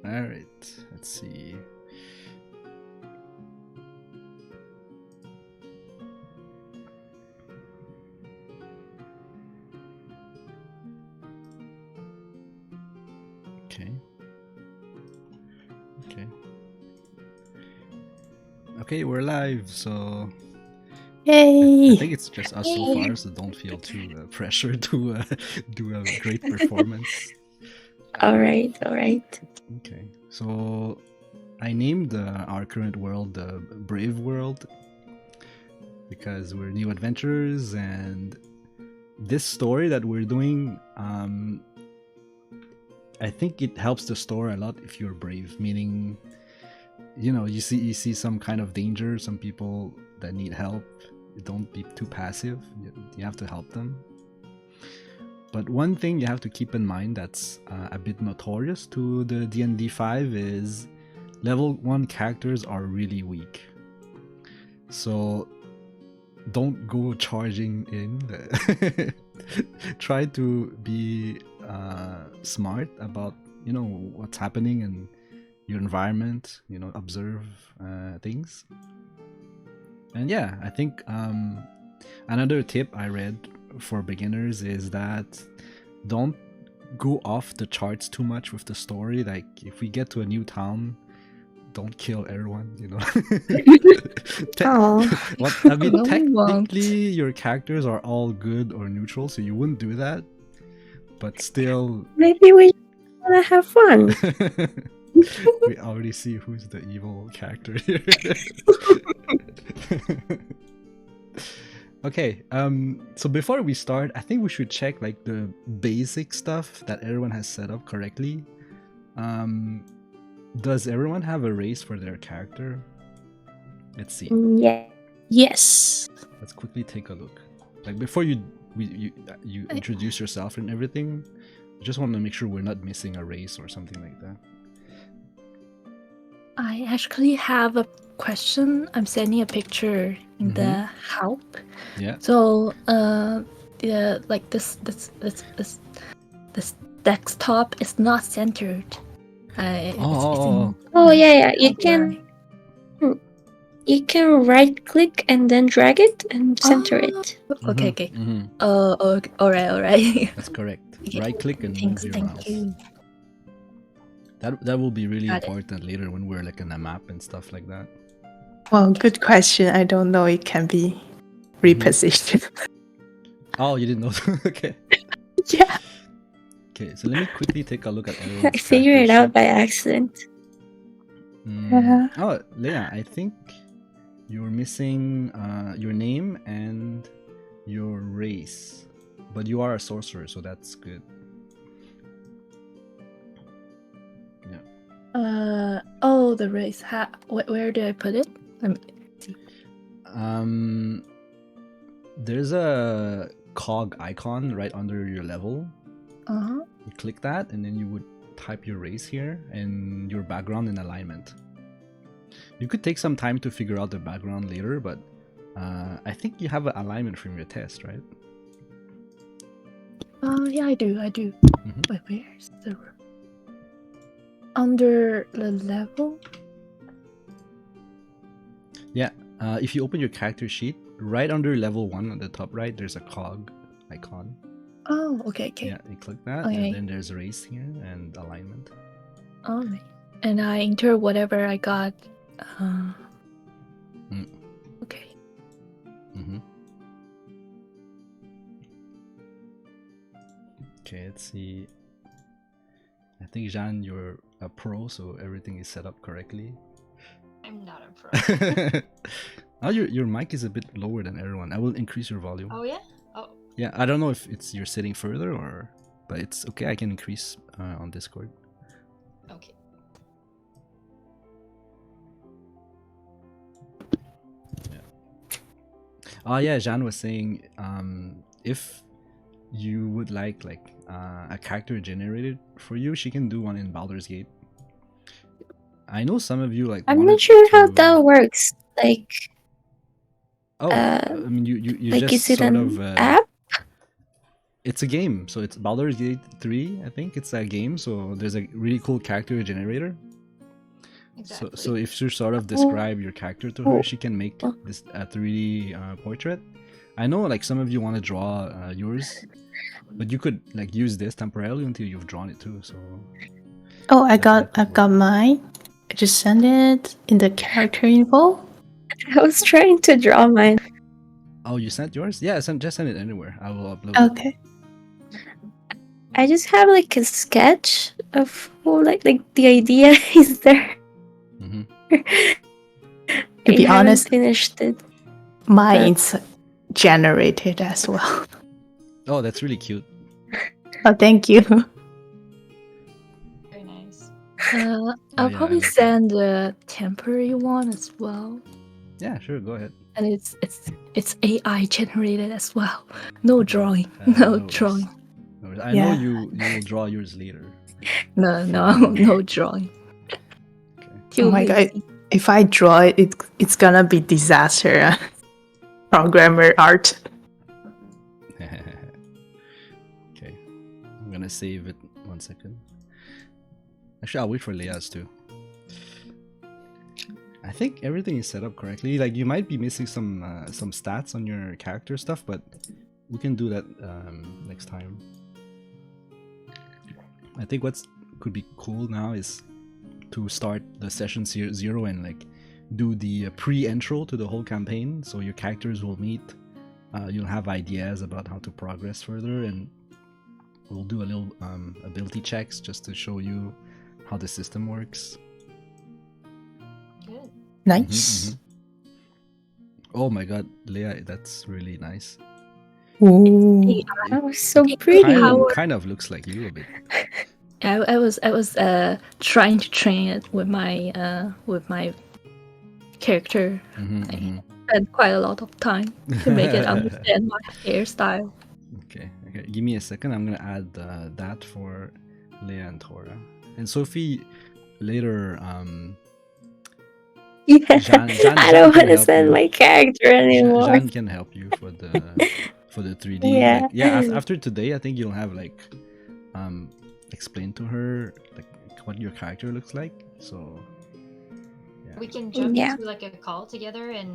All right. Let's see. Okay. Okay. Okay, we're live. So I Yay! think it's just us so far, so don't feel too pressured to do a great performance. All right. Okay. So I named our current world the Brave World because we're new adventurers, and this story that we're doing, I think it helps the story a lot if you're brave. Meaning, you see some kind of danger, some people that need help. Don't be too passive. You have to help them. But one thing you have to keep in mind that's a bit notorious to the D&D 5 is level 1 characters are really weak. So don't go charging in. Try to be smart about what's happening in your environment. Observe things. And yeah, I think another tip I read for beginners is that don't go off the charts too much with the story. Like if we get to a new town, don't kill everyone, Oh, I mean, No, we technically won't. your characters are all good or neutral, so you wouldn't do that. But still, maybe we wanna have fun. we already see who's the evil character here. Okay, so before we start, I think we should check like the basic stuff that everyone has set up correctly. Does everyone have a race for their character? Let's see. Yeah. Yes. Let's quickly take a look. Like before you introduce yourself and everything, I just want to make sure we're not missing a race or something like that. I actually have a question. I'm sending a picture in the help. Yeah. So, yeah, like this desktop is not centered. Oh yeah. You can right click and then drag it and center it. Okay. All right. That's correct. Okay. Right click and Thanks, move your thank mouse. you. That will be really Got it. important later when we're like in a map and stuff like that. Well, good question. I don't know it can be repositioned. Oh, you didn't know? Okay. Yeah. Okay, so let me quickly take a look at everyone's I figured it out character by accident. Yeah. Oh, Leia, I think you're missing your name and your race, but you are a sorcerer, so that's good. Yeah. The race. Where do I put it? Let me see. There's a cog icon right under your level. You click that, and then you would type your race here and your background in alignment. You could take some time to figure out the background later, but I think you have an alignment from your test, right? Yeah, I do. Wait, where's the under the level? Yeah. If you open your character sheet, right under level 1 on the top right, there's a cog icon. Oh, okay. Yeah, you click that, Okay. and then there's race here and alignment. Alright. And I enter whatever I got. Okay. Okay, let's see. I think, Jean, you're a pro, so everything is set up correctly. I'm not a pro. Oh, your mic is a bit lower than everyone. I will increase your volume. Oh yeah? Oh. Yeah, I don't know if you're sitting further or, but it's okay. I can increase on Discord. Okay. Yeah. Oh yeah, Jean was saying if you would like a character generated for you, she can do one in Baldur's Gate. I know some of you I'm not sure how that works. Like, I mean, you like just is it sort an of app? It's a game, so it's Baldur's Gate 3, I think it's a game, so there's a really cool character generator. Exactly. So if you sort of describe your character to her, she can make this a 3D portrait. I know like some of you want to draw yours, but you could like use this temporarily until you've drawn it too. So Oh, I've could got mine. I just send it in the character info. I was trying to draw mine. Oh, you sent yours? Yeah, just send it anywhere. I will upload it. Okay. I just have like a sketch of like the idea is there. Mm-hmm. To be I haven't honest, finished it. mine's generated as well. Oh, that's really cute. Oh, thank you. Very nice. I'll yeah, I probably like that. send a temporary one as well. Yeah, sure, go ahead. And it's AI generated as well. No drawing. No No worries. drawing. No worries. I Yeah. know you will draw yours later. No, no drawing. Okay. Too Oh my god! lazy. If I draw it, it's gonna be disaster. Programmer art. Okay, I'm gonna save it 1 second. Actually, I'll wait for Leah's too. I think everything is set up correctly. Like you might be missing some stats on your character stuff, but we can do that next time. I think what's could be cool now is to start the session 0 and like do the pre-intro to the whole campaign, so your characters will meet. You'll have ideas about how to progress further, and we'll do a little ability checks just to show you how the system works. Good. Nice. Mhm. Oh my god, Leah, that's really nice. Ooh. That was so pretty. Kind of looks like you a bit. I was trying to train it with my character. I spent quite a lot of time to make it understand my hairstyle. Okay, give me a second. I'm gonna add that for Leah and Tora. And Sophie, later, Yeah. Jean I can don't want to help send you. my character anymore. Jean can help you for the 3D. Yeah. Like, yeah, after today, I think you'll have like explain to her like what your character looks like. So yeah. We can jump Yeah. into like a call together, and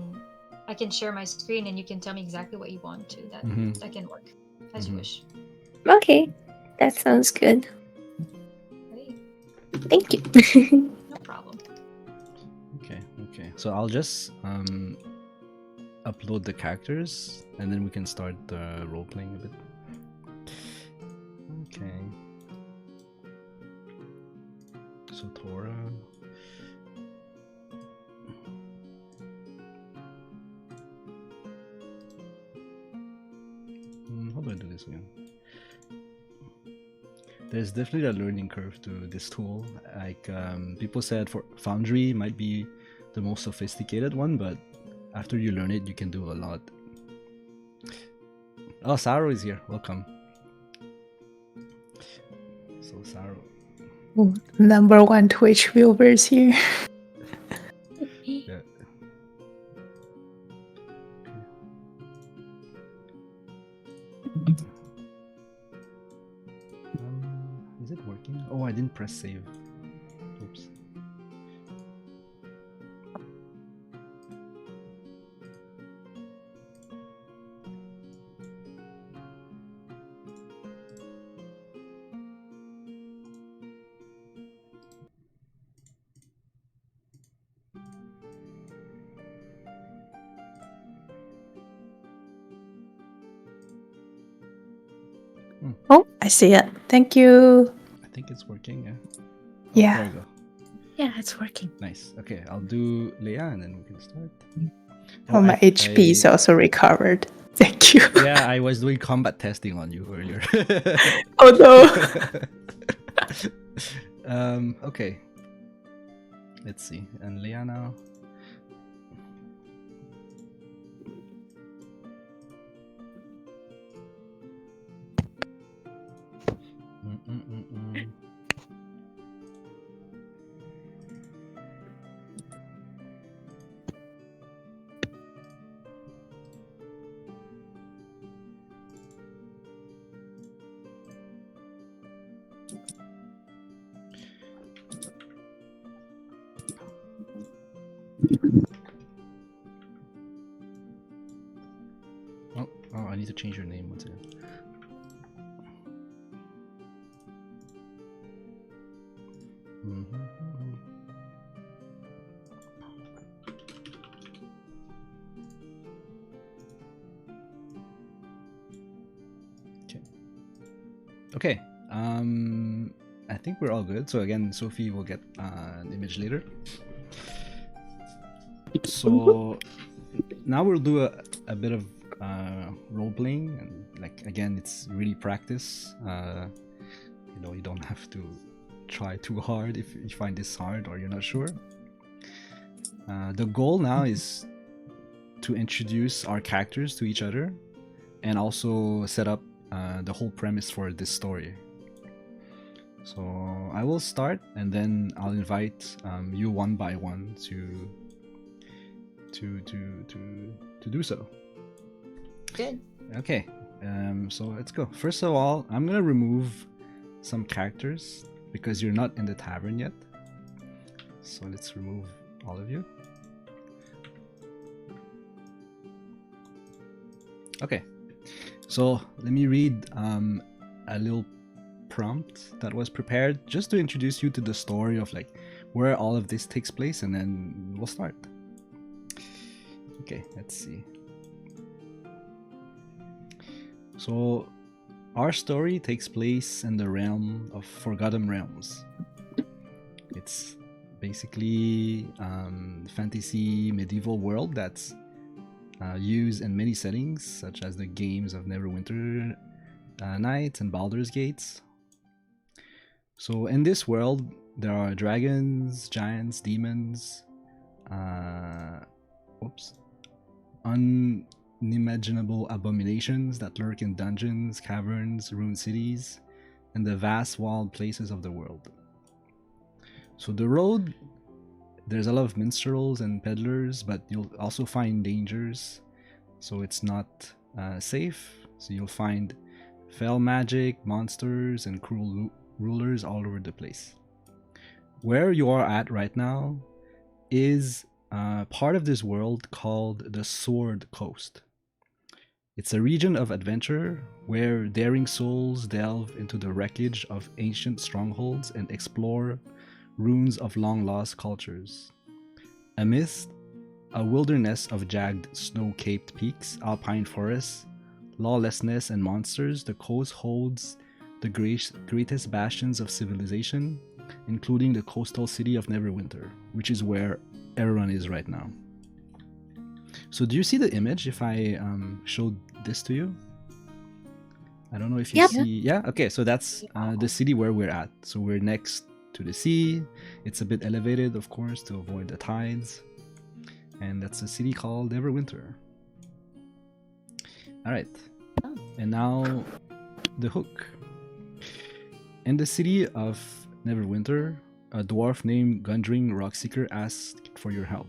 I can share my screen, and you can tell me exactly what you want to. That can work as you wish. Okay, that sounds good. Great. Thank you. No problem. Okay. So I'll just upload the characters, and then we can start the role playing a bit. Okay. So Tora. How do I do this again? There's definitely a learning curve to this tool. Like people said, for Foundry might be the most sophisticated one, but after you learn it, you can do a lot. Oh, Saro is here. Welcome. So Saro. Number 1 Twitch viewers here. Yeah. Is it working? Oh, I didn't press save. Oops. Oh, I see it. Thank you. I think it's working. Yeah. Oh, Yeah. There we go. Yeah, it's working. Nice. Okay, I'll do Leia and then we can start. Oh, my HP is also recovered. Thank you. Yeah, I was doing combat testing on you earlier. Oh no. Okay. Let's see. And Leia now. Oh, I need to change your name once again. Okay. I think we're all good. So again, Sophie will get an image later. So now we'll do a bit of role playing, and like again, it's really practice. You don't have to try too hard if you find this hard or you're not sure. The goal now is to introduce our characters to each other and also set up the whole premise for this story. So I will start, and then I'll invite you one by one to do so. Good. Okay, so let's go. First of all, I'm gonna remove some characters because you're not in the tavern yet. So let's remove all of you. Okay, so let me read a little prompt that was prepared just to introduce you to the story of like where all of this takes place, and then we'll start. Okay, let's see. So our story takes place in the realm of Forgotten Realms. It's basically fantasy medieval world that's used in many settings, such as the games of Neverwinter Nights and Baldur's Gates. So in this world, there are dragons, giants, demons, unimaginable abominations that lurk in dungeons, caverns, ruined cities, and the vast wild places of the world. So the road, there's a lot of minstrels and peddlers, but you'll also find dangers, so it's not safe. So you'll find fell magic, monsters, and cruel rulers all over the place. Where you are at right now is part of this world called the Sword Coast. It's a region of adventure where daring souls delve into the wreckage of ancient strongholds and explore ruins of long-lost cultures. Amidst a wilderness of jagged, snow-capped peaks, alpine forests, lawlessness, and monsters, the coast holds the greatest bastions of civilization, including the coastal city of Neverwinter, which is where everyone is right now. So do you see the image if I showed this to you? I don't know if you see. Yeah? Okay, so that's the city where we're at. So we're next to the sea. It's a bit elevated, of course, to avoid the tides. And that's a city called Neverwinter. Alright. And now the hook. In the city of Neverwinter, a dwarf named Gundring Rockseeker asked for your help.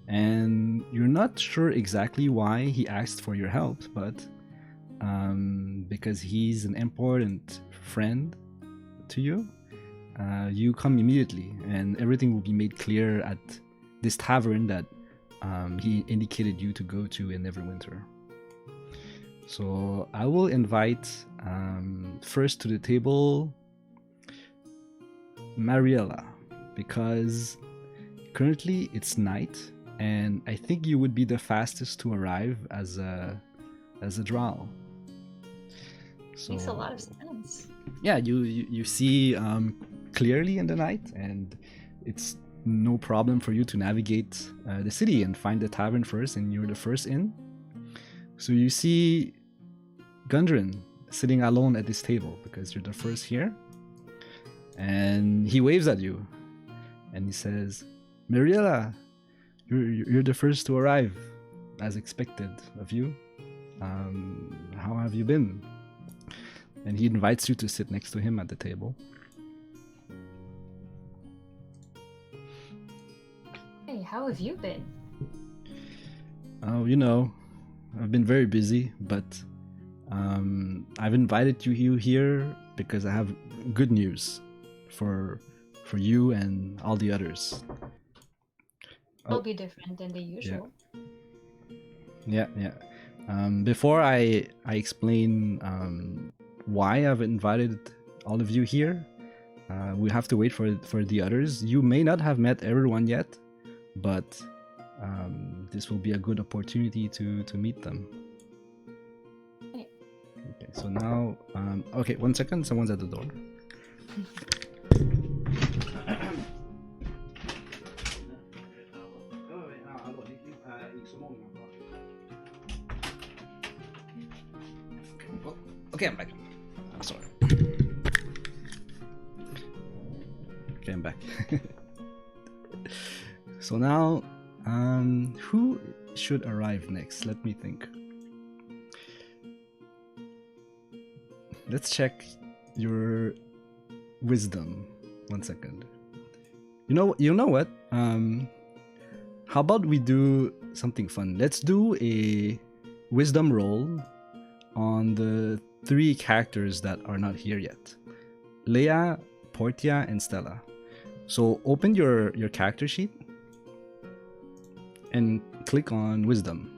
And you're not sure exactly why he asked for your help, but because he's an important friend to you, you come immediately, and everything will be made clear at this tavern that he indicated you to go to in Neverwinter. So I will invite first to the table Mariella, because currently it's night, and I think you would be the fastest to arrive as a drow. So, makes a lot of sense. Yeah, you see clearly in the night, and it's no problem for you to navigate the city and find the tavern first, and you're the first in. So you see Gundren sitting alone at this table because you're the first here, and he waves at you and he says, Mariella, you're the first to arrive, as expected of you. How have you been? And he invites you to sit next to him at the table. Hey, how have you been? Oh, I've been very busy, but I've invited you here because I have good news for you and all the others. It'll be different than the usual. Yeah. Before I explain why I've invited all of you here, we have to wait for the others. You may not have met everyone yet, but this will be a good opportunity to meet them. Okay, so now, okay, 1 second. Someone's at the door. Okay, I'm back. I'm sorry. Okay, I'm back. So now, who should arrive next? Let me think. Let's check your wisdom. 1 second. You know what? How about we do something fun? Let's do a wisdom roll on the 3 characters that are not here yet. Leia, Portia, and Stella. So open your character sheet and click on wisdom.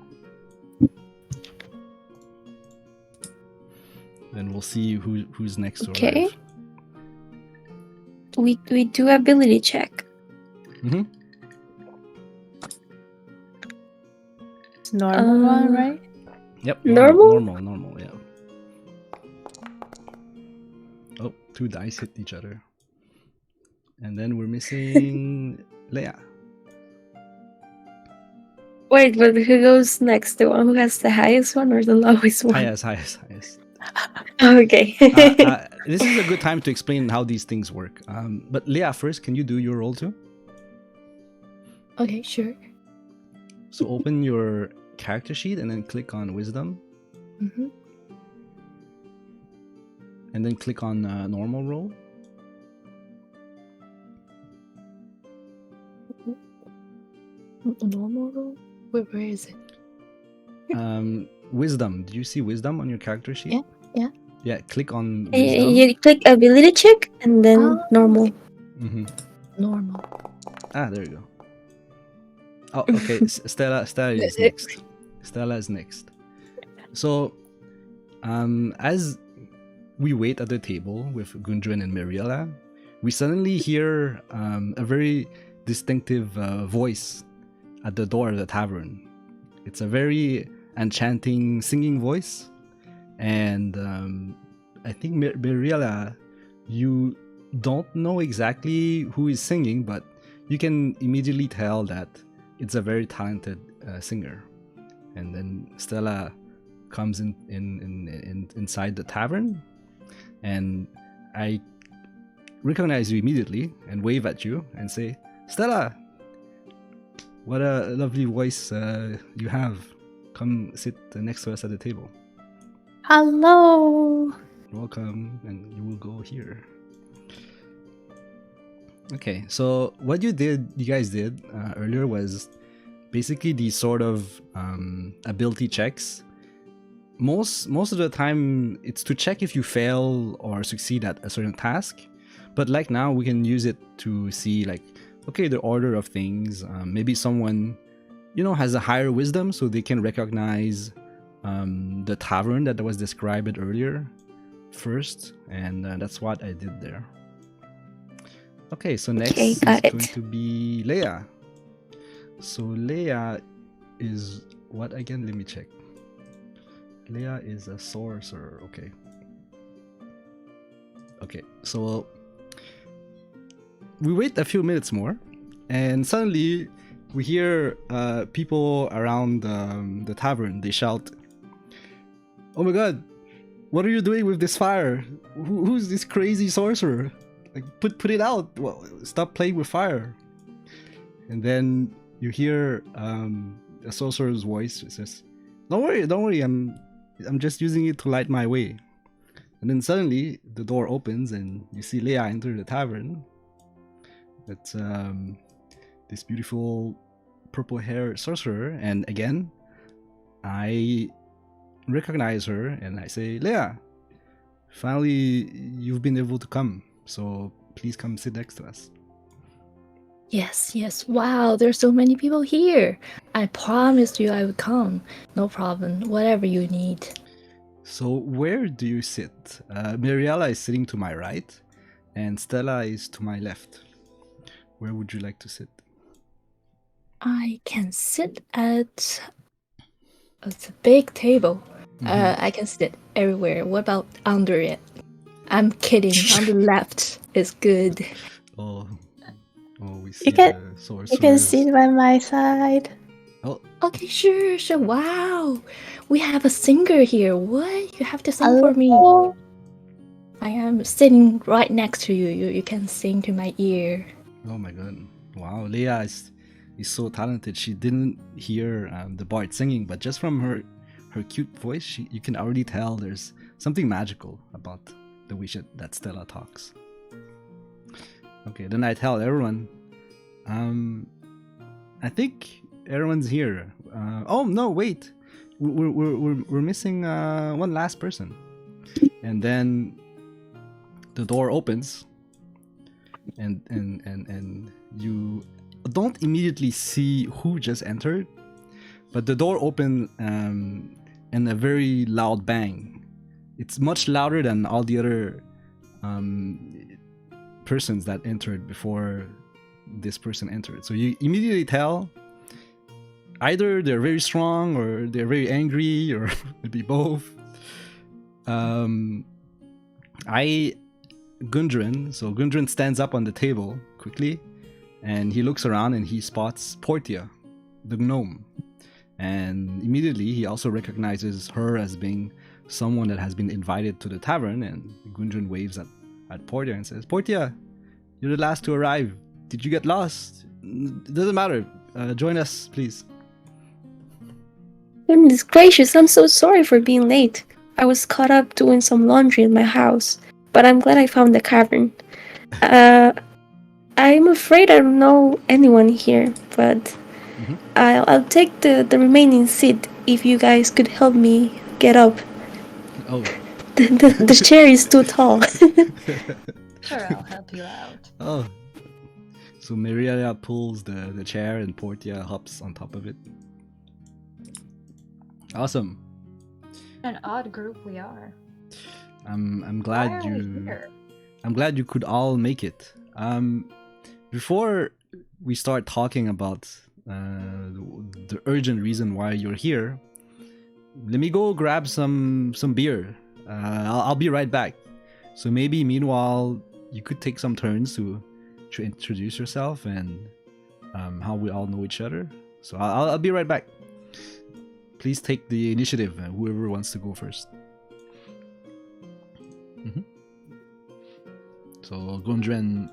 Then we'll see who's next to Okay. arrive. We do ability check. Mm-hmm. It's normal one, Uh, right? Yep. Normal? Normal, yeah. Oh, 2 dice hit each other. And then we're missing Leia. Wait, but who goes next? The one who has the highest one or the lowest one? Highest. Okay. This is a good time to explain how these things work. But Leia, first, can you do your roll too? Okay, sure. So open your character sheet and then click on wisdom. Mm-hmm. And then click on normal roll. Normal roll? Where is it? Wisdom. Do you see wisdom on your character sheet? Yeah. Yeah, click on wisdom. You click ability check and then normal. Mm-hmm. Normal. Ah, there you go. Oh, okay. Stella is next. Stella is next. So, as we wait at the table with Gundren and Miriella, we suddenly hear a very distinctive voice at the door of the tavern. It's a very enchanting singing voice, and I think Miriella, you don't know exactly who is singing, but you can immediately tell that it's a very talented singer. And then Stella comes inside the tavern, and I recognize you immediately and wave at you and say, "Stella, what a lovely voice you have. Come sit next to us at the table. Hello. Welcome, and you will go here." Okay, so what you guys did earlier was basically these sort of ability checks. Most of the time, it's to check if you fail or succeed at a certain task. But like now, we can use it to see like, okay, the order of things. Maybe someone, has a higher wisdom, so they can recognize the tavern that was described earlier first, and that's what I did there. Okay, so next is got it. going to be Leia. So Leia is what again? Let me check. Leia is a sorcerer. Okay, so we wait a few minutes more, and suddenly we hear people around the tavern. They shout, "Oh my god, what are you doing with this fire? Who's this crazy sorcerer? Like, put it out! Well, stop playing with fire!" And then you hear a sorcerer's voice. It says, Don't worry. I'm just using it to light my way." And then suddenly the door opens and you see Leia enter the tavern. It's this beautiful purple-haired sorcerer, and again, I recognize her and I say, "Leia, finally you've been able to come. So please come sit next to us." Yes. Wow, there's so many people here. I promised you I would come. No problem. Whatever you need. So where do you sit? Mariella is sitting to my right, and Stella is to my left. Where would you like to sit? I can sit at a big table. I can sit everywhere. What about under it? I'm kidding. On the left is good. Oh, we see You can the sorcerers. you can sit by my side. Oh, Okay, sure. Wow. We have a singer here. What? You have to sing for me. Hello. I am sitting right next to you. You can sing to my ear. oh my god! Wow, Leah is so talented. She didn't hear the bard singing, but just from her cute voice, you can already tell there's something magical about the way that Stella talks. Okay, then I tell everyone. I think everyone's here. Oh no, wait, we're missing one last person. And then the door opens, and you don't immediately see who just entered, but the door opened and a very loud bang. It's much louder than all the other persons that entered before this person entered. So you immediately tell either they're very strong or they're very angry or maybe both. Gundren stands up on the table quickly, and he looks around and he spots Portia, the gnome. And immediately he also recognizes her as being someone that has been invited to the tavern, and Gundren waves at Portia and says, Portia, you're the last to arrive. Did you get lost? It doesn't matter. Join us, please. Goodness gracious, I'm so sorry for being late. I was caught up doing some laundry in my house, but I'm glad I found the cavern. I'm afraid I don't know anyone here, but I'll take the remaining seat if you guys could help me get up. Oh. The chair is too tall. Sure, I'll help you out. Oh. So Mariella pulls the chair and Portia hops on top of it. Awesome. An odd group we are. I'm Why glad are we you here? I'm glad you could all make it. Before we start talking about the urgent reason why you're here, let me go grab some beer. I'll be right back. So maybe meanwhile you could take some turns to introduce yourself and how we all know each other. So I'll be right back. Please take the initiative, whoever wants to go first. So Gundren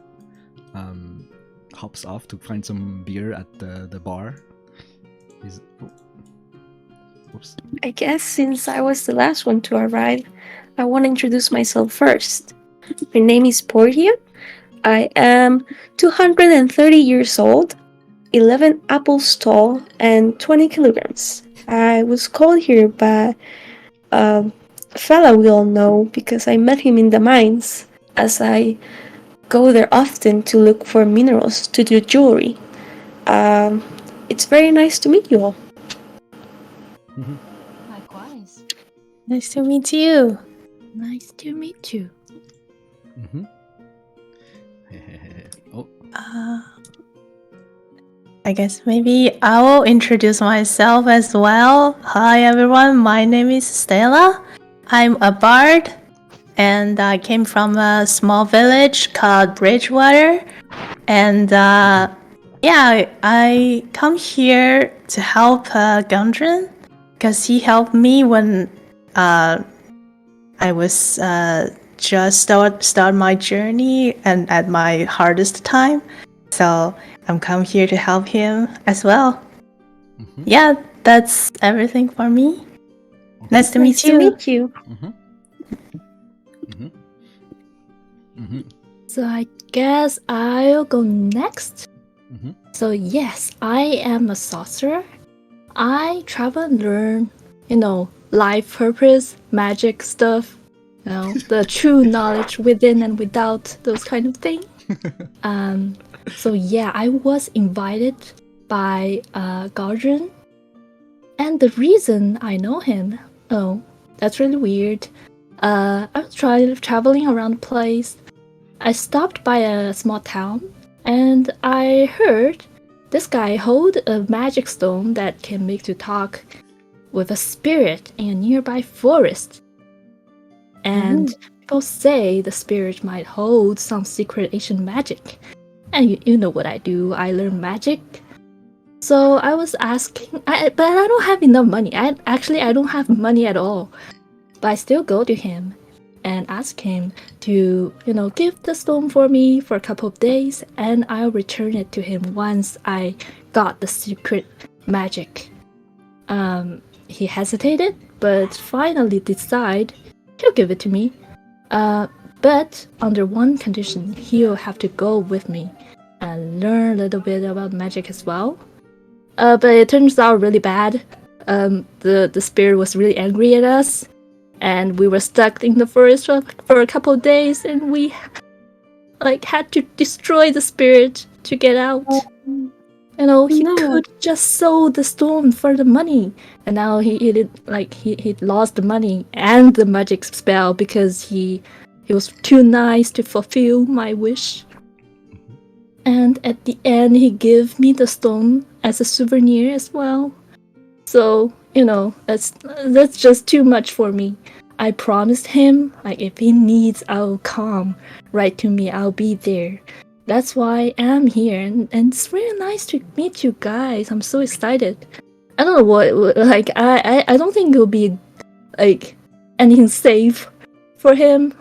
hops off to find some beer at the bar. Whoops. I guess since I was the last one to arrive, I want to introduce myself first. My name is Portia. I am 230 years old, 11 apples tall, and 20 kilograms. I was called here by a fella we all know because I met him in the mines, as I go there often to look for minerals to do jewelry. It's very nice to meet you all. Likewise. Nice to meet you. Nice to meet you. Oh. I guess maybe I will introduce myself as well. Hi everyone, my name is Stella. I'm a bard, and I came from a small village called Bridgewater. And I come here to help Gundren because he helped me when I was just start my journey and at my hardest time. So I'm come here to help him as well. Yeah, that's everything for me. Nice to meet you. So I guess I'll go next. So yes, I am a sorcerer. I travel and learn, life purpose, magic stuff, the true knowledge within and without, those kind of things. So yeah, I was invited by Galdrin. And the reason I know him, oh, that's really weird. I was traveling around the place. I stopped by a small town, and I heard this guy hold a magic stone that can make you talk with a spirit in a nearby forest. And people say the spirit might hold some secret ancient magic. And you know what I do, I learn magic. So I was asking, but I don't have enough money. I don't have money at all. But I still go to him and ask him to, give the stone for me for a couple of days, and I'll return it to him once I got the secret magic. He hesitated, but finally decided he'll give it to me. But under one condition, he'll have to go with me and learn a little bit about magic as well. But it turns out really bad. The spirit was really angry at us, and we were stuck in the forest for a couple of days, and we had to destroy the spirit to get out. He could just sold the stone for the money, and now he lost the money and the magic spell because he was too nice to fulfill my wish. And at the end, he gave me the stone as a souvenir as well. So, that's just too much for me. I promised him, if he needs, I'll come. Write to me, I'll be there. That's why I'm here, and it's really nice to meet you guys. I'm so excited. I don't know what, I don't think it'll be, anything safe for him.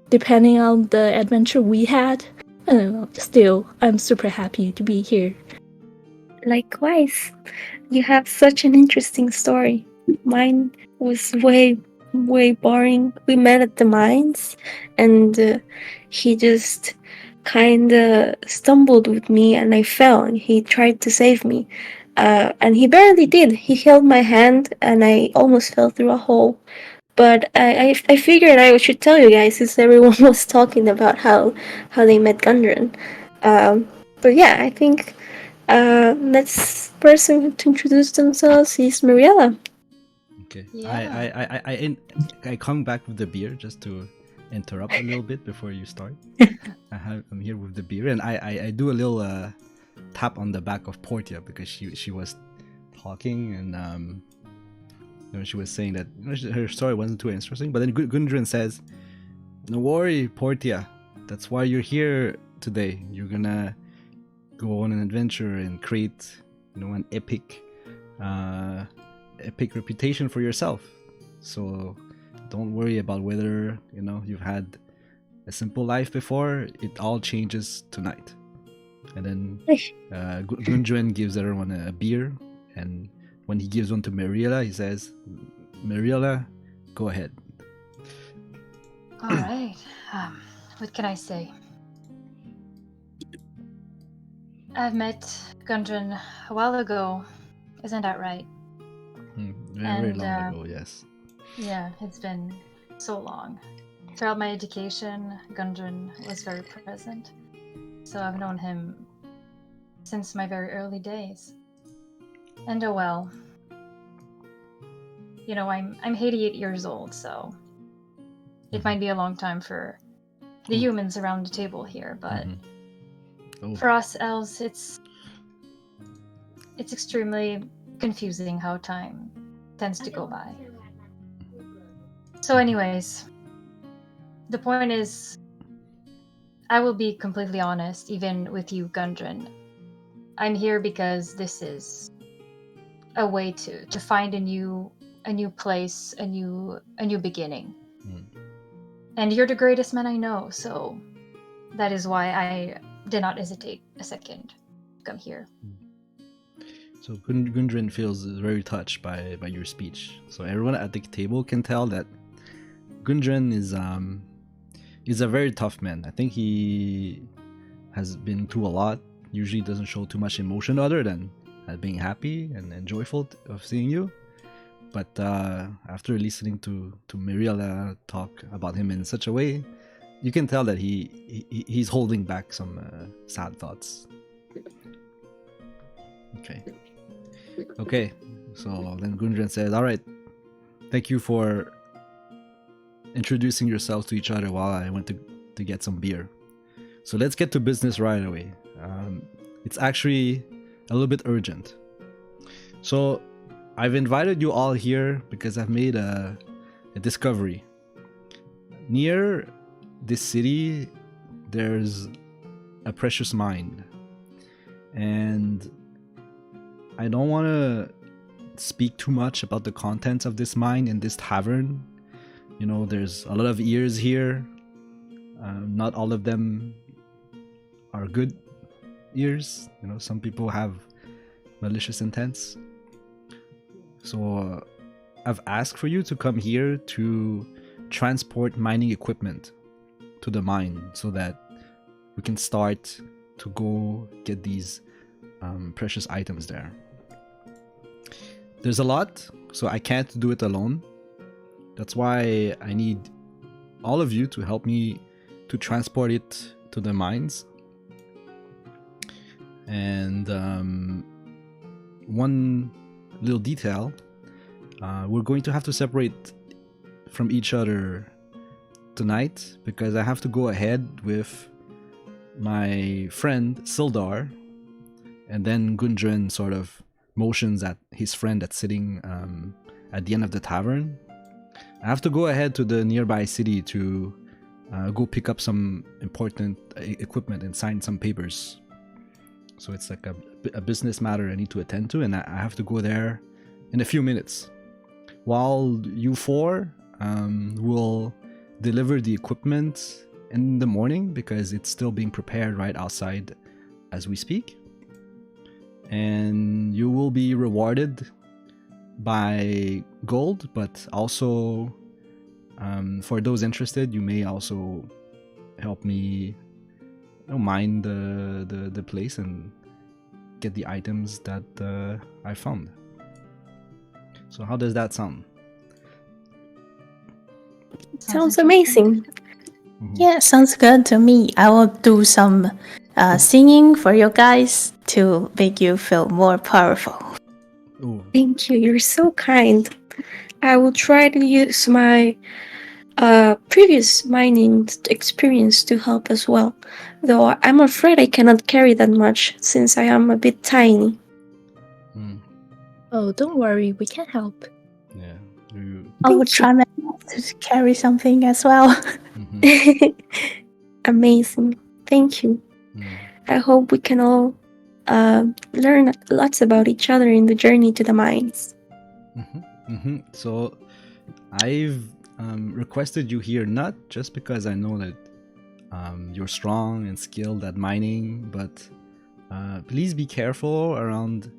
Depending on the adventure we had. I don't know. Still, I'm super happy to be here. Likewise, you have such an interesting story. Mine was way boring. We met at the mines, and he just kind of stumbled with me, and I fell, and he tried to save me. And he barely did. He held my hand, and I almost fell through a hole. But I figured I should tell you guys, since everyone was talking about how they met Gundren. But yeah, I think next person to introduce themselves is Mariella. Okay. Yeah. I come back with the beer just to interrupt a little bit before you start. I'm here with the beer, and I do a little tap on the back of Portia because she was talking, and she was saying that her story wasn't too interesting. But then Gundren says, "No worry, Portia. That's why you're here today. You're gonna go on an adventure and create, an epic reputation for yourself. So don't worry about whether you've had a simple life before. It all changes tonight." And then Gundren gives everyone a beer, and when he gives one to Mariella, he says, "Mariella, go ahead." All right. What can I say? I've met Gundren a while ago. Isn't that right? Very long ago, yes. Yeah, it's been so long. Throughout my education, Gundren was very present. So I've known him since my very early days. And I'm 88 years old, so it might be a long time for the humans around the table here, but for us elves, it's extremely confusing how time tends to go by. So anyways, the point is, I will be completely honest, even with you, Gundren. I'm here because this is a way to find a new place, a new beginning. And you're the greatest man I know, so that is why I did not hesitate a second to come here. So Gundren feels very touched by your speech. So everyone at the table can tell that Gundren is a very tough man. I think he has been through a lot. Usually doesn't show too much emotion other than being happy and joyful of seeing you. But after listening to Mariella talk about him in such a way, you can tell that he's holding back some sad thoughts. Okay. Okay. So then Gundren says, "All right. Thank you for introducing yourselves to each other while I went to get some beer. So let's get to business right away. It's actually a little bit urgent. So I've invited you all here because I've made a discovery. Near this city, there's a precious mine. And I don't want to speak too much about the contents of this mine in this tavern. You know, there's a lot of ears here. Not all of them are good ears. You know, some people have malicious intents. So I've asked for you to come here to transport mining equipment to the mine so that we can start to go get these precious items there. There's a lot, so I can't do it alone. That's why I need all of you to help me to transport it to the mines. And one little detail, we're going to have to separate from each other tonight because I have to go ahead with my friend Sildar, and then Gundren sort of motions at his friend that's sitting at the end of the tavern. I have to go ahead to the nearby city to go pick up some important equipment and sign some papers. So it's like a business matter I need to attend to, and I have to go there in a few minutes. While you four will deliver the equipment in the morning because it's still being prepared right outside as we speak. And you will be rewarded by gold, but also for those interested, you may also help me mine the place and get the items that I found. So how does that sound? Sounds amazing. Yeah, sounds good to me. I will do some singing for you guys to make you feel more powerful. Ooh. Thank you. You're so kind. I will try to use my previous mining experience to help as well. Though I'm afraid I cannot carry that much since I am a bit tiny. Oh, don't worry, we can help. Yeah. I will try my best to carry something as well. Amazing. Thank you. I hope we can all learn lots about each other in the journey to the mines. So I've requested you here not just because I know that you're strong and skilled at mining, but please be careful around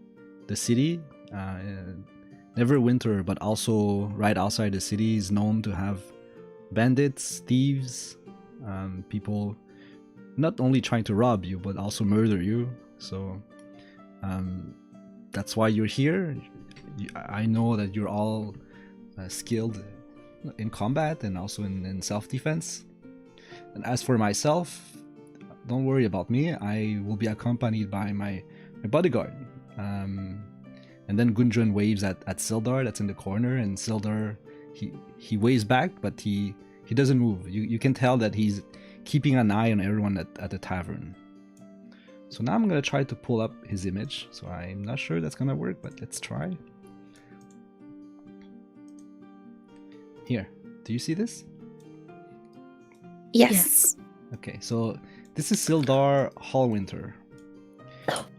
the city. Neverwinter, but also right outside the city, is known to have bandits, thieves, people not only trying to rob you but also murder you. So that's why you're here. I know that you're all skilled in combat and also in self-defense. And as for myself, don't worry about me. I will be accompanied by my bodyguard. And then Gundren waves at Sildar that's in the corner, and Sildar he waves back, but he doesn't move. You can tell that he's keeping an eye on everyone at the tavern. So now I'm gonna try to pull up his image. So I'm not sure that's gonna work, but let's try. Here, do you see this? Yes. Okay, so this is Sildar Hallwinter.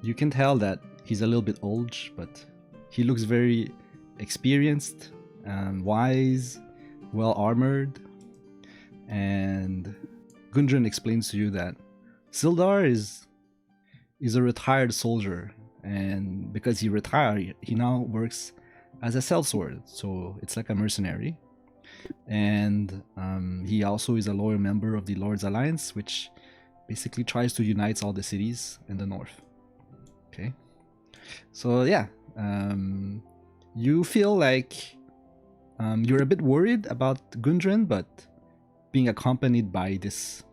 You can tell that he's a little bit old, but he looks very experienced and wise, well armored. And Gundren explains to you that Sildar is a retired soldier, and because he retired, he now works as a sellsword, so it's like a mercenary. And he also is a loyal member of the Lord's Alliance, which basically tries to unite all the cities in the north. Okay, so yeah, you feel like you're a bit worried about Gundren, but being accompanied by this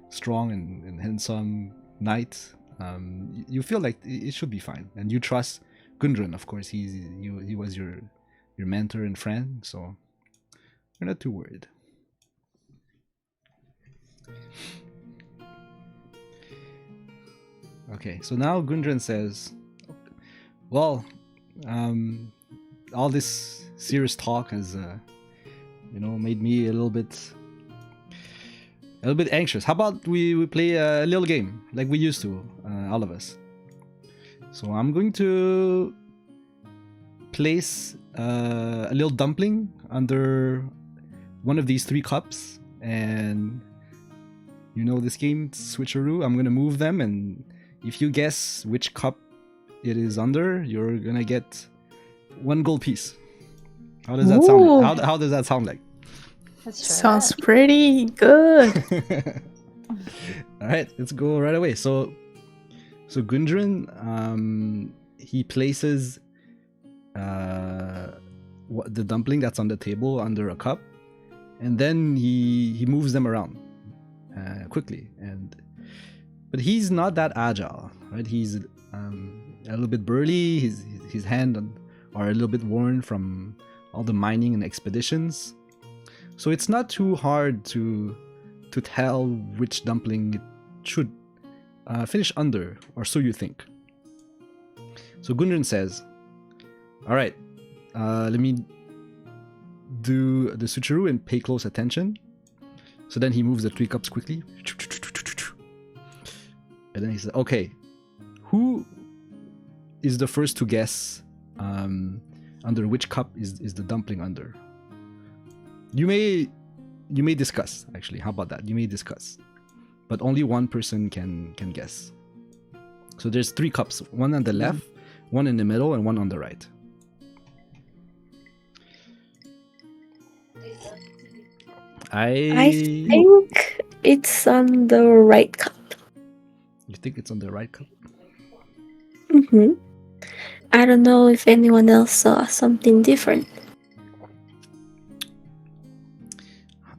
strong and handsome knight you feel like it should be fine, and you trust Gundren. Of course, he was your mentor and friend, so you're not too worried. Okay, so now Gundren says, well, all this serious talk has made me a little bit anxious. How about we play a little game like we used to, all of us? So I'm going to place a little dumpling under one of these 3 cups, and this game, switcheroo. I'm gonna move them, and if you guess which cup it is under, you're gonna get 1 gold piece. How does that sound? How does that sound like? Sounds pretty good. All right, let's go right away. So Gundren, he places the dumpling that's on the table under a cup, and then he moves them around quickly. But he's not that agile, right? He's a little bit burly. His hands are a little bit worn from all the mining and expeditions. So it's not too hard to tell which dumpling it should finish under, or so you think. So Gundren says, all right, let me do the switcheroo and pay close attention. So then he moves the 3 cups quickly. And then he says, okay, who is the first to guess under which cup is the dumpling under? You may discuss, actually. How about that? You may discuss. But only one person can guess. So there's 3 cups. 1 on the left, 1 in the middle, and 1 on the right. I think it's on the right cup. You think it's on the right cup? Mm-hmm. I don't know if anyone else saw something different.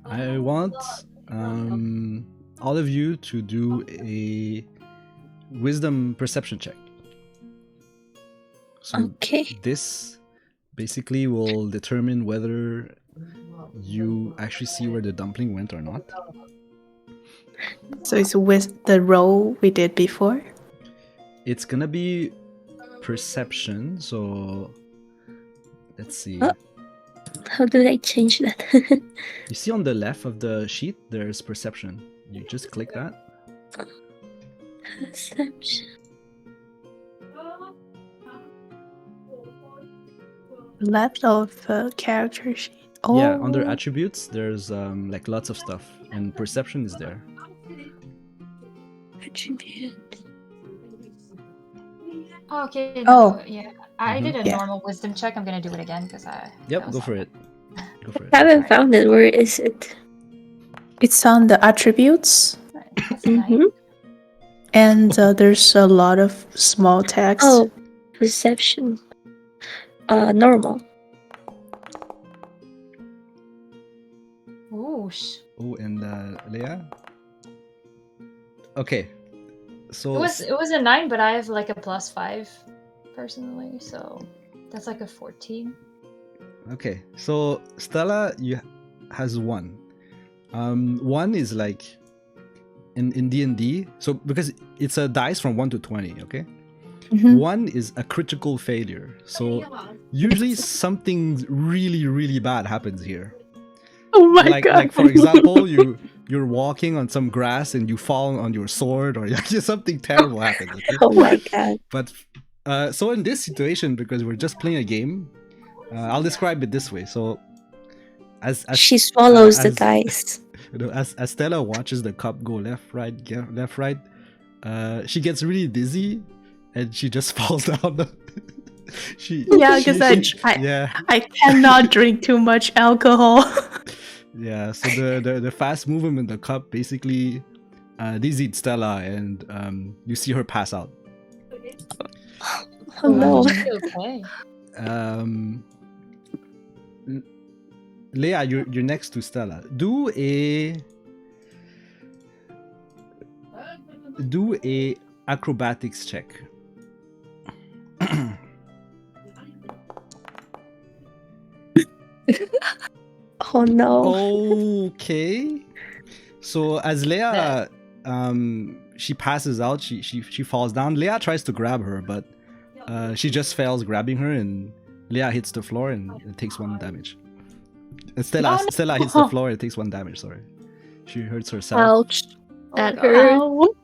I want all of you to do a wisdom perception check. So Okay. this basically will determine whether you actually see where the dumpling went or not. So it's with the roll we did before? It's gonna be perception, so let's see. How did I change that? You see on the left of the sheet, there's perception. You just click that. Perception. Left of character sheet. Oh. Yeah, under attributes, there's like lots of stuff, and perception is there. Attribute. Okay. Oh. Yeah. I did a normal wisdom check. I'm gonna do it again because Yep, go for it. Go for it. I haven't found it. Where is it? It's on the attributes. Mm-hmm. And there's a lot of small text. Oh, perception. Normal. Whoosh. Oh, and Leia? Okay. So It was a 9, but I have like a +5 personally, so that's like a 14. okay. So Stella has 1. 1 is like in D&D. So because it's a dice from 1 to 20, okay? Mhm. 1 is a critical failure. So usually something really, really bad happens here. Oh my god. Like for example, you're walking on some grass and you fall on your sword, or something terrible happens. Okay? Oh my god. But so in this situation, because we're just playing a game, I'll describe it this way. So as She swallows the as- dice. as Stella watches the cup go left, right, she gets really dizzy and she just falls down. Yeah, because I cannot drink too much alcohol. Yeah, so the fast movement in the cup basically dizzied Stella, and you see her pass out. Oh no. Okay. Leia, you're next to Stella. Do a acrobatics check. Oh no. Okay. So as Leia, she passes out. She falls down. Leia tries to grab her, but she just fails grabbing her, and Leia hits the floor and it takes 1 damage. Stella hits the floor and it takes 1 damage. Sorry, she hurts herself. Ouch. That God. hurt. Ow.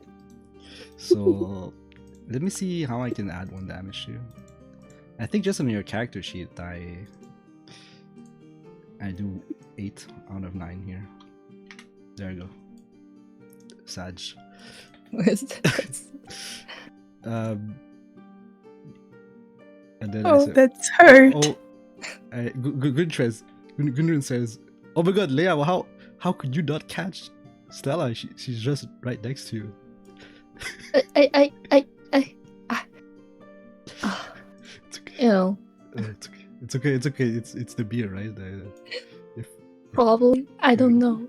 So let me see how I can add 1 damage to you. I think just on your character sheet, I do 8 out of 9 here. There you go. Sag. And then I Oh, said, that's hurt. Gundren says, "Oh my God, Leia! Well, how could you not catch Stella? She's just right next to you." It's okay. You know, It's okay. It's the beer, right? probably. I don't know.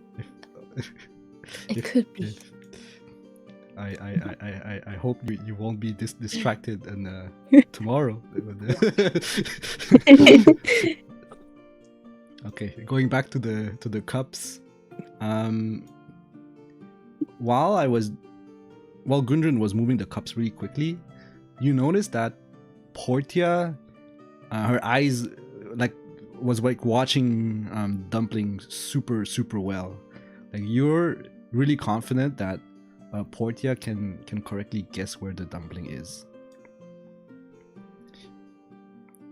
If- It could be. I hope you won't be distracted and tomorrow. Okay, going back to the cups. While Gundren was moving the cups really quickly, you noticed that Portia, her eyes was watching Dumpling super well. Like, you're really confident that Portia can correctly guess where the dumpling is.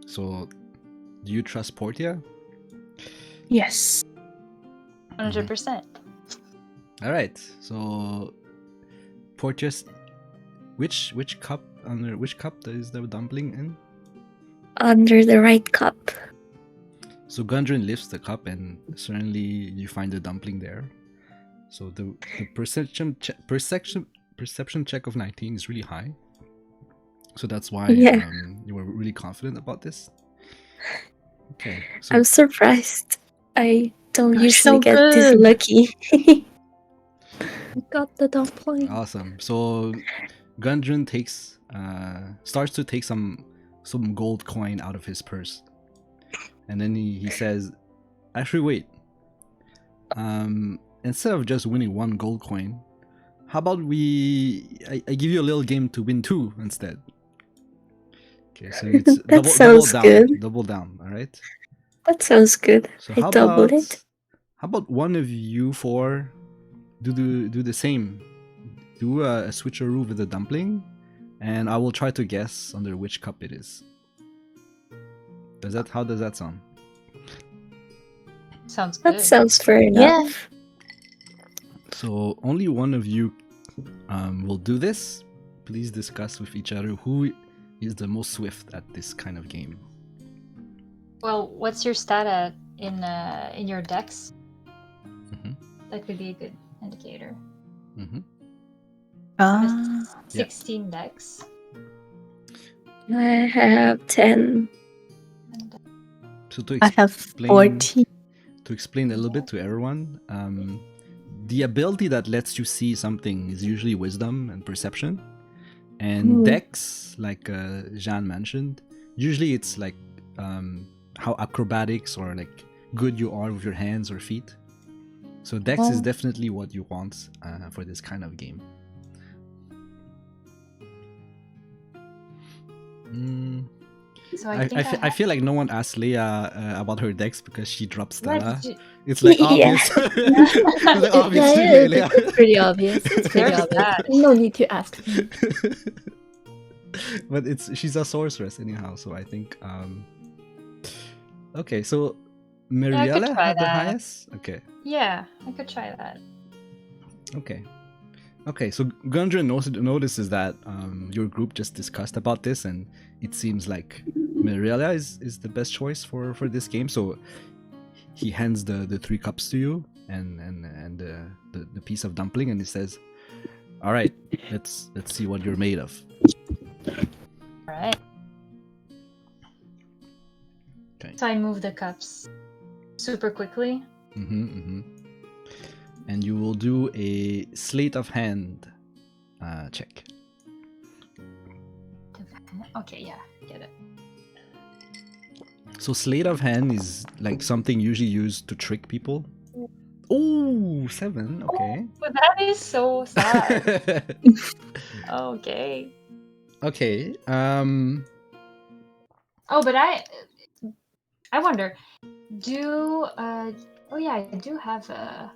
So, do you trust Portia? Yes. 100%. All right. So, Portia's which cup is the dumpling in? Under the right cup. So Gundren lifts the cup, and suddenly you find the dumpling there. So the perception check of 19 is really high. So that's why Yeah. you were really confident about this. Okay. So I'm surprised. I don't You're usually so get this good. lucky. We got the dumpling. awesome. So Gundren starts to take some gold coin out of his purse, and then he says, "Actually, wait. Instead of just winning 1 gold coin, how about I give you a little game to win 2 instead?" Okay, so it's That double sounds down. good. Double down. All right. That sounds good. So I doubled it. how about one of you 4 do the same? Do a switcheroo with the dumpling, and I will try to guess under which cup it is. How does that sound? Sounds good. That sounds fair Yeah. enough. So only one of you will do this. Please discuss with each other who is the most swift at this kind of game. Well, what's your stat at in your dex? Mhm. That could be a good indicator. Mm-hmm. 16 dex. I have 10. So to I have explain 14. to explain a little bit to everyone, the ability that lets you see something is usually wisdom and perception, and dex, like Jean mentioned, usually it's like how acrobatics or like good you are with your hands or feet. So dex is definitely what you want for this kind of game. So I feel like no one asked Leia about her dex because she dropped Stella. Right, It's like Yeah. obvious. It's like obvious to Yeah, Leia. it's pretty obvious. It's pretty There's obvious. that. No need to ask me. But she's a sorceress anyhow, so I think okay, so Miriella try had the that. highest? Okay. Yeah, I could try that. Okay, so Gundren notices that your group just discussed about this, and it seems like Miriella is the best choice for this game. So he hands the 3 cups to you and the piece of dumpling, and he says, "All right, let's see what you're made of." All right. Okay. So I move the cups super quickly. And you will do a sleight of hand check. Okay, yeah, get it. So sleight of hand is like something usually used to trick people. Oh, 7. Okay. But that is so sad. Okay. Okay. Oh, but I wonder, oh yeah, I do have a.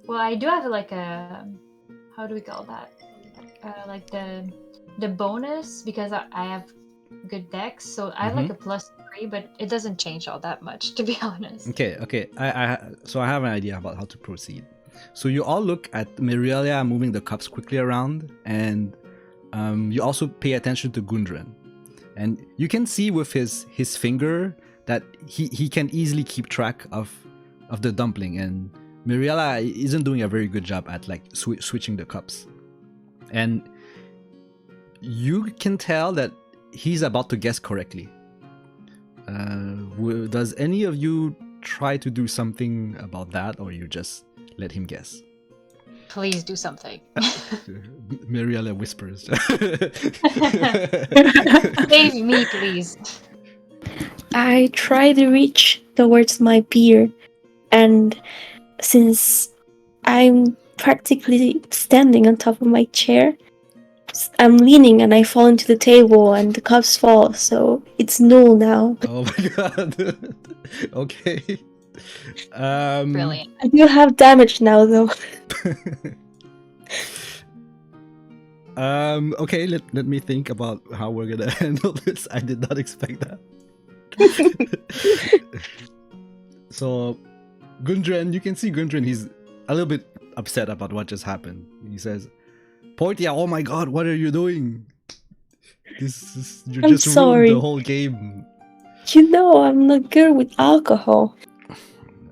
Well, I do have like a. How do we call that? Like the bonus because I have good decks, so I have like a +3, but it doesn't change all that much, to be honest. Okay. So I have an idea about how to proceed. So you all look at Mirelia moving the cups quickly around, and you also pay attention to Gundren, and you can see with his finger that he can easily keep track of the dumpling, and Mirelia isn't doing a very good job at like switching the cups, and you can tell that he's about to guess correctly. Does any of you try to do something about that, or you just let him guess? Please do something. Mariella whispers. Save me, please. I try to reach towards my beer, and since I'm practically standing on top of my chair, I'm leaning and I fall into the table and the cups fall, so it's null now. Oh my god. Okay. Brilliant. I do have damage now though. Okay, let me think about how we're gonna handle this. I did not expect that. So Gundren, you can see Gundren, he's a little bit upset about what just happened. He says, Portia, oh my god, what are you doing? You I'm just sorry. ruined the whole game. You know I'm not good with alcohol.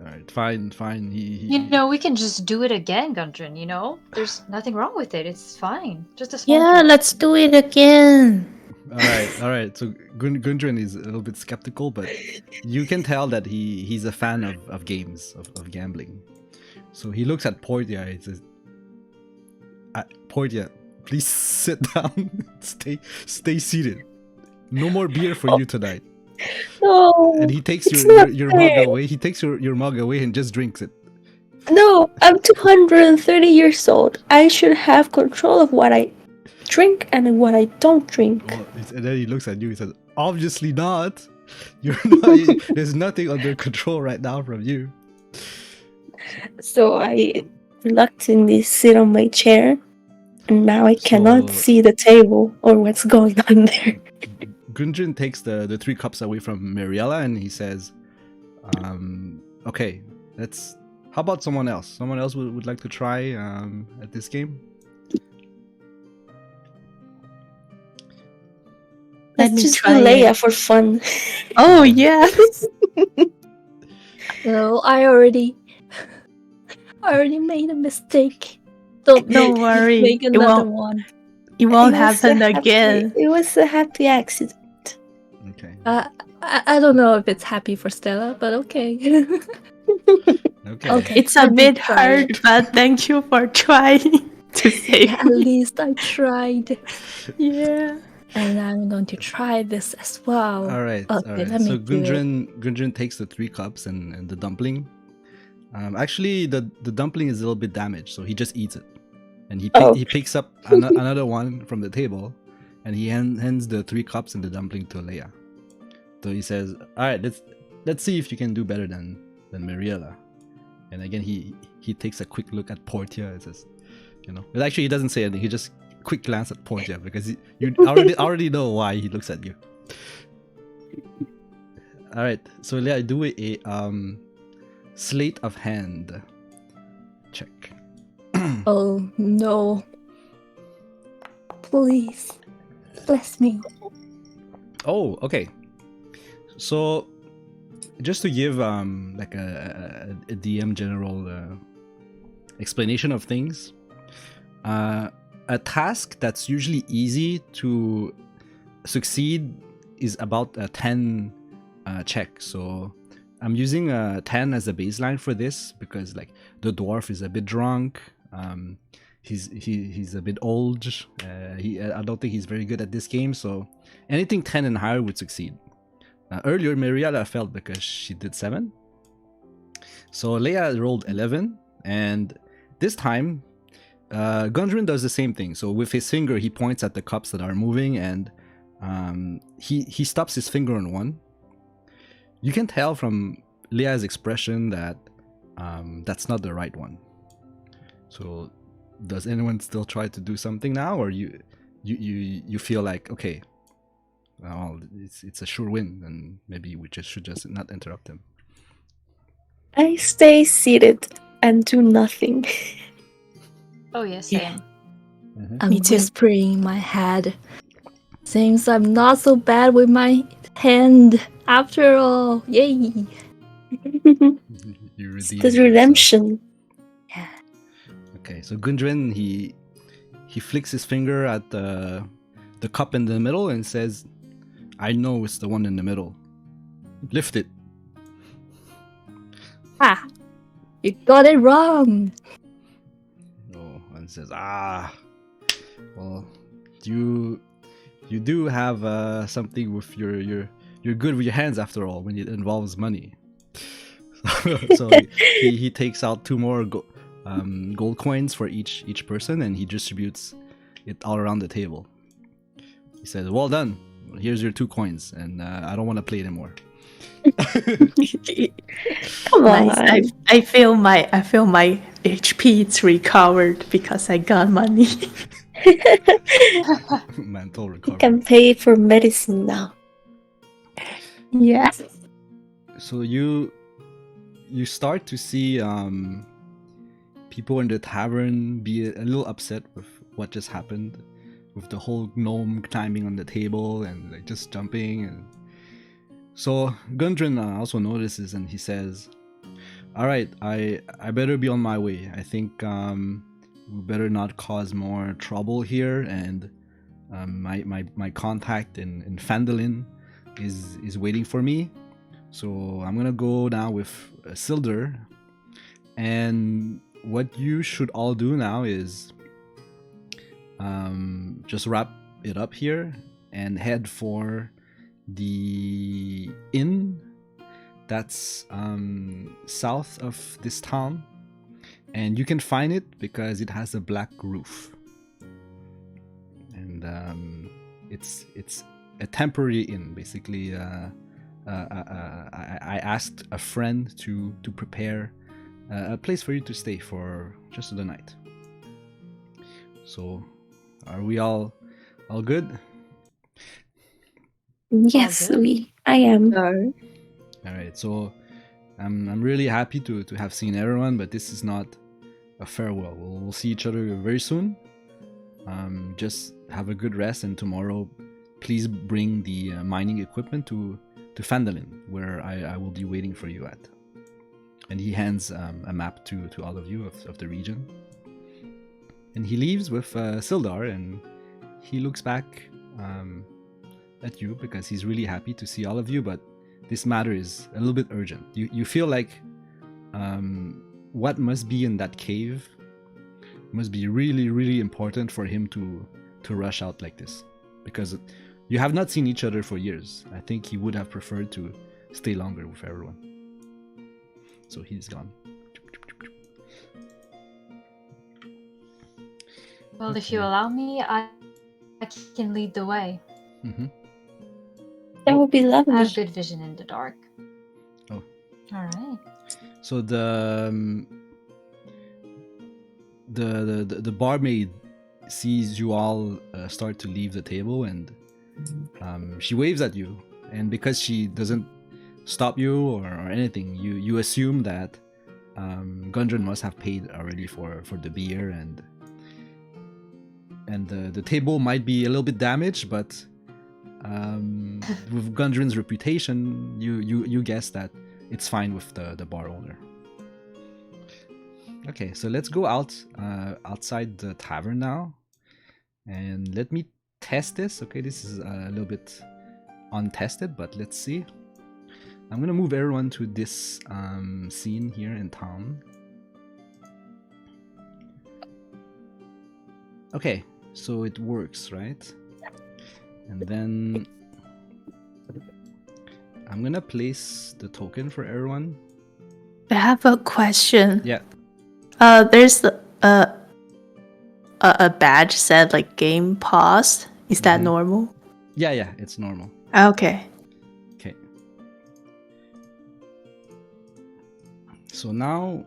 Alright, fine. You know, we can just do it again, Gundren, you know? There's nothing wrong with it. It's fine. Just a small Yeah, drink. let's do it again. Alright. So Gundren is a little bit skeptical, but you can tell that he's a fan of games, of gambling. So he looks at Portia and says, Portia, please sit down. Stay seated. No more beer for you tonight. No. And he takes it's your not mug fair. away. He takes your mug away and just drinks it. No, I'm 230 years old. I should have control of what I drink and what I don't drink. Well, and then he looks at you. He says, "Obviously not. You're not. There's nothing under control right now from you." So I reluctantly sit on my chair, and now I cannot So- see the table or what's going on there. Gundren takes the 3 cups away from Mariella and he says, "Okay, how about someone else? Someone else would like to try at this game?" Let Let's me just do try Leia it. for fun. Oh, yes. So I already made a mistake. Don't worry, make it another won't- one. It won't It was happen a again. It was a happy accident. Okay. I don't know if it's happy for Stella, but okay. Okay. Okay. It's a let me bit try hard, it. but thank you for trying to save At me. least I tried. Yeah. And I'm going to try this as well. All right. Okay, let me So do it. Gundren takes the 3 cups and the dumpling. Actually, the dumpling is a little bit damaged, so he just eats it, and he picks up another one from the table, and he hands the 3 cups and the dumpling to Leia. So he says, "All right, let's see if you can do better than Mariella." And again, he takes a quick look at Portia and says, but actually he doesn't say anything. He just quick glance at Portia because you already know why he looks at you. All right, so Leia, do a sleight of hand check. Oh no. Please. Bless me. Oh, okay. So, just to give like a DM general explanation of things, a task that's usually easy to succeed is about a 10 check. So I'm using a 10 as a baseline for this because like the dwarf is a bit drunk. he's a bit old. I don't think he's very good at this game. So anything 10 and higher would succeed. Earlier, Mariella failed because she did 7. So Leia rolled 11, and this time, Gundren does the same thing. So with his finger, he points at the cups that are moving, and he stops his finger on one. You can tell from Leia's expression that that's not the right one. So, does anyone still try to do something now, or you feel like, okay, well, it's a sure win, and maybe we should just not interrupt him? I stay seated and do nothing. Oh yeah, same. I'm Me too. whispering in my head. Seems I'm not so bad with my hand after all. Yay! You It's redeemed the yourself. redemption. Okay, so Gundren, he flicks his finger at the cup in the middle and says, "I know it's the one in the middle. Lift it." Ah! You got it wrong! Oh, and says, well, you do have something with you're good with your hands after all when it involves money." So he takes out 2 more gold coins for each person, and he distributes it all around the table. He says, "Well done. Here's your 2 coins, and I don't want to play anymore." Come Nice. on. I feel my HP is recovered because I got money. Mental You recovery. can pay for medicine now. Yeah. So you start to see people in the tavern be a little upset with what just happened, with the whole gnome climbing on the table and like just jumping. And so Gundren also notices, and he says, "All right, I better be on my way. I think we better not cause more trouble here, and my contact in Phandalin is waiting for me. So I'm gonna go now with Sildar, and what you should all do now is just wrap it up here and head for the inn that's south of this town, and you can find it because it has a black roof, and it's a temporary inn basically. I asked a friend to prepare a place for you to stay for just the night. So, are we all good? Yes, good. I am. No. All right. So, I'm really happy to have seen everyone, but this is not a farewell. We'll see each other very soon. Just have a good rest, and tomorrow, please bring the mining equipment to Phandalin, where I will be waiting for you at. And he hands a map to all of you of the region. And he leaves with Sildar, and he looks back at you because he's really happy to see all of you, but this matter is a little bit urgent. You feel like what must be in that cave must be really, really important for him to rush out like this, because you have not seen each other for years. I think he would have preferred to stay longer with everyone. So he's gone. Well, if you allow me, I can lead the way. Mm-hmm. That would be I lovely. have good vision in the dark. Oh. All right. So the barmaid sees you all start to leave the table, and she waves at you, and because she doesn't stop you or anything, you assume that Gundren must have paid already for the beer, and the table might be a little bit damaged, but with Gundren's reputation, you guess that it's fine with the bar owner. Okay, so let's go outside the tavern now, and let me test this. Okay, this is a little bit untested, but let's see. I'm gonna move everyone to this scene here in town. Okay, so it works, right? And then I'm gonna place the token for everyone. I have a question. Yeah. There's a badge said like game paused. Is that normal? Yeah, it's normal. Okay. Okay. So now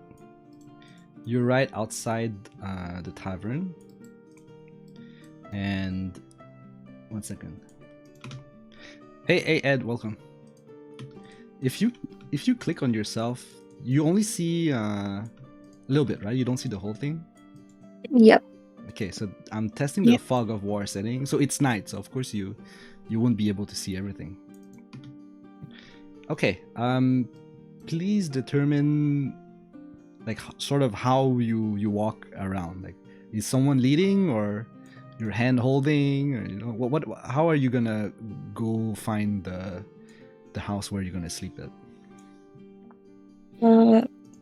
you're right outside the tavern. And 1 second. Hey Ed, welcome. If you click on yourself, you only see a little bit, right? You don't see the whole thing. Yep. Okay, so I'm testing the fog of war setting. So it's night, so of course you won't be able to see everything. Okay, please determine like sort of how you walk around. Like, is someone leading or your hand holding, or what how are you gonna go find the house where you're gonna sleep at?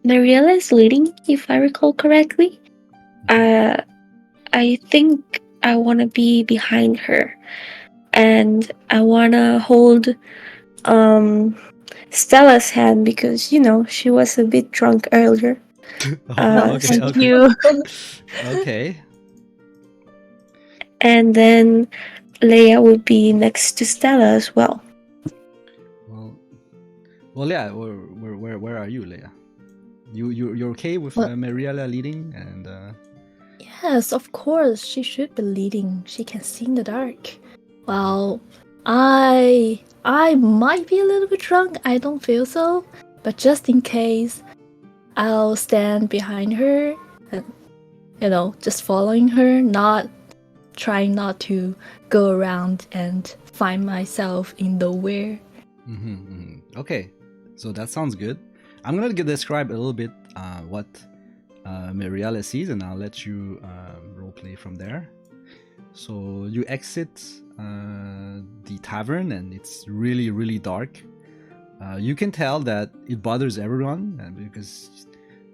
Mariella is leading, if I recall correctly. I think I want to be behind her, and I want to hold Stella's hand because she was a bit drunk earlier. Okay. Thank you. Okay. And then Leia would be next to Stella as well. Well, yeah. Where are you, Leia? You're okay with Mariella leading and? Yes, of course, she should be leading. She can see in the dark. Well, I might be a little bit drunk. I don't feel so, but just in case, I'll stand behind her and just following her, not trying not to go around and find myself in nowhere. Okay, so that sounds good. I'm gonna describe a little bit what Mariella sees, and I'll let you roleplay from there. So you exit the tavern, and it's really, really dark. You can tell that it bothers everyone because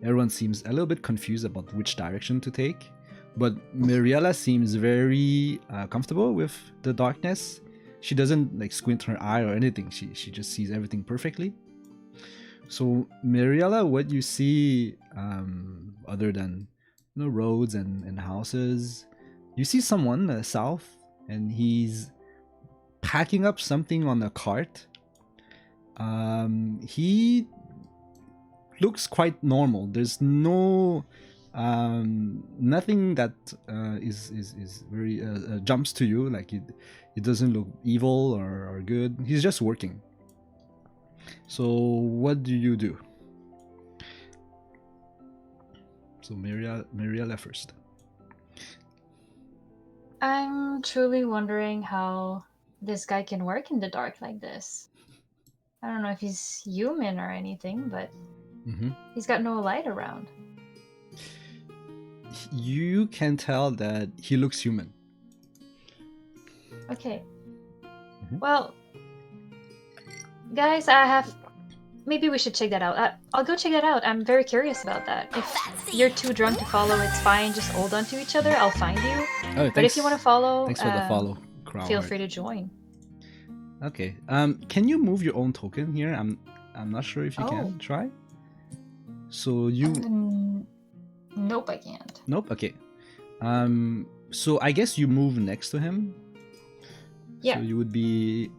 everyone seems a little bit confused about which direction to take. But Mariella seems very comfortable with the darkness. She doesn't like squint her eye or anything. She just sees everything perfectly. So Mariella, what you see, other than roads and houses, you see someone south, and he's packing up something on a cart. He looks quite normal. There's no nothing that is very jumps to you. Like it doesn't look evil or good. He's just working. So what do you do? So Mariella first. I'm truly wondering how this guy can work in the dark like this. I don't know if he's human or anything, but he's got no light around. You can tell that he looks human. Okay. Well, guys, maybe we should check that out. I'll go check that out. I'm very curious about that. If you're too drunk to follow, it's fine. Just hold on to each other. I'll find you. Oh, but if you want to follow, thanks for the follow, Crowd. Feel free to join. Okay. Can you move your own token here? I'm not sure if you can. Try. So you. Nope, I can't. Nope. Okay. So I guess you move next to him. Yeah. So you would be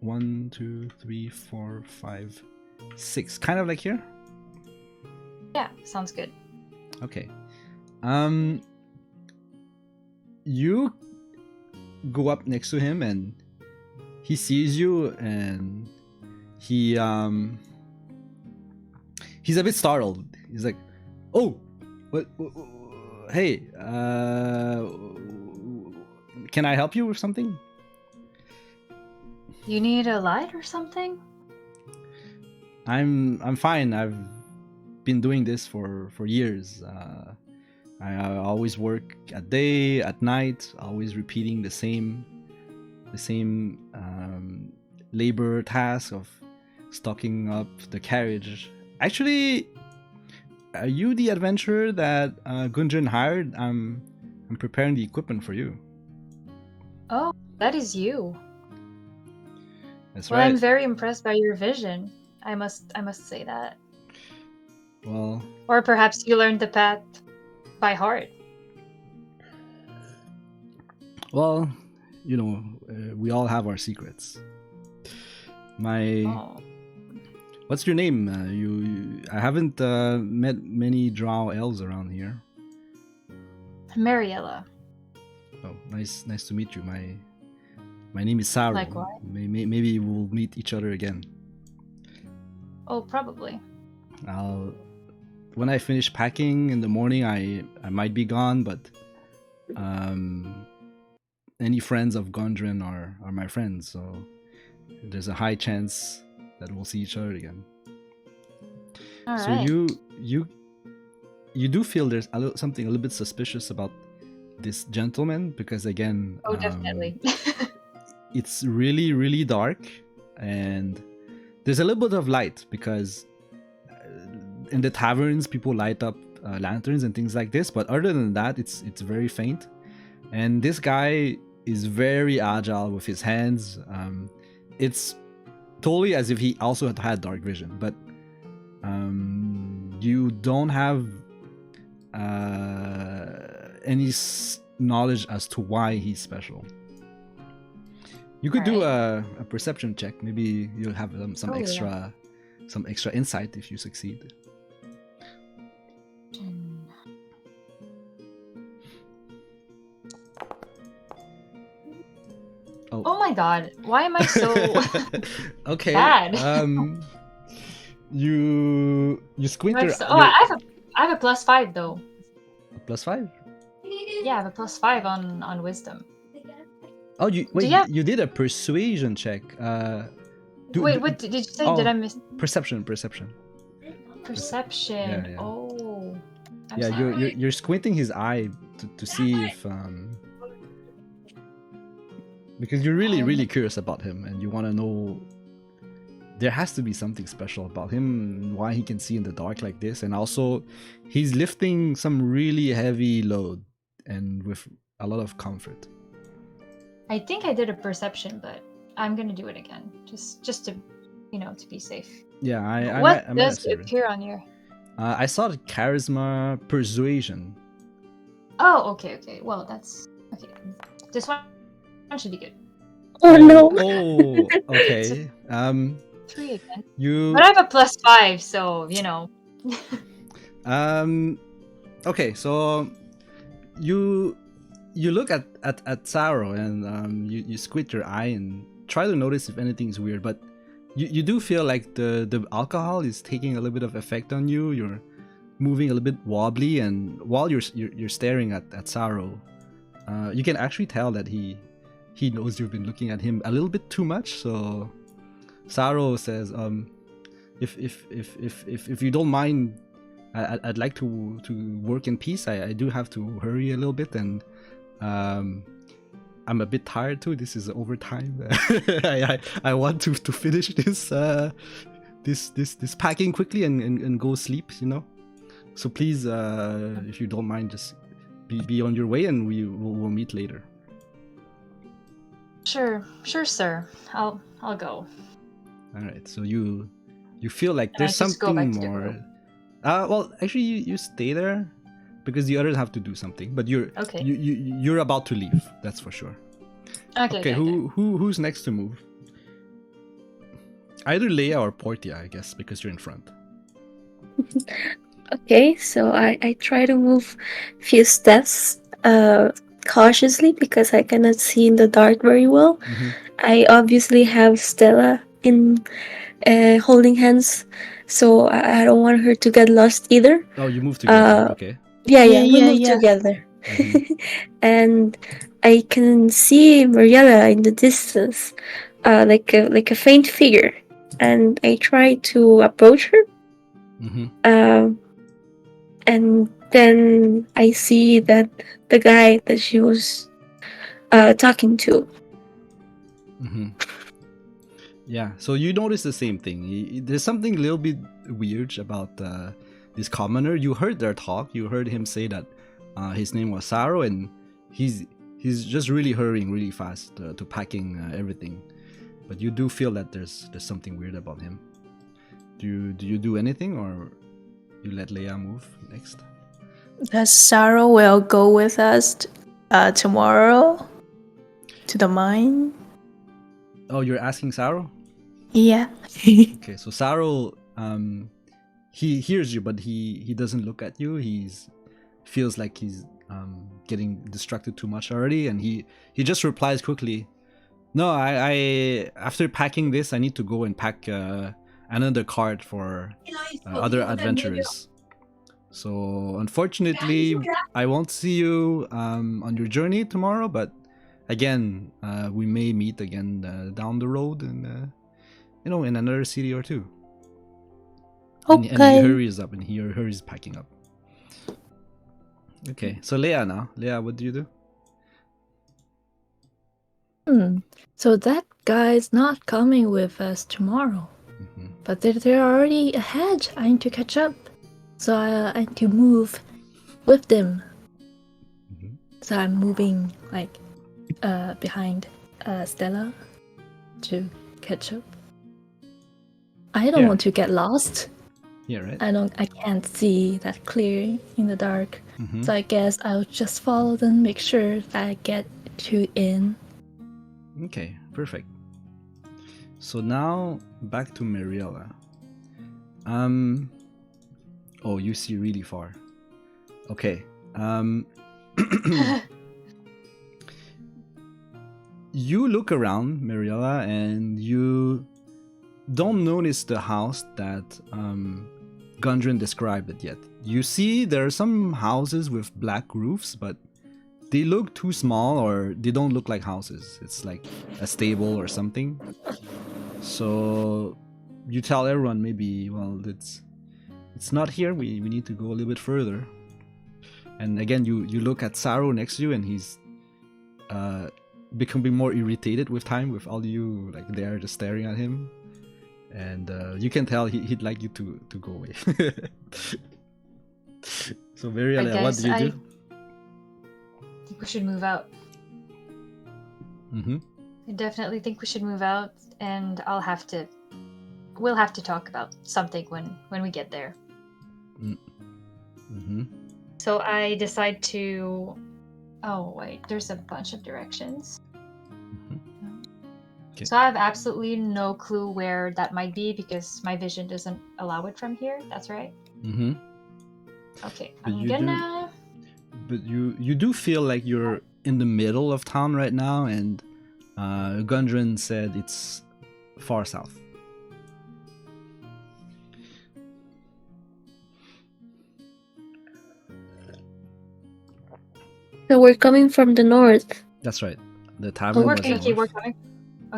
1, 2, 3, 4, 5, 6. Kind of like here. Yeah, sounds good. Okay. You go up next to him, and he sees you, and he's a bit startled. He's like, "Oh, what hey, can I help you with something?" You need a light or something? I'm fine. I've been doing this for years. I always work at day, at night, always repeating the same labor task of stocking up the carriage. Actually, are you the adventurer that Gunjan hired? I'm I'm preparing the equipment for you. Oh, that is you. That's Well, right. I'm very impressed by your vision. I must say that. Well, Or perhaps you learned the path by heart. well, you know, we all have our secrets. Oh. What's your name? I haven't met many drow elves around here. Mariella. Oh, nice to meet you. My name is Saru. Likewise. Maybe we'll meet each other again. Oh, probably. When I finish packing in the morning, I might be gone, but any friends of Gondren are my friends, so there's a high chance that we'll see each other again. All So right. you do feel there's something a little bit suspicious about this gentleman, because again, Oh, definitely. it's really, really dark, and there's a little bit of light because in the taverns people light up lanterns and things like this, but other than that, it's very faint. And this guy is very agile with his hands. It's totally as if he also had dark vision, but you don't have any knowledge as to why he's special. You could do a perception check. Maybe you'll have some extra insight if you succeed. Oh my god, why am I so okay. bad? You squint your. I have a +5 though. A +5? Yeah, I have a +5 on wisdom. Oh, you did a persuasion check. Wait, what did you say? Oh, did I miss? Perception. Perception. Yeah. Oh. I'm Yeah, sorry. you're squinting his eye to see if because you're really curious about him and you want to know. There has to be something special about him, why he can see in the dark like this, and also he's lifting some really heavy load and with a lot of comfort. I think I did a perception, but I'm gonna do it again, just to, to be safe. Yeah, I what might does have saved it. appear on your? I saw the charisma persuasion. Oh, okay. Well, that's okay. This one should be good. Oh no. Oh, okay. 3 again. You. But I have a +5, so Okay, so you look at Saro and you squint your eye and try to notice if anything's weird, but you do feel like the alcohol is taking a little bit of effect on you. You're moving a little bit wobbly, and while you're staring at Saro, you can actually tell that he knows you've been looking at him a little bit too much. So Saro says, if you don't mind, I'd like to work in peace. I do have to hurry a little bit, and I'm a bit tired too. This is overtime. I want to finish this this packing quickly and go sleep. So please, if you don't mind, just be on your way, and we'll meet later. Sure, sir. I'll go. All right. So you feel like And there's I just go something back to the more. room. Well, actually, you stay there because the others have to do something. But you're Okay. you're about to leave. That's for sure. Okay. Who's next to move? Either Leia or Portia, I guess, because you're in front. Okay, so I try to move few steps cautiously because I cannot see in the dark very well. Mm-hmm. I obviously have Stella in holding hands, so I don't want her to get lost either. Oh, you move together. Okay. Yeah, we move Yeah. together. Mm-hmm. And I can see Mariella in the distance, like a faint figure, and I try to approach her. Mm-hmm. And then I see that the guy that she was talking to. Mm-hmm. Yeah, so you notice the same thing. There's something a little bit weird about this commoner. You heard their talk. You heard him say that his name was Saro, and he's just really hurrying really fast to packing everything, but you do feel that there's something weird about him. Do you do anything, or you let Leia move next? Does Sarah will go with us tomorrow to the mine? Oh, you're asking Saro? Yeah. Okay, so Saro, he hears you, but he doesn't look at you. He's feels like he's getting distracted too much already, and he just replies quickly, "No, I after packing this, I need to go and pack another cart for other adventurers. So unfortunately, I won't see you on your journey tomorrow, but again, we may meet again down the road, and in another city or two." And he hurries up, and he hurries packing up. Okay, so Leia now. Leia, what do you do? So that guy's not coming with us tomorrow. But they're already ahead. I need to catch up. So I need to move with them. So I'm moving like behind Stella to catch up. I don't want to get lost. Yeah, right. I can't see that clear in the dark. So I guess I'll just follow them, make sure that I get to in. Okay, perfect. So now back to Mariella. Oh, you see really far. Okay. You look around, Mariella, and you don't notice the house that Gundren described it yet. You see there are some houses with black roofs, but they look too small, or they don't look like houses. It's like a stable or something. So you tell everyone, maybe, well, it's not here. We need to go a little bit further. And again, you look at Saro next to you, and he's becoming more irritated with time, with all you like there just staring at him. And you can tell he'd like you to go away. So Mariella, what do you do? I think we should move out. I definitely think we should move out, and we'll have to talk about something when we get there. So I decide to... Oh, wait, there's a bunch of directions. Okay. So I have absolutely no clue where that might be, because my vision doesn't allow it from here. That's right? Okay, But you do feel like you're in the middle of town right now, and Gundren said it's far south. So we're coming from the north. That's right. The tavern we're was coming. north.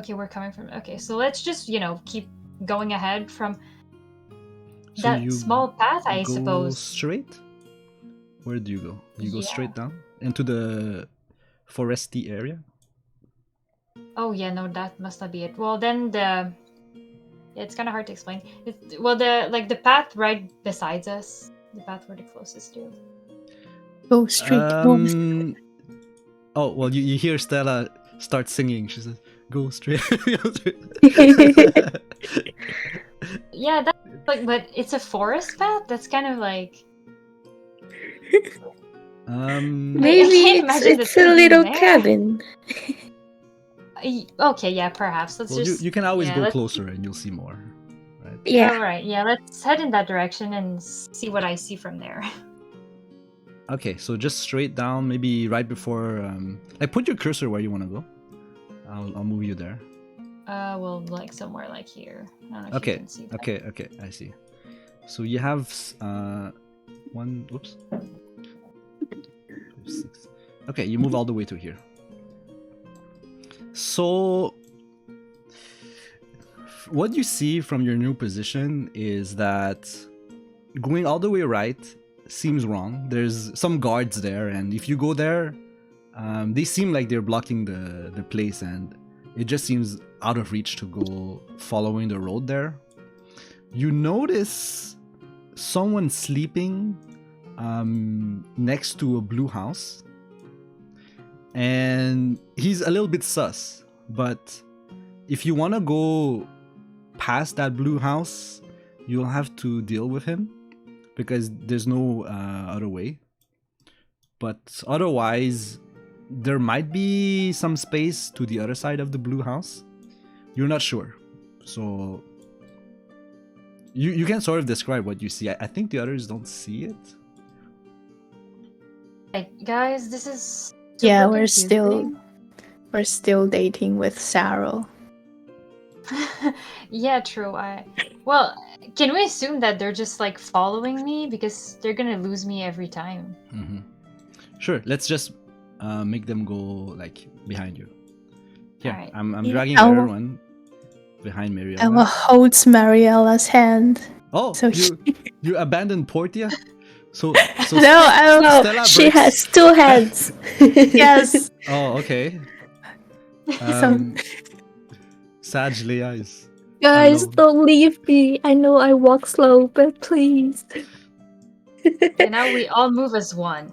We're coming from. Okay, so let's just keep going ahead from So that you small path, I go suppose. Straight? Where do you go? You go straight down into the foresty area? Oh yeah, no, that must not be it. Well, then it's kind of hard to explain. The path right besides us, the path we're the closest to. Go straight north. Oh, well, you hear Stella start singing. She says, "Go straight." Yeah, that's but it's a forest path. That's kind of like. Maybe it's a little cabin. Okay, yeah, perhaps. You can always go closer and you'll see more, right? Yeah. All right, yeah. Let's head in that direction and see what I see from there. Okay, so just straight down, maybe right before. Put your cursor where you want to go. I'll move you there. Well, like somewhere like here. I don't know if Okay. you can see that. Okay, I see. So you have one. Oops. 6. Okay, you move all the way to here. So what you see from your new position is that going all the way right seems wrong. There's some guards there, and if you go there, they seem like they're blocking the place, and it just seems out of reach to go following the road there. You notice someone sleeping next to a blue house, and he's a little bit sus. But if you want to go past that blue house, you'll have to deal with him because there's no other way. But otherwise, there might be some space to the other side of the blue house. You're not sure, so you can sort of describe what you see. I think the others don't see it. Like, guys, this is Yeah, super we're still dating with Sarah. Yeah, true. Well, can we assume that they're just like following me because they're gonna lose me every time? Mm-hmm. Sure, let's just make them go like behind you. Yeah, Alright. I'm Yeah. dragging I'll- everyone behind Mariella. Ella holds Mariella's hand. Oh, So you abandoned Portia? So No, No, Stella she breaks- has two heads. yes. Oh, okay. So- Sag Leia is. Guys, Hello. don't leave me. I know I walk slow, but please. And now we all move as one.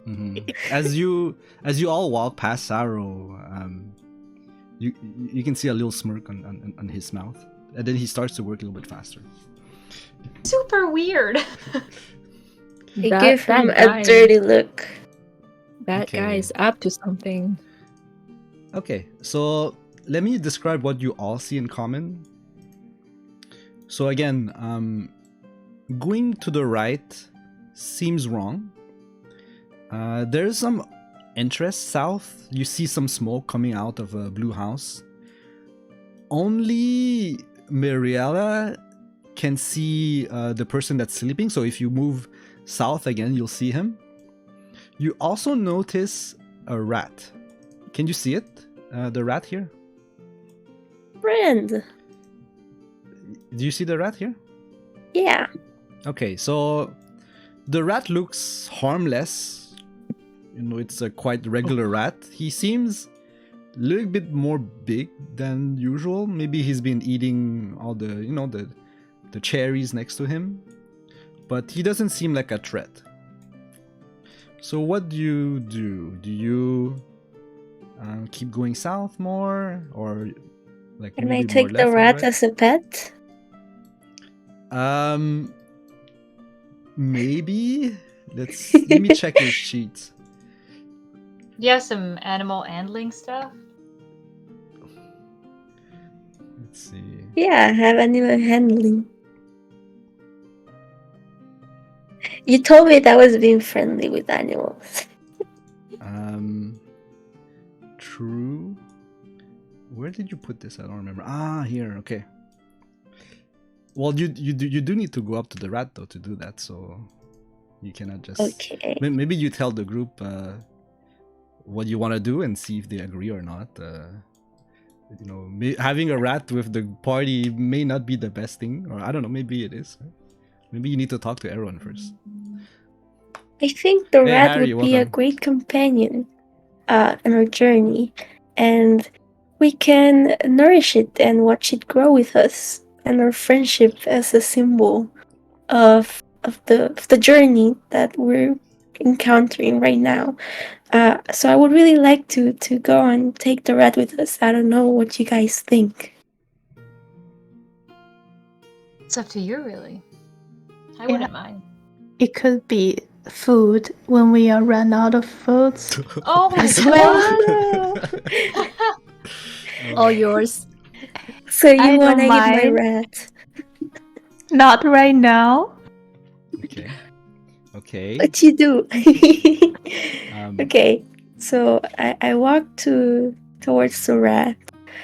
Mhm. As you all walk past Saro, you can see a little smirk on his mouth, and then he starts to work a little bit faster. Super weird. You give him guy, a dirty look. That Okay. guy is up to something. Okay, so let me describe what you all see in common. So again, going to the right seems wrong. There's some interest south. You see some smoke coming out of a blue house. Only Mariella can see the person that's sleeping. So if you move south again, you'll see him. You also notice a rat. Can you see it? The rat here? Friend. Do you see the rat here? Yeah. Okay, so the rat looks harmless. You know, it's a quite regular rat. He seems a little bit more big than usual. Maybe he's been eating all the, you know, the cherries next to him. But he doesn't seem like a threat. So what do you do? Do you keep going south more, or like Can I maybe more take the left or rat right? as a pet? Maybe. Let me check his sheets. Do you have some animal handling stuff? Let's see. Yeah, I have animal handling. You told me that was being friendly with animals. True. Where did you put this? I don't remember. Ah, here. Okay. Well, you do need to go up to the rat though to do that, so you cannot just. Okay. Maybe you tell the group what you want to do and see if they agree or not. You know, having a rat with the party may not be the best thing, or I don't know. Maybe it is. Right? Maybe you need to talk to everyone first. I think the Hey, rat Harry, would be a welcome. great companion on our journey, and we can nourish it and watch it grow with us, and our friendship as a symbol of the journey that we're encountering right now. So I would really like to go and take the rat with us. I don't know what you guys think. It's up to you, really. I Yeah. wouldn't mind. It could be food when we are run out of foods. Oh my As god! All yours. So you I want to don't eat my mind. rat? Not right now. Okay. Okay. What you do? Um, Okay, so I walk towards the rat.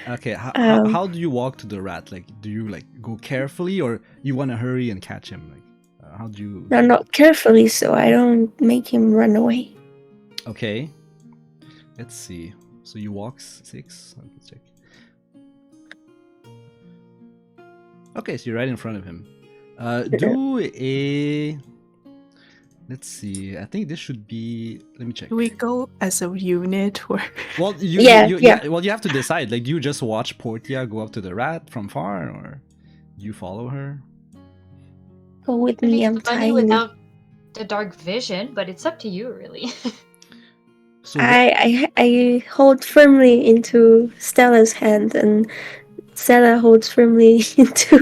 Okay. Um, How do you walk to the rat? Like, do you like go carefully, or you want to hurry and catch him? Like, how do you? No, not carefully, so I don't make him run away. Okay. Let's see. So you walk 6. Let me check. Okay, so you're right in front of him. Do a. Let's see. I think this should be. Let me check. Do we go as a unit or Well, Yeah. Well, you have to decide. Like, do you just watch Portia go up to the rat from far, or do you follow her? Go with Pretty me, I'm funny tiny. without the dark vision, but it's up to you, really. So I hold firmly into Stella's hand, and Stella holds firmly into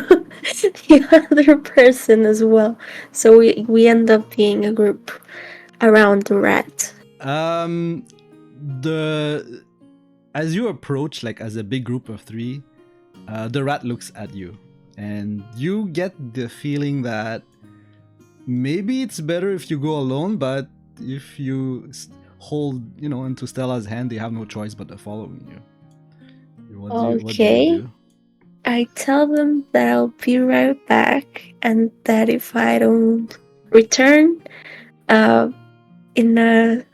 the other person as well. So we end up being a group around the rat. the as you approach, like as a big group of three, the rat looks at you, and you get the feeling that maybe it's better if you go alone, but if you hold, into Stella's hand, they have no choice but to following you. What do you do? I tell them that I'll be right back, and that if I don't return in a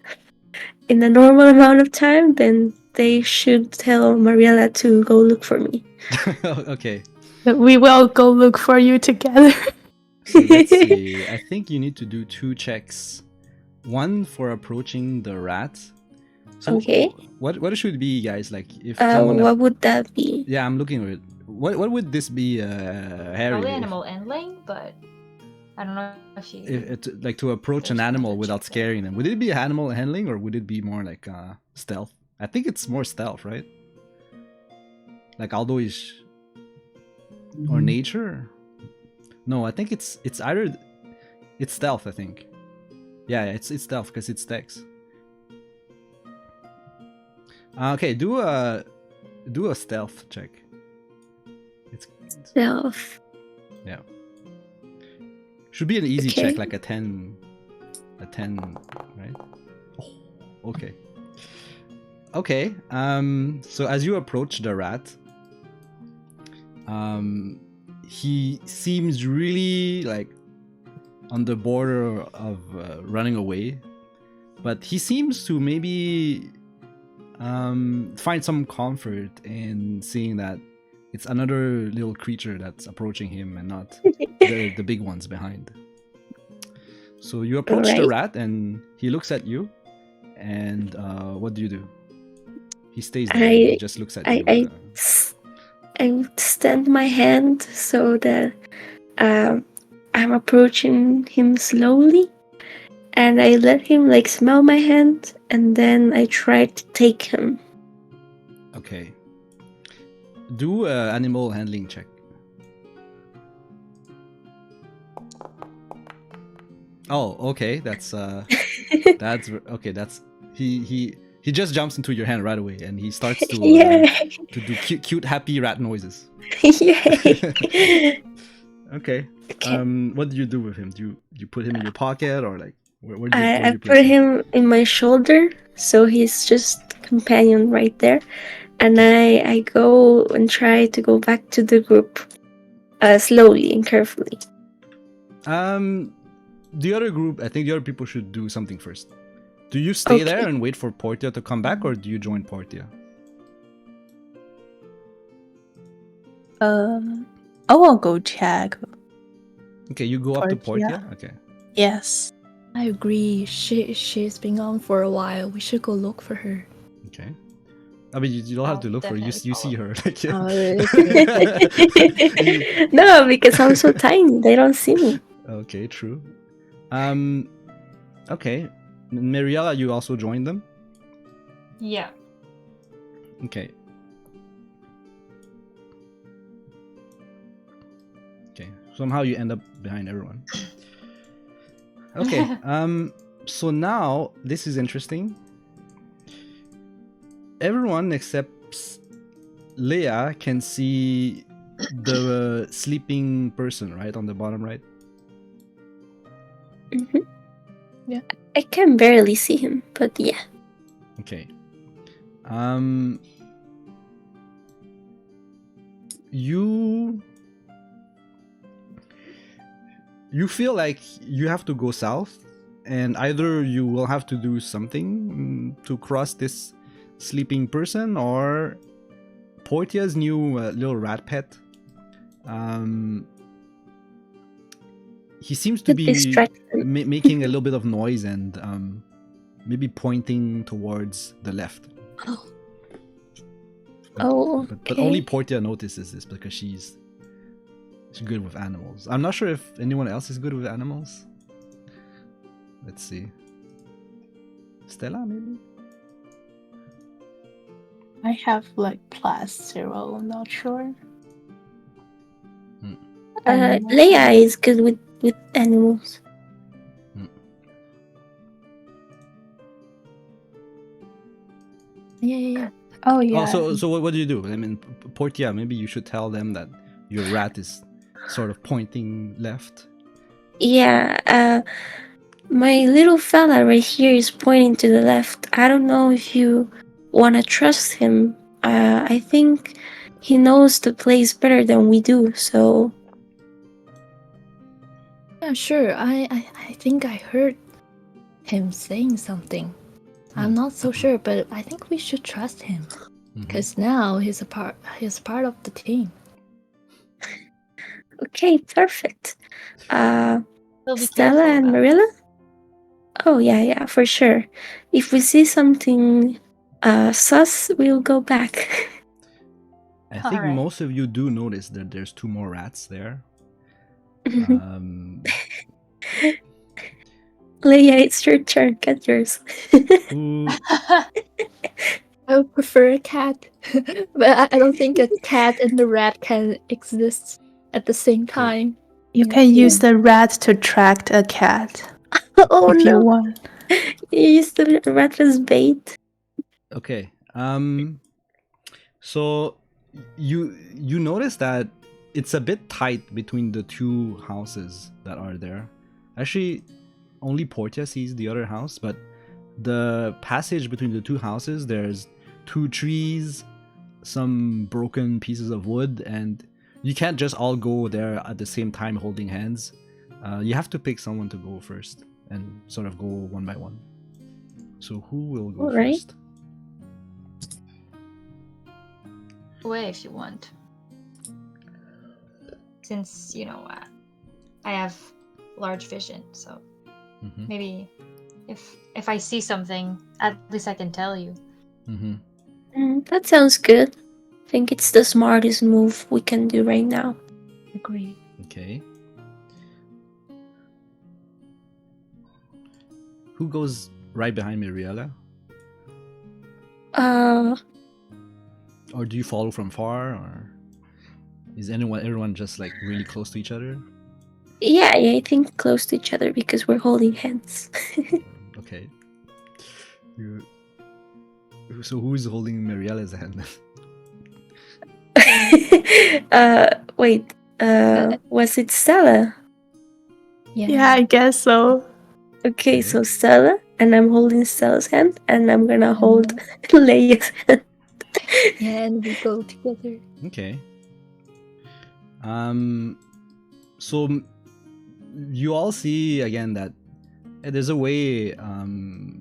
normal amount of time, then they should tell Mariella to go look for me. Okay. We will go look for you together. So let's see. I think you need to do 2 checks. One for approaching the rat. So Okay. What should it be, guys? Like if someone. What would that be? Yeah, I'm looking at it. What would this be, Harry? Probably animal handling, but I don't know if she. Like to approach an animal without scaring them. Would it be animal handling or would it be more like stealth? I think it's more stealth, right? Like although-ish. Or nature? No, I think it's either it's stealth, I think. Yeah, it's stealth because it's Dex. Okay, do a stealth check. It's Stealth. Yeah. Should be an easy Okay. check, like a 10, right? Oh, okay. Okay. So as you approach the rat, he seems really like on the border of running away, but he seems to maybe find some comfort in seeing that it's another little creature that's approaching him and not the big ones behind. So you approach the rat and he looks at you, and what do you do? He stays there. He just looks at you. I extend my hand so that I'm approaching him slowly, and I let him like smell my hand, and then I try to take him. Okay. Do a animal handling check. Oh, okay. That's okay. That's he just jumps into your hand right away, and he starts to to do cute happy rat noises. Yay! Okay. What do you do with him? Do you put him in your pocket, or like where do I you put him in my shoulder, so he's just companion right there, and I go and try to go back to the group, slowly and carefully. The other group, I think the other people should do something first. Do you stay there and wait for Portia to come back, or do you join Portia? I will go check. Okay, you go up to Portia? Okay. Yes. I agree. She's been gone for a while. We should go look for her. Okay. I mean, you don't have to look for her. You see her. Like, No, because I'm so tiny. They don't see me. Okay, true. Okay. Mariella, you also joined them? Yeah. Okay. Okay. Somehow you end up behind everyone. Okay. So now this is interesting. Everyone except Leia can see the sleeping person, right, on the bottom right. Mm-hmm. Yeah, I can barely see him, but yeah. Okay. You feel like you have to go south, and either you will have to do something to cross this sleeping person, or Portia's new little rat pet. He seems to be making a little bit of noise and maybe pointing towards the left. But only Portia notices this because she's good with animals. I'm not sure if anyone else is good with animals. Let's see. Stella, maybe? I have like +0. I'm not sure. Leia is good with animals. Yeah. Oh yeah. So what do you do? I mean, Portia, maybe you should tell them that your rat is sort of pointing left. Yeah, my little fella right here is pointing to the left. I don't know if you want to trust him. I think he knows the place better than we do, so. Yeah, sure. I think I heard him saying something. I'm not so sure, but I think we should trust him because now he's a part of the team. Okay, perfect. We'll be Stella careful and about Marilla? Oh, yeah, for sure. If we see something sus, we'll go back. I think Alright. most of you do notice that there's 2 more rats there. Leia, it's your turn. Get yours. Who? I would prefer a cat, but I don't think a cat and the rat can exist at the same time. You can use the rat to attract a cat Oh if you no! want. You used the rat as bait. Okay. So you notice that it's a bit tight between the 2 houses that are there. Actually, only Portia sees the other house, but the passage between the 2 houses, there's 2 trees, some broken pieces of wood, and you can't just all go there at the same time holding hands. You have to pick someone to go first and sort of go one by one. So who will go Alright. first? Away if you want. Since, I have large vision, so maybe if I see something, at least I can tell you. That sounds good. I think it's the smartest move we can do right now. Agree. Okay. Who goes right behind Miriella? Or do you follow from far, or is everyone just like really close to each other? Yeah, I think close to each other because we're holding hands. Okay. So who's holding Miriella's hand? Wait. Was it Stella? Yeah, I guess so. Okay, so Stella, and I'm holding Stella's hand, and I'm gonna hold Leia's hand. Yeah, and we go together. Okay. So you all see again that there's a way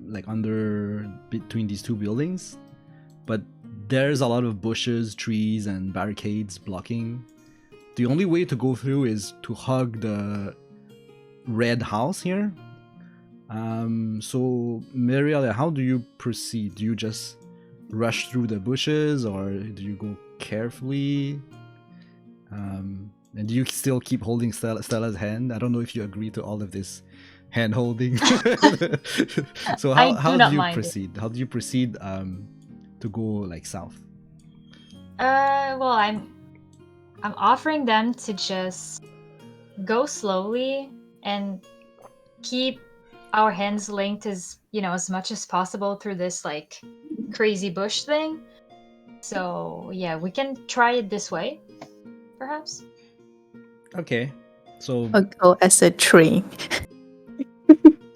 like under between these 2 buildings, but there's a lot of bushes, trees, and barricades blocking. The only way to go through is to hug the red house here. So Miriella, how do you proceed? Do you just rush through the bushes, or do you go carefully? And do you still keep holding Stella's hand? I don't know if you agree to all of this hand holding. So how do you proceed? How do you proceed to go like south? Well, I'm offering them to just go slowly and keep our hands linked as much as possible through this like crazy bush thing. So yeah, we can try it this way, perhaps. Okay, so I'll go as a tree.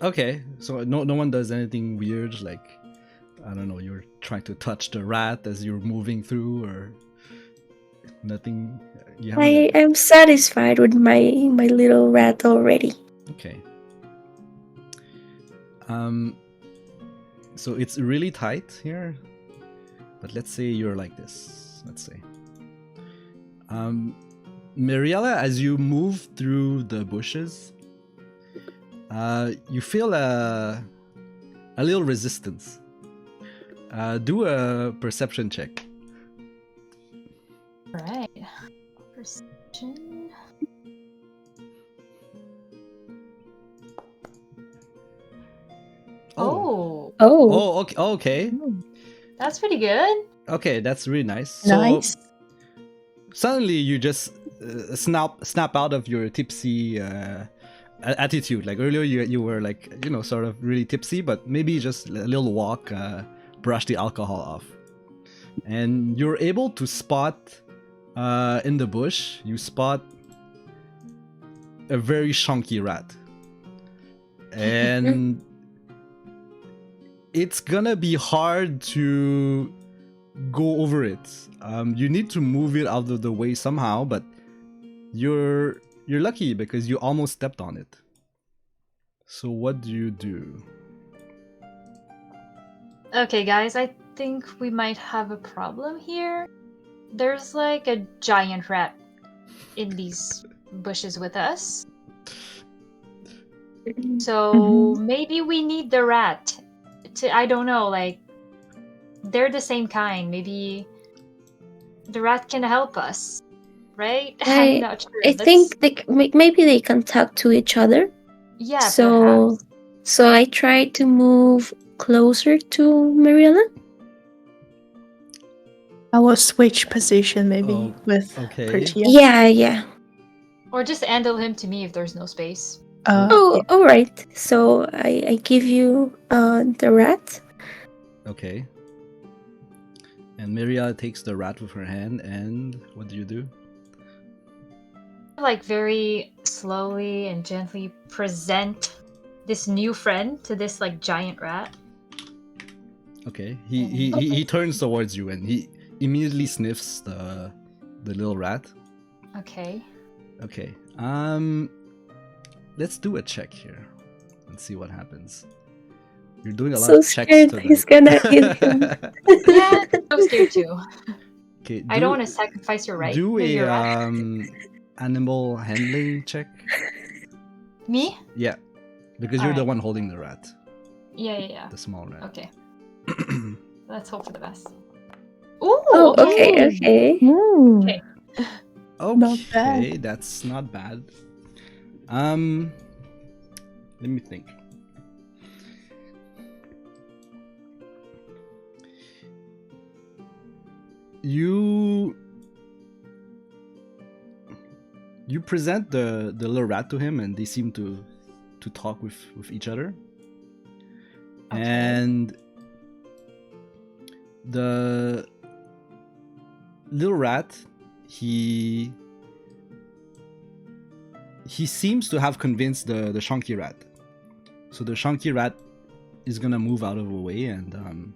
okay, so no one does anything weird, like I don't know, you're trying to touch the rat as you're moving through, or nothing. I am satisfied with my little rat already. Okay. So it's really tight here, but let's say you're like this. Let's say. Miriella, as you move through the bushes, you feel a little resistance. Do a perception check. Right. Perception. Oh. Oh, okay. Okay. That's pretty good. Okay, that's really nice. Nice. So suddenly you just snap out of your tipsy attitude. Like earlier, you were like sort of really tipsy, but maybe just a little walk brush the alcohol off, and you're able to spot in the bush. You spot a very chunky rat, and it's gonna be hard to go over it. You need to move it out of the way somehow, but you're lucky because you almost stepped on it. So what do you do? Okay, guys, I think we might have a problem here. There's like a giant rat in these bushes with us. So maybe we need the rat to, I don't know, like, they're the same kind. Maybe the rat can help us, right? I'm not sure. I think maybe they can talk to each other. Yeah, So, perhaps. so I try to move closer to Mariella. I will switch position maybe Oh, with okay. Pretty. Yeah. Or just handle him to me if there's no space. Oh, all right. So I give you the rat. Okay. And Miria takes the rat with her hand, and what do you do? Like very slowly and gently present this new friend to this like giant rat. Okay. He turns towards you and he immediately sniffs the little rat. Okay. Okay. Let's do a check here and see what happens. You're doing a lot So of checks scared tonight. he's gonna eat him. Yeah, I'm scared too. Okay. I don't want to sacrifice your right. Do Your a rat. animal handling check. Me? Yeah, because you're the Alright. one holding the rat, Yeah. the small rat. Okay. Let's hope for the best. Ooh, Oh, okay. Okay. Okay, Not bad. that's not bad. Let me think. You present the little rat to him, and they seem to talk with each other. Okay. And the little rat, he seems to have convinced the chunky rat. So the chunky rat is gonna move out of the way and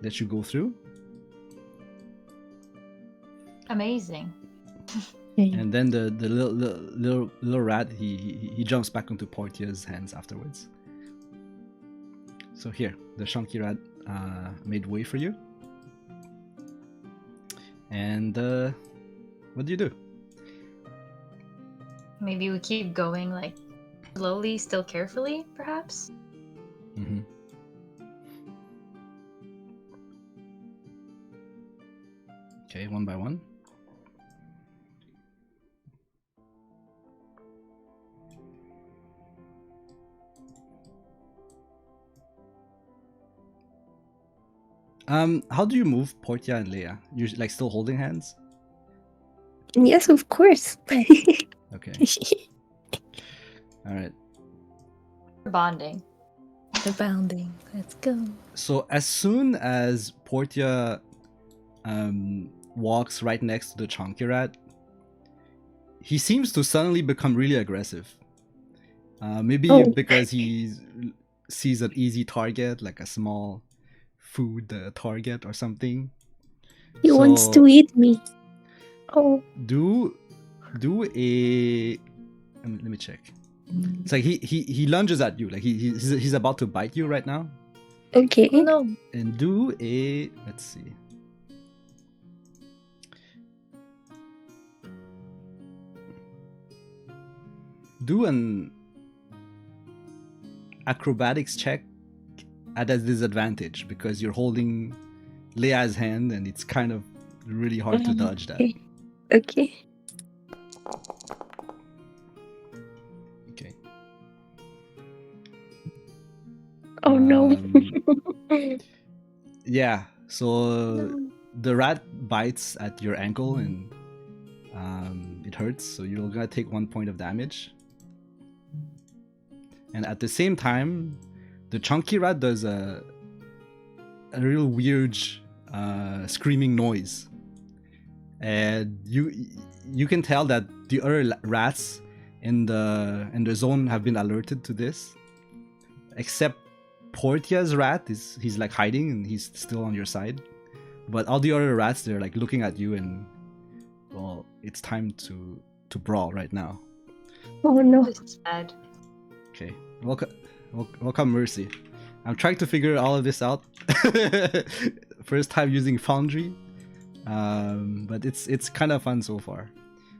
let you go through. Amazing. And then the little rat, he jumps back into Portia's hands afterwards. So here, the chunky rat made way for you. And what do you do? Maybe we keep going like slowly, still carefully, perhaps? Mm-hmm. Okay, one by one. How do you move Portia and Leia? You're like still holding hands? Yes, of course. Okay. All right. Bonding. The bounding. Let's go. So as soon as Portia walks right next to the chunky rat, he seems to suddenly become really aggressive. Maybe because he sees an easy target, like a small food target or something. He wants to eat me. Oh. Do a let me check. It's like he lunges at you, like he's about to bite you right now. Okay. Oh no. And do a, let's see. Do an acrobatics check at a disadvantage because you're holding Leia's hand and it's kind of really hard to dodge that. Okay. Okay. Oh no. Yeah, so the rat bites at your ankle and it hurts, so you're gonna take 1 point of damage. And at the same time, the chunky rat does a real weird screaming noise, and you can tell that the other rats in the zone have been alerted to this, except Portia's rat he's like hiding and he's still on your side, but all the other rats, they're like looking at you, and well, it's time to brawl right now. Oh no. This is bad. Okay, welcome Mercy. I'm trying to figure all of this out. First time using Foundry, but it's kind of fun so far.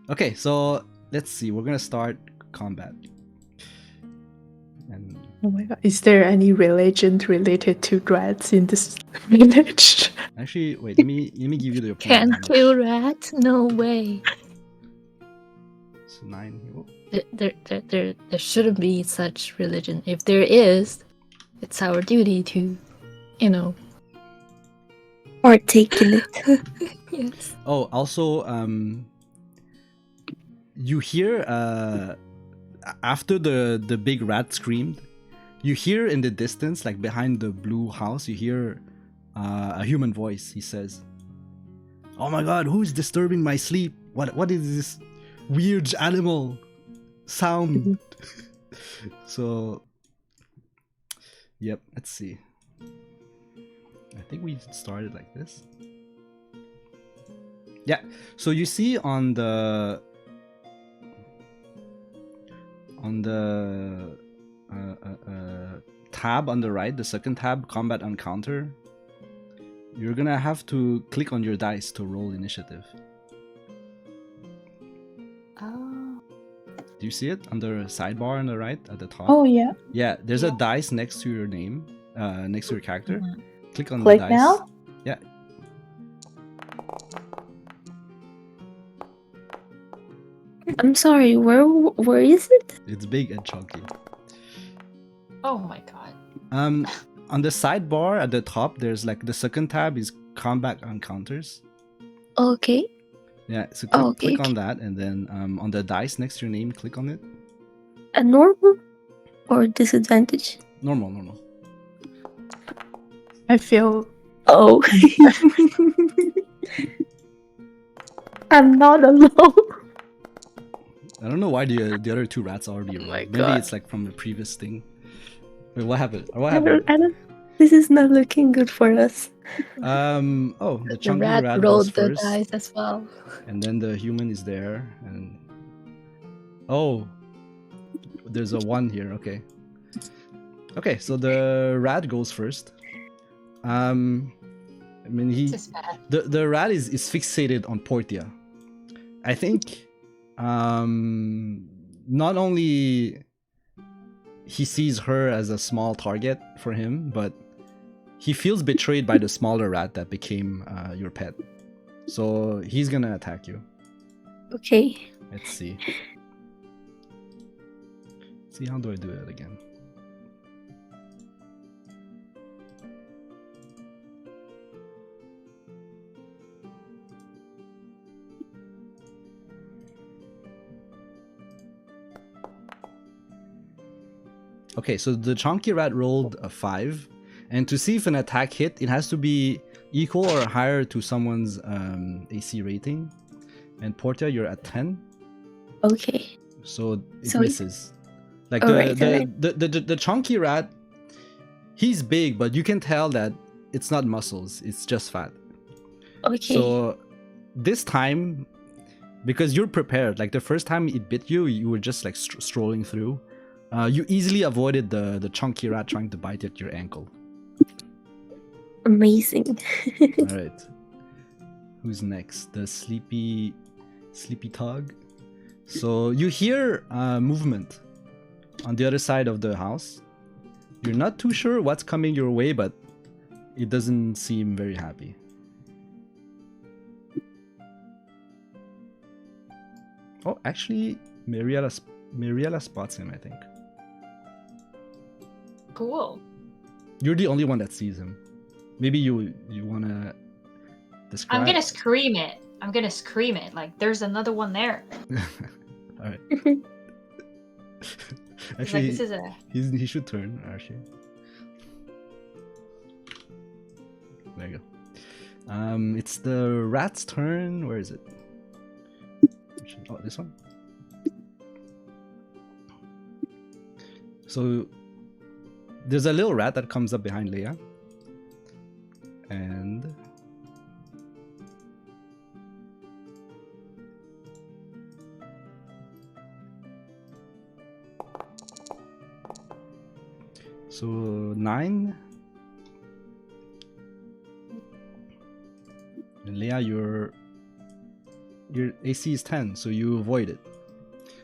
Okay, so let's see. We're gonna start combat. And Oh my god, is there any religion related to rats in this village? actually, wait. Let me give you the Can't opponent. kill rat? No way. It's 9. Oh, There shouldn't be such religion. If there is, it's our duty to, Partake in it. Yes. Oh, also, you hear after the big rat screamed, you hear in the distance, like behind the blue house, you hear a human voice. He says, "Oh my god, who's disturbing my sleep? What is this weird animal sound?" So, yep, let's see. I think we started like this. Yeah, so you see on the tab on the right, the second tab, combat encounter, you're gonna have to click on your dice to roll initiative. Oh. Do you see it on the sidebar on the right at the top? Oh yeah. Yeah, there's a Yeah. dice next to your name, next to your character. Mhm. Click on Click the dice. now? Yeah. I'm sorry, where is it? It's big and chunky. Oh my god. On the sidebar at the top, there's like the second tab is combat encounters. Okay. Yeah, so Oh, click okay. on that, and then on the dice next to your name, click on it. A normal or disadvantage? Normal. I feel Oh. I'm not alone. I don't know why the other two rats already rolled. my Maybe God. it's like from the previous thing. Wait, what happened? What I happened? don't. This is not looking good for us. Oh, the The chunky rat rat rolled goes the first, dice as well. and then the human is there, and oh, there's a 1 here. Okay, so the rat goes first. I mean, This is bad. the rat is fixated on Portia. I think not only he sees her as a small target for him, but he feels betrayed by the smaller rat that became your pet. So he's gonna attack you. Okay. Let's see. See, how do I do it again? Okay, so the chunky rat rolled a 5, and to see if an attack hit, it has to be equal or higher to someone's AC rating. And Portia, you're at 10, Okay. so it So- misses. Like Alright, the chunky rat, he's big, but you can tell that it's not muscles; it's just fat. Okay. So this time, because you're prepared, like the first time it bit you, you were just like strolling through. You easily avoided the chunky rat trying to bite at your ankle. Amazing. All right. Who's next? The sleepy tog. So you hear movement on the other side of the house. You're not too sure what's coming your way, but it doesn't seem very happy. Oh, actually, Mariella spots him, I think. Cool. You're the only one that sees him. Maybe you wanna Describe. I'm gonna scream it. I'm gonna scream it. Like, there's another one there. All right. It's Actually, like, this is a. he should turn. Actually, there you go. It's the rat's turn. Where is it? Oh, this one. So there's a little rat that comes up behind Leia, and so 9. And Leia, your AC is 10, so you avoid it.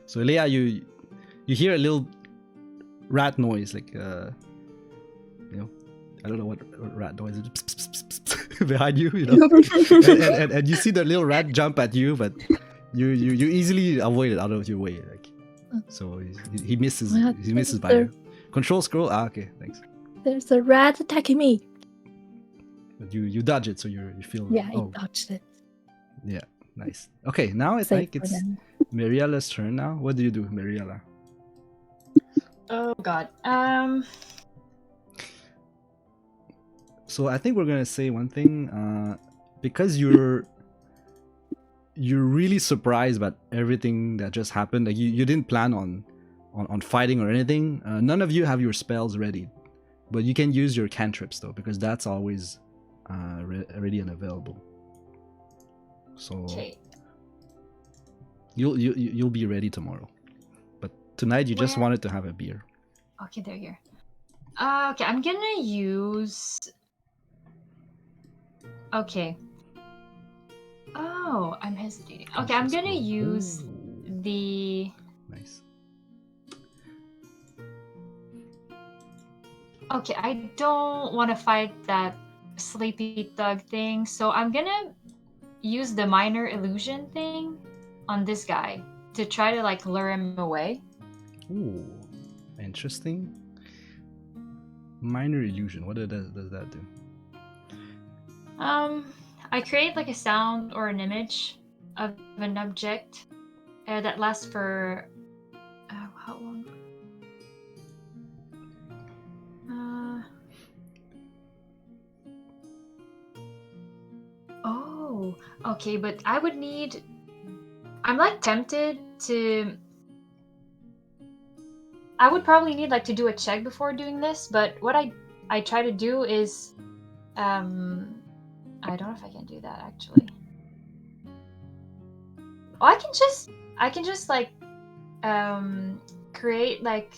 So Leia, you hear a little rat noise, like I don't know what rat noise is. Behind you, and you see the little rat jump at you, but you easily avoid it out of your way, like. So he misses. He misses by you. Control scroll. Okay, thanks. There's a rat attacking me. But you dodge it, so you feel. Yeah, I dodged it. Yeah, nice. Okay, now I think it's Mariela's turn now. What do you do, Mariela? Oh God. So I think we're gonna say one thing, because you're really surprised about everything that just happened. Like you didn't plan on fighting or anything. None of you have your spells ready, but you can use your cantrips though, because that's always ready and available. So Okay. you'll be ready tomorrow, but tonight you just wanted to have a beer. Okay, they're here. Okay, I'm gonna use. Okay. Oh, I'm hesitating. Okay, I'm gonna use the. Nice. Okay, I don't want to fight that sleepy thug thing, so I'm gonna use the minor illusion thing on this guy to try to like lure him away. Ooh, interesting. Minor illusion. What does that do? I create like a sound or an image of an object that lasts for how long? Oh, okay, but I would need. I'm like tempted to. I would probably need like to do a check before doing this, but what I try to do is, I don't know if I can do that actually. Oh, I can just like, create like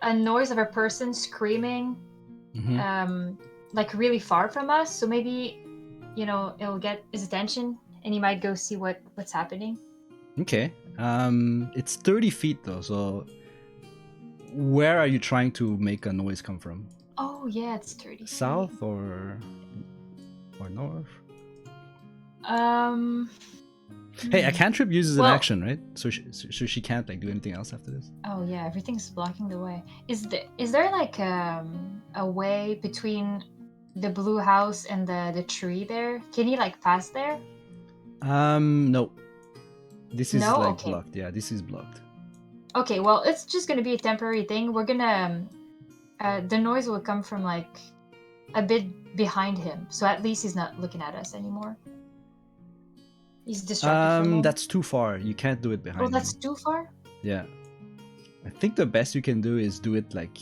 a noise of a person screaming, like really far from us. So maybe, it'll get his attention, and he might go see what's happening. Okay. It's 30 feet though, so where are you trying to make a noise come from? Oh yeah, it's 30 South feet. or north? Hey, a cantrip uses an action, right? So she can't like do anything else after this. Oh yeah, everything's blocking the way. Is there like a way between the blue house and the tree there? Can you like pass there? No. This is No? like Okay. blocked. Yeah, this is blocked. Okay, well, it's just gonna be a temporary thing. We're gonna the noise will come from like a bit behind him, so at least he's not looking at us anymore. He's distracted. That's too far. You can't do it behind him. Oh, that's too far? Yeah. I think the best you can do is do it like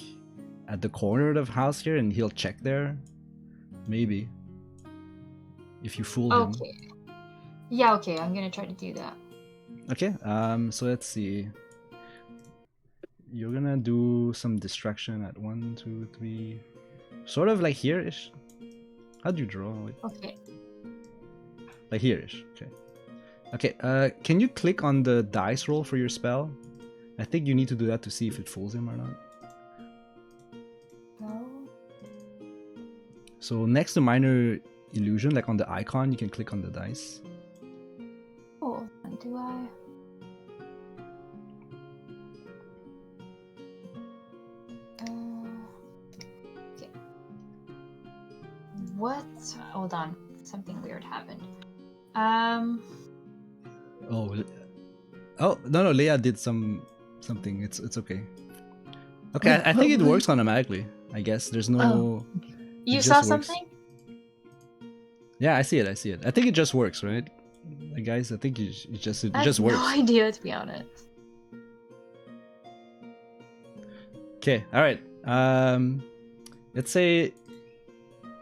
at the corner of the house here, and he'll check there. Maybe. If you fool him. Okay. Yeah, okay, I'm gonna try to do that. Okay, so let's see. You're gonna do some distraction at 1, 2, 3. Sort of like here-ish. How do you draw? Wait. Okay. Like here-ish. Okay. Okay, can you click on the dice roll for your spell? I think you need to do that to see if it fools him or not. No. So next to minor illusion, like on the icon, you can click on the dice. Oh, do I? Okay. What? Hold on. something weird happened. Oh no, Leia did something. It's okay. Okay, I think it works automatically. I guess there's no. You it saw just works. something? Yeah, I see it. I think it just works, right? Guys, I think it just I have works. no idea, to be honest. Okay, all right. Let's say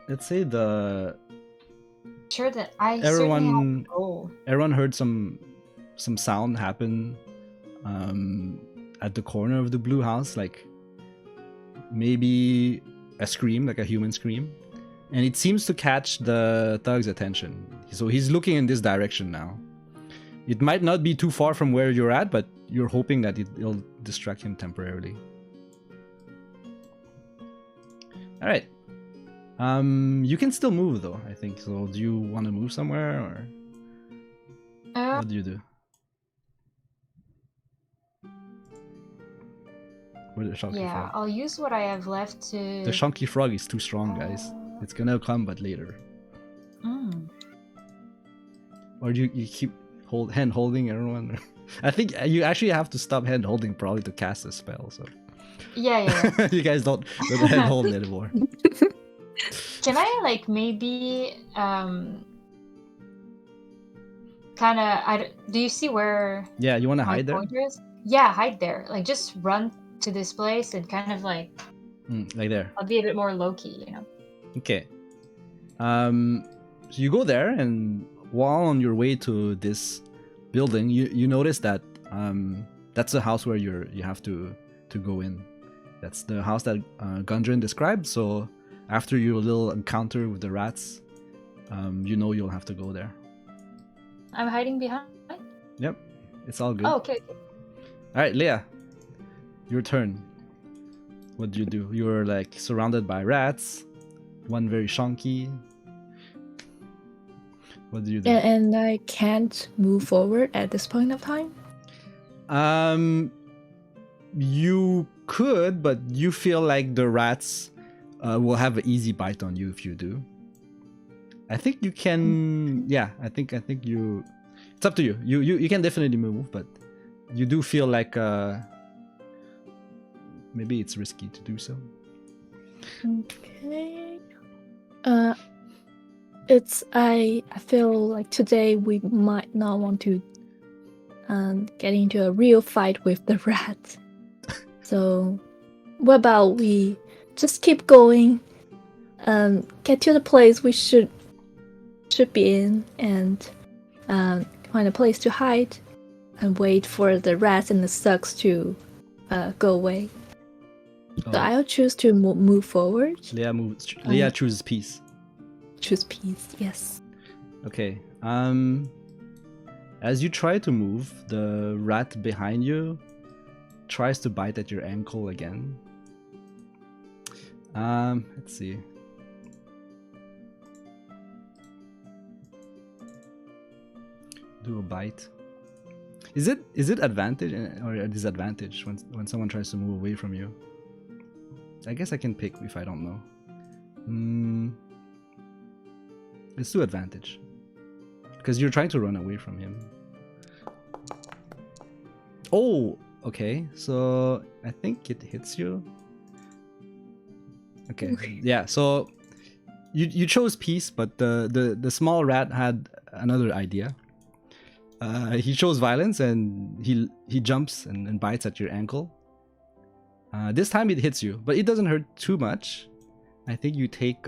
the Sure that I certainly have everyone a goal. everyone heard some sound happen at the corner of the blue house, like maybe a scream, like a human scream, and it seems to catch the thug's attention. So he's looking in this direction now. It might not be too far from where you're at, but you're hoping that it'll distract him temporarily. All right. You can still move though, I think. So do you want to move somewhere, or what do you do? Where the chunky frog? I'll use what I have left to. The chunky frog is too strong, guys. It's gonna come, but later. Or do you keep hand holding everyone? I think you actually have to stop hand holding probably to cast a spell. So. Yeah. You guys don't hand hold anymore. Can I like maybe kind of do you see where Yeah, you want to my hide there? pointer is? Yeah, hide there. Like just run to this place and kind of like there. I'll be a bit more low key, you know. Okay. So you go there, and while on your way to this building, you notice that that's the house where you have to go in. That's the house that Gundren described. So after your little encounter with the rats, you'll have to go there. I'm hiding behind. Yep, it's all good. Oh, okay. All right, Leia, your turn. What do you do? You're like surrounded by rats. One very chunky. What do you do? And I can't move forward at this point of time? You could, but you feel like the rats will have an easy bite on you if you do. I think you can. Yeah, I think you. It's up to you. You can definitely move, but you do feel like maybe it's risky to do so. Okay. I feel like today we might not want to get into a real fight with the rat. So what about we just keep going, get to the place we should be in, and find a place to hide and wait for the rats and the thugs to go away. So I'll choose to move forward. Leia chooses peace. Choose peace, yes. Okay. As you try to move, the rat behind you tries to bite at your ankle again. Let's see. Do a bite. Is it advantage or a disadvantage when someone tries to move away from you? I guess I can pick if I don't know. Let's do advantage. Because you're trying to run away from him. Oh, okay. So I think it hits you. Okay. Yeah, so you chose peace, but the small rat had another idea. He chose violence, and he jumps and bites at your ankle. This time it hits you, but it doesn't hurt too much. I think you take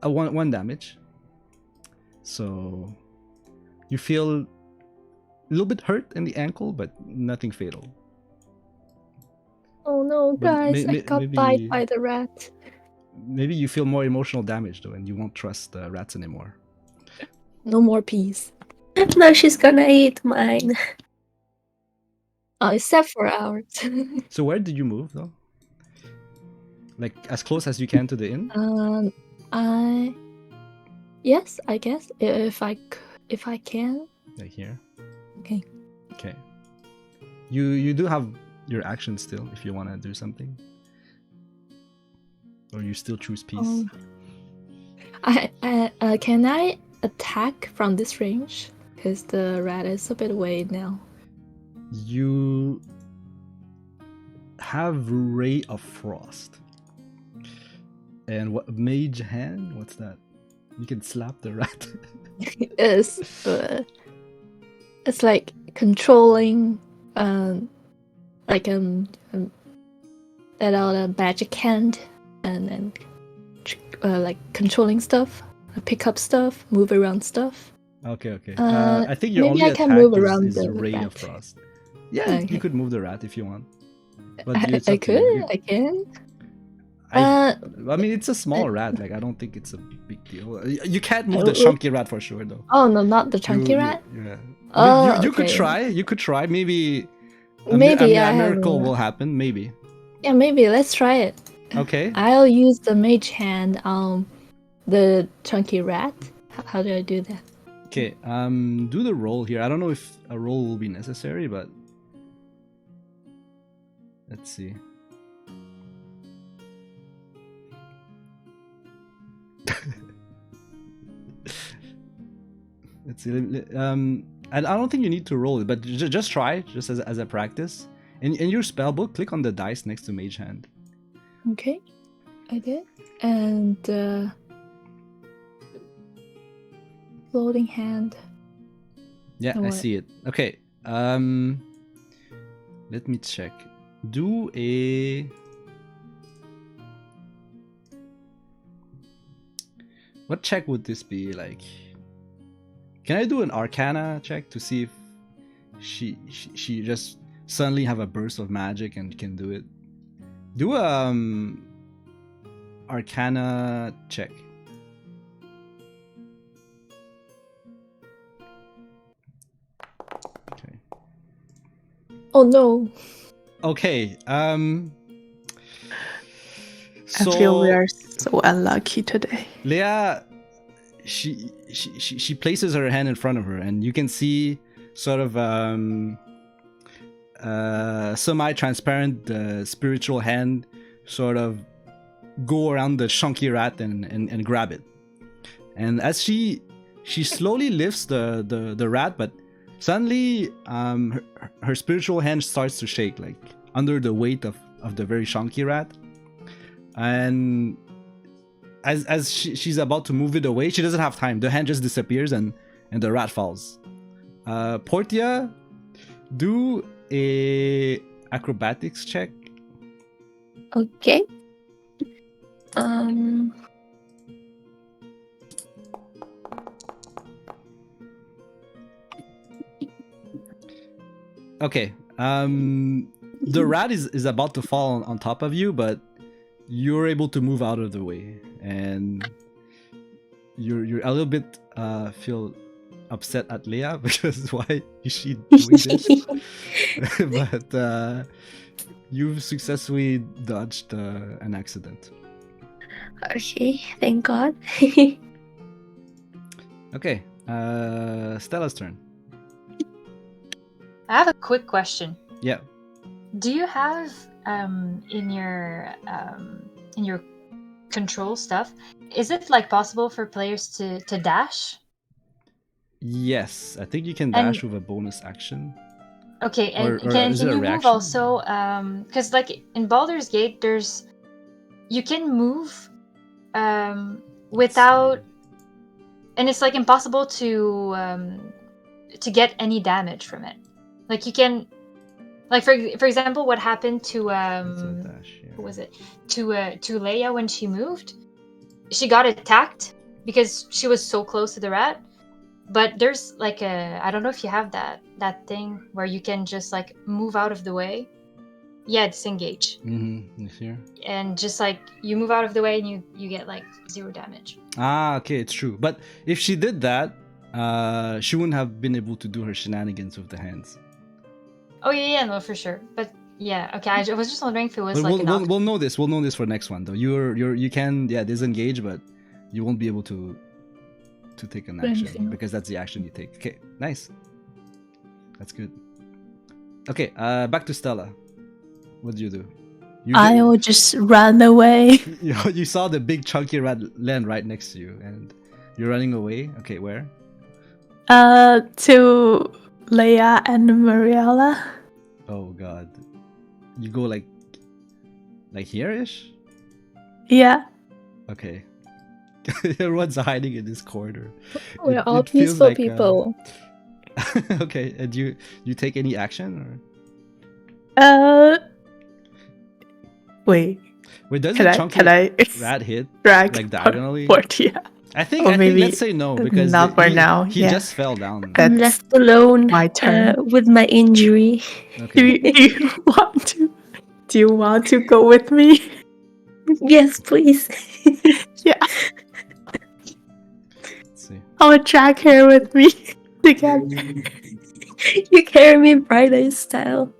one damage. So you feel a little bit hurt in the ankle, but nothing fatal. Oh no, guys, I got bite by the rat. Maybe you feel more emotional damage though, and you won't trust the rats anymore. No more peace. No, she's gonna eat mine. Except for ours. So where did you move though? Like as close as you can to the inn? Yes, I guess if I can. Like here. Okay. Okay. You do have your action still if you want to do something. Or you still choose peace? Can I attack from this range? Because the rat is a bit away now. You have Ray of Frost. And what Mage Hand? What's that? You can slap the rat. It's like controlling, like that other magic hand, and like controlling stuff, pick up stuff, move around stuff. Okay. I think your maybe only I can attack move around is the Ray rat. of Frost. Yeah, Okay. you could move the rat if you want. But it's I up to you. could. I can. I mean, it's a small rat. Like, I don't think it's a big deal. You can't move the chunky rat for sure, though. Oh no, not the chunky rat. Yeah. Oh, you could okay. try. You could try. Maybe. Maybe a miracle will happen. Maybe. Yeah, maybe. Let's try it. Okay. I'll use the mage hand on the chunky rat. How do I do that? Okay. Do the roll here. I don't know if a roll will be necessary, but let's see. Let's see. And I don't think you need to roll it, but just try, just as a practice. In your spell book, click on the dice next to Mage Hand. Okay, I did. And floating hand. Yeah, I see it. Okay. Let me check. Do a. What check would this be like? Can I do an Arcana check to see if she just suddenly have a burst of magic and can do it? Do Arcana check. Okay. Oh no. Okay. I feel we are so unlucky today. Leah, she places her hand in front of her, and you can see sort of semi-transparent spiritual hand sort of go around the chunky rat and grab it. And as she slowly lifts the rat, but suddenly her spiritual hand starts to shake, like under the weight of the very chunky rat. And as she's about to move it away, she doesn't have time. The hand just disappears and the rat falls. Portia, do a acrobatics check. Okay. Okay. The rat is about to fall on top of you, but you're able to move out of the way, and you're a little bit feel upset at Leah because why is she doing this? But you've successfully dodged an accident. Okay, thank God. Okay, Stella's turn. I have a quick question. Yeah. Do you have in your control stuff, is it like possible for players to dash? Yes, I think you can dash with a bonus action. Okay, and or can is it a you move reaction? also? Because like in Baldur's Gate, you can move without, and it's like impossible to get any damage from it. Like you can, like for example, what happened to who was it? To Leia when she moved, she got attacked because she was so close to the rat. But there's like I don't know if you have that thing where you can just like move out of the way. Yeah, disengage. Mm-hmm. Here. And just like you move out of the way and you get like 0 damage. Ah, okay, it's true. But if she did that, she wouldn't have been able to do her shenanigans with the hands. Oh yeah, no, for sure. But yeah, okay. I was just wondering if it was But like we'll know this. We'll know this for next one though. You can disengage, but you won't be able to take an action because that's the action you take. Okay, nice. That's good. Okay, back to Stella. What do you do? I will just run away. You saw the big chunky rat land right next to you, and you're running away. Okay, where? To Leia and Mariella. Oh god, you go like here-ish. Yeah. Okay, everyone's hiding in this corridor. We're all It feels peaceful like, people. Okay, and you take any action Wait. does Can the I chunky rat hit drag like diagonally? Portia? I think maybe let's say no because not for now. he Yeah. just fell down. I'm That's left alone my turn. with my injury. Okay. Do you want to go with me? Yes, please. Yeah. Let's see. I'll drag her with me together. You carry me Bright Eye style.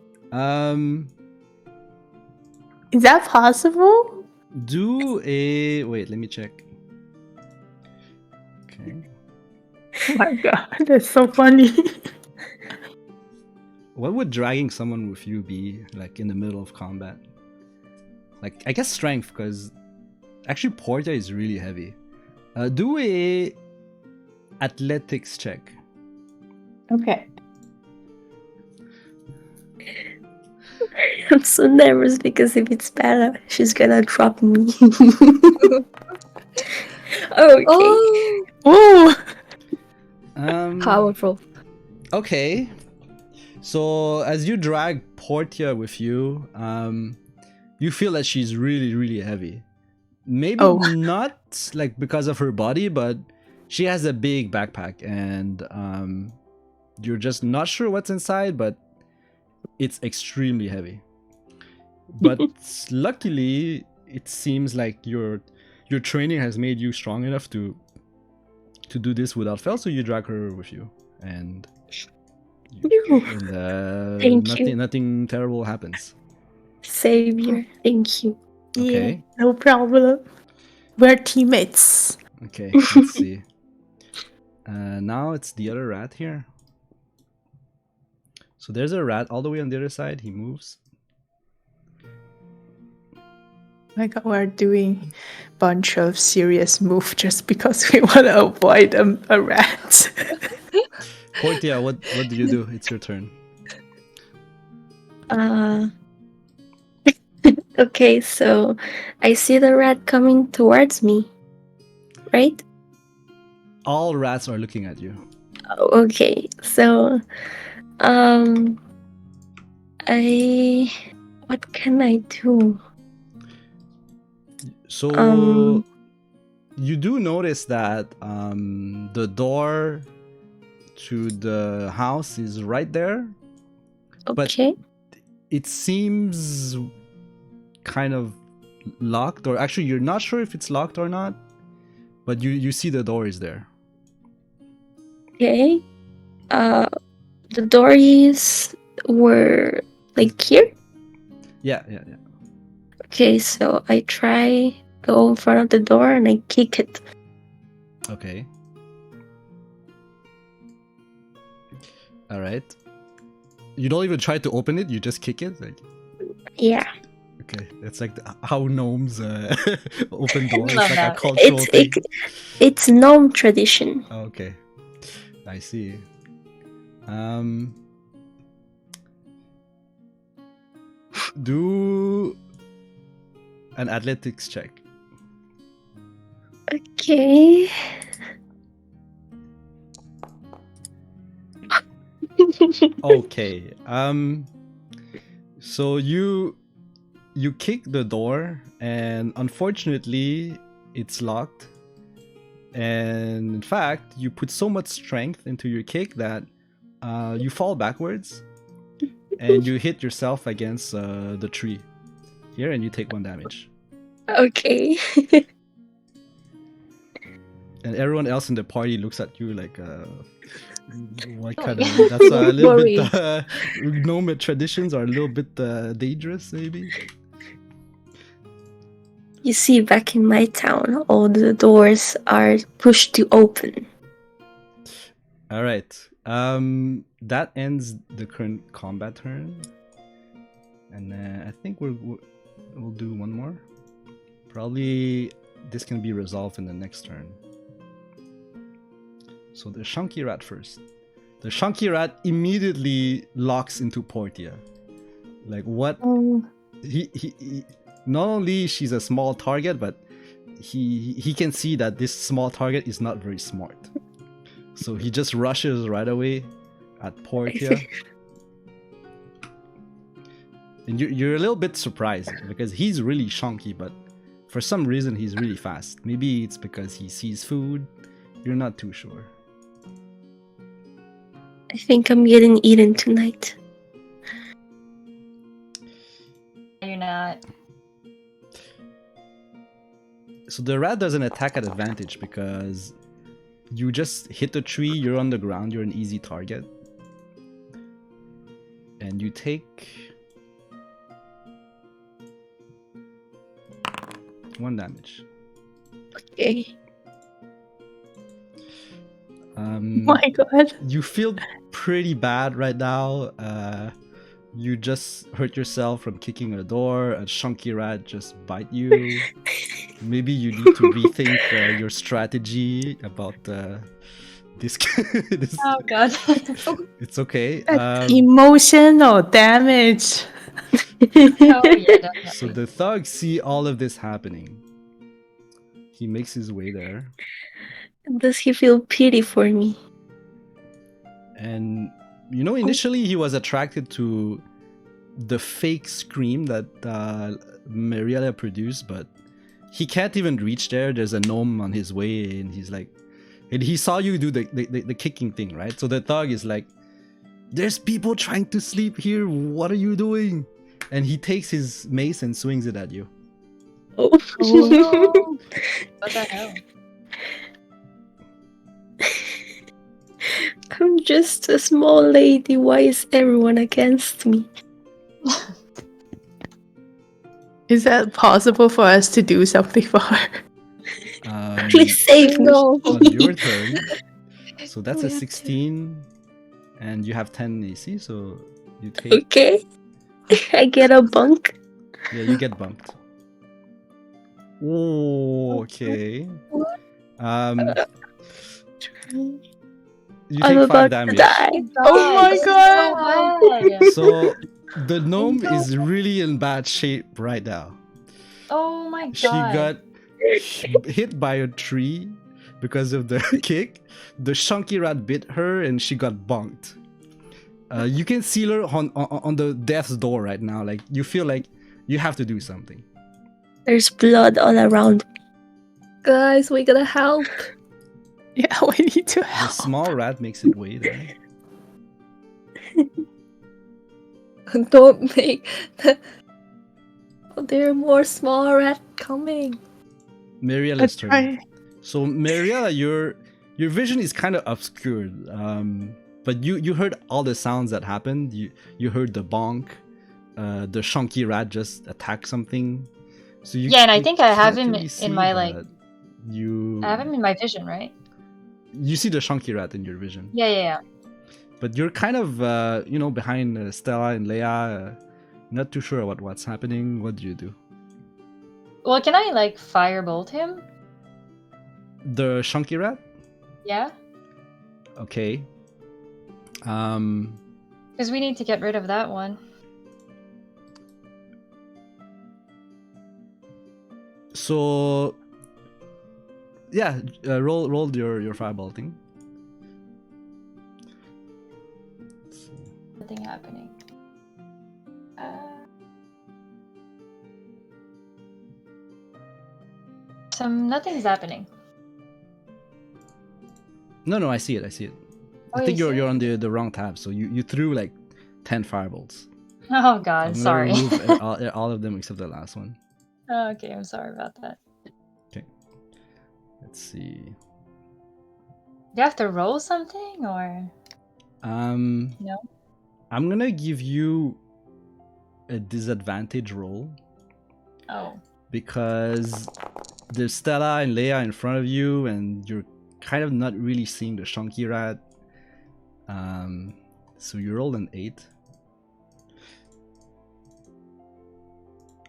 Is that possible? Do a wait. Let me check. Okay. Oh my god, that's so funny. What would dragging someone with you be like in the middle of combat? Like, I guess strength, because actually Portia is really heavy. Do a athletics check. Okay. I'm so nervous because if it's bad, she's gonna drop me. Okay. Oh, Ooh. powerful. Okay. So as you drag Portia with you, you feel that she's really, really heavy. Maybe not like because of her body, but she has a big backpack, and you're just not sure what's inside, but it's extremely heavy. But luckily, it seems like your training has made you strong enough to do this without fail. So you drag her with you, and Thank you. nothing terrible happens. Savior, thank you. Okay. Yeah, no problem. We're teammates. Okay, let's see. Now it's the other rat here. So there's a rat all the way on the other side. He moves. Oh my god, we're doing a bunch of serious moves just because we want to avoid a rat. Portia, what do you do? It's your turn. Okay, so I see the rat coming towards me, right? All rats are looking at you. Okay, so what can I do? So you do notice that the door to the house is right there. Okay. But it seems kind of locked, or actually you're not sure if it's locked or not, but you see the door is there. Okay. The doors were like here. Yeah. Okay, so I try go in front of the door and I kick it. Okay. All right. You don't even try to open it. You just kick it. Like. Yeah. Okay, it's like how gnomes open doors. It's Love like that. a cultural thing. It's gnome tradition. Okay, I see. Do an athletics check. Okay. Okay. So you kick the door, and unfortunately, it's locked. And in fact, you put so much strength into your kick that you fall backwards, and you hit yourself against the tree here, and you take 1 damage. Okay. And everyone else in the party looks at you like, what kind of? That's a little bit. Gnome traditions are a little bit dangerous, maybe. You see, back in my town, all the doors are pushed to open. All right. That ends the current combat turn, and I think we'll do one more. Probably this can be resolved in the next turn. So the chunky rat first. The chunky rat immediately locks into Portia. Like what? He not only she's a small target, but he can see that this small target is not very smart. So he just rushes right away at Portia. And you're a little bit surprised because he's really chunky, but for some reason he's really fast. Maybe it's because he sees food. You're not too sure. I think I'm getting eaten tonight. You're not. So the rat doesn't attack at advantage because you just hit the tree, you're on the ground, you're an easy target. And you take 1 damage. Okay. My god. You feel pretty bad right now. You just hurt yourself from kicking a door. A chunky rat just bite you. Maybe you need to rethink your strategy about this. This Oh god. it's okay. Emotional damage. Oh yeah, definitely. So the thugs see all of this happening. He makes his way there. Does he feel pity for me? And you know, initially he was attracted to the fake scream that Mariella produced, but he can't even reach there. There's a gnome on his way, and he's like, and he saw you do the kicking thing, right? So the thug is like, "There's people trying to sleep here. What are you doing?" And he takes his mace and swings it at you. Oh. No. What the hell? I'm just a small lady. Why is everyone against me? Is that possible for us to do something for her? Please save me. On your turn. So that's a 16, and you have 10 AC, so you take. Okay. I get a bunk. Yeah, you get bumped. Oh, okay. You I'm take 5 about to damage. die. Oh my This is god. so bad. So the gnome is really in bad shape right now. Oh my god. She got hit by a tree because of the kick. The chunky rat bit her and she got bonked. You can see her on the death's door right now. Like you feel like you have to do something. There's blood all around. Guys, we gotta help. Yeah, we need to The help. small rat makes it way there. Don't make. There are more small rats coming. Mariella's turn. Try. So Mariella, your vision is kind of obscured. But you heard all the sounds that happened. You heard the bonk. The chunky rat just attacked something. So you Yeah, and I think I have can't him really see, in my like. but you I have him in my vision, right? you see the chunky rat in your vision. Yeah. But you're kind of behind Stella and Leia. Not too sure about what's happening. What do you do? Well, can I like firebolt him? The chunky rat? Yeah. Okay. Because we need to get rid of that one. So yeah, roll your firebolting. Nothing happening. Nothing's happening. No, I see it. Oh, I think you see you're it? on the wrong tab. So you threw like 10 firebolts. Oh god, I'm gonna sorry. remove all of them except the last one. Oh, okay, I'm sorry about that. Okay. Let's see. Do you have to roll something or no? I'm gonna give you a disadvantage roll Oh. because there's Stella and Leia in front of you, and you're kind of not really seeing the chunky rat. So you rolled an 8.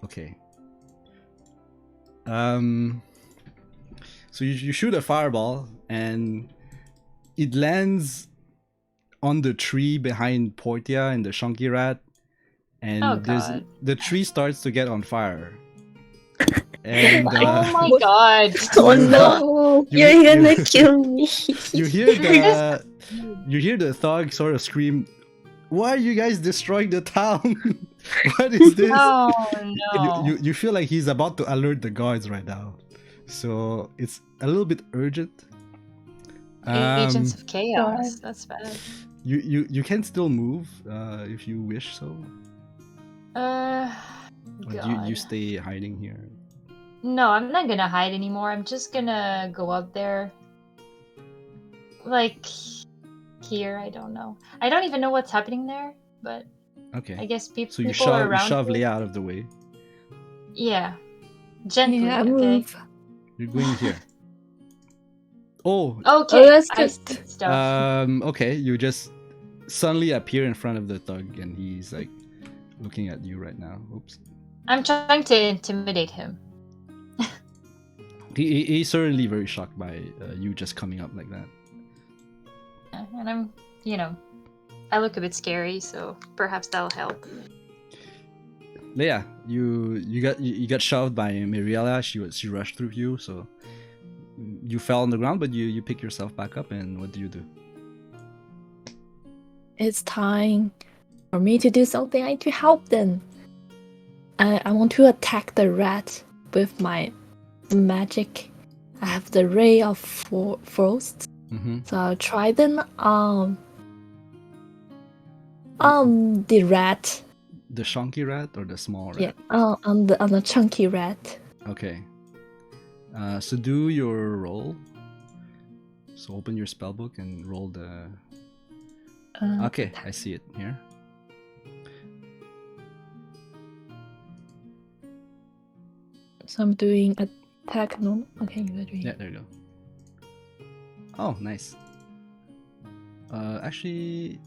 Okay. So you shoot a fireball and it lands on the tree behind Portia and the Shunky Rat, and Oh, God. the tree starts to get on fire. And Oh my god. Oh no, You- you're you- gonna kill me. you hear the thug sort of scream, "Why are you guys destroying the town? What is this?" Oh no. You feel like he's about to alert the guards right now, so it's a little bit urgent. Agents of chaos. That's bad. You can still move if you wish so. Or God. you stay hiding here. No, I'm not gonna hide anymore. I'm just gonna go up there. Like here, I don't know. I don't even know what's happening there, but Okay. I guess So people you are shove around. Leia out of the way. Yeah. Gently, Yeah, okay? move. You're going here. Oh, Okay, Oh, that's I good. see stuff. okay. You just suddenly appear in front of the thug, and he's like looking at you right now. Oops. I'm trying to intimidate him. He's certainly very shocked by you just coming up like that. And I'm, I look a bit scary, so perhaps that'll help. Leia, you got shoved by Miriella. She rushed through you, so you fell on the ground, but you pick yourself back up, and what do you do? It's time for me to do something. I need to help them. I want to attack the rat with my magic. I have the ray of frost, so I'll try them the rat. The Shunky Rat or the small rat? Yeah, on the chunky rat. Okay. So do your roll. So open your spellbook and roll the. Okay, I see it here. So I'm doing attack normal. Okay, you're doing. Yeah, there you go. Oh, nice. Actually,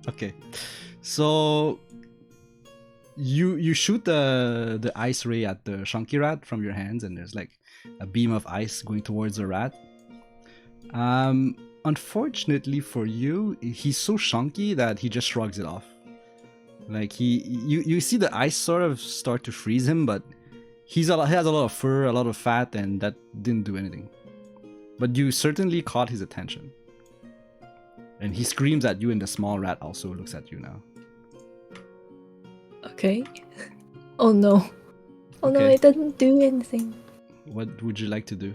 okay, so you shoot the ice ray at the Shunky Rat from your hands, and there's like a beam of ice going towards the rat. Unfortunately for you, he's so chunky that he just shrugs it off. Like you see the ice sort of start to freeze him, but he has a lot of fur, a lot of fat, and that didn't do anything. But you certainly caught his attention. And he screams at you, and the small rat also looks at you now. Okay. Oh no. Oh no, Okay. it doesn't do anything. What would you like to do?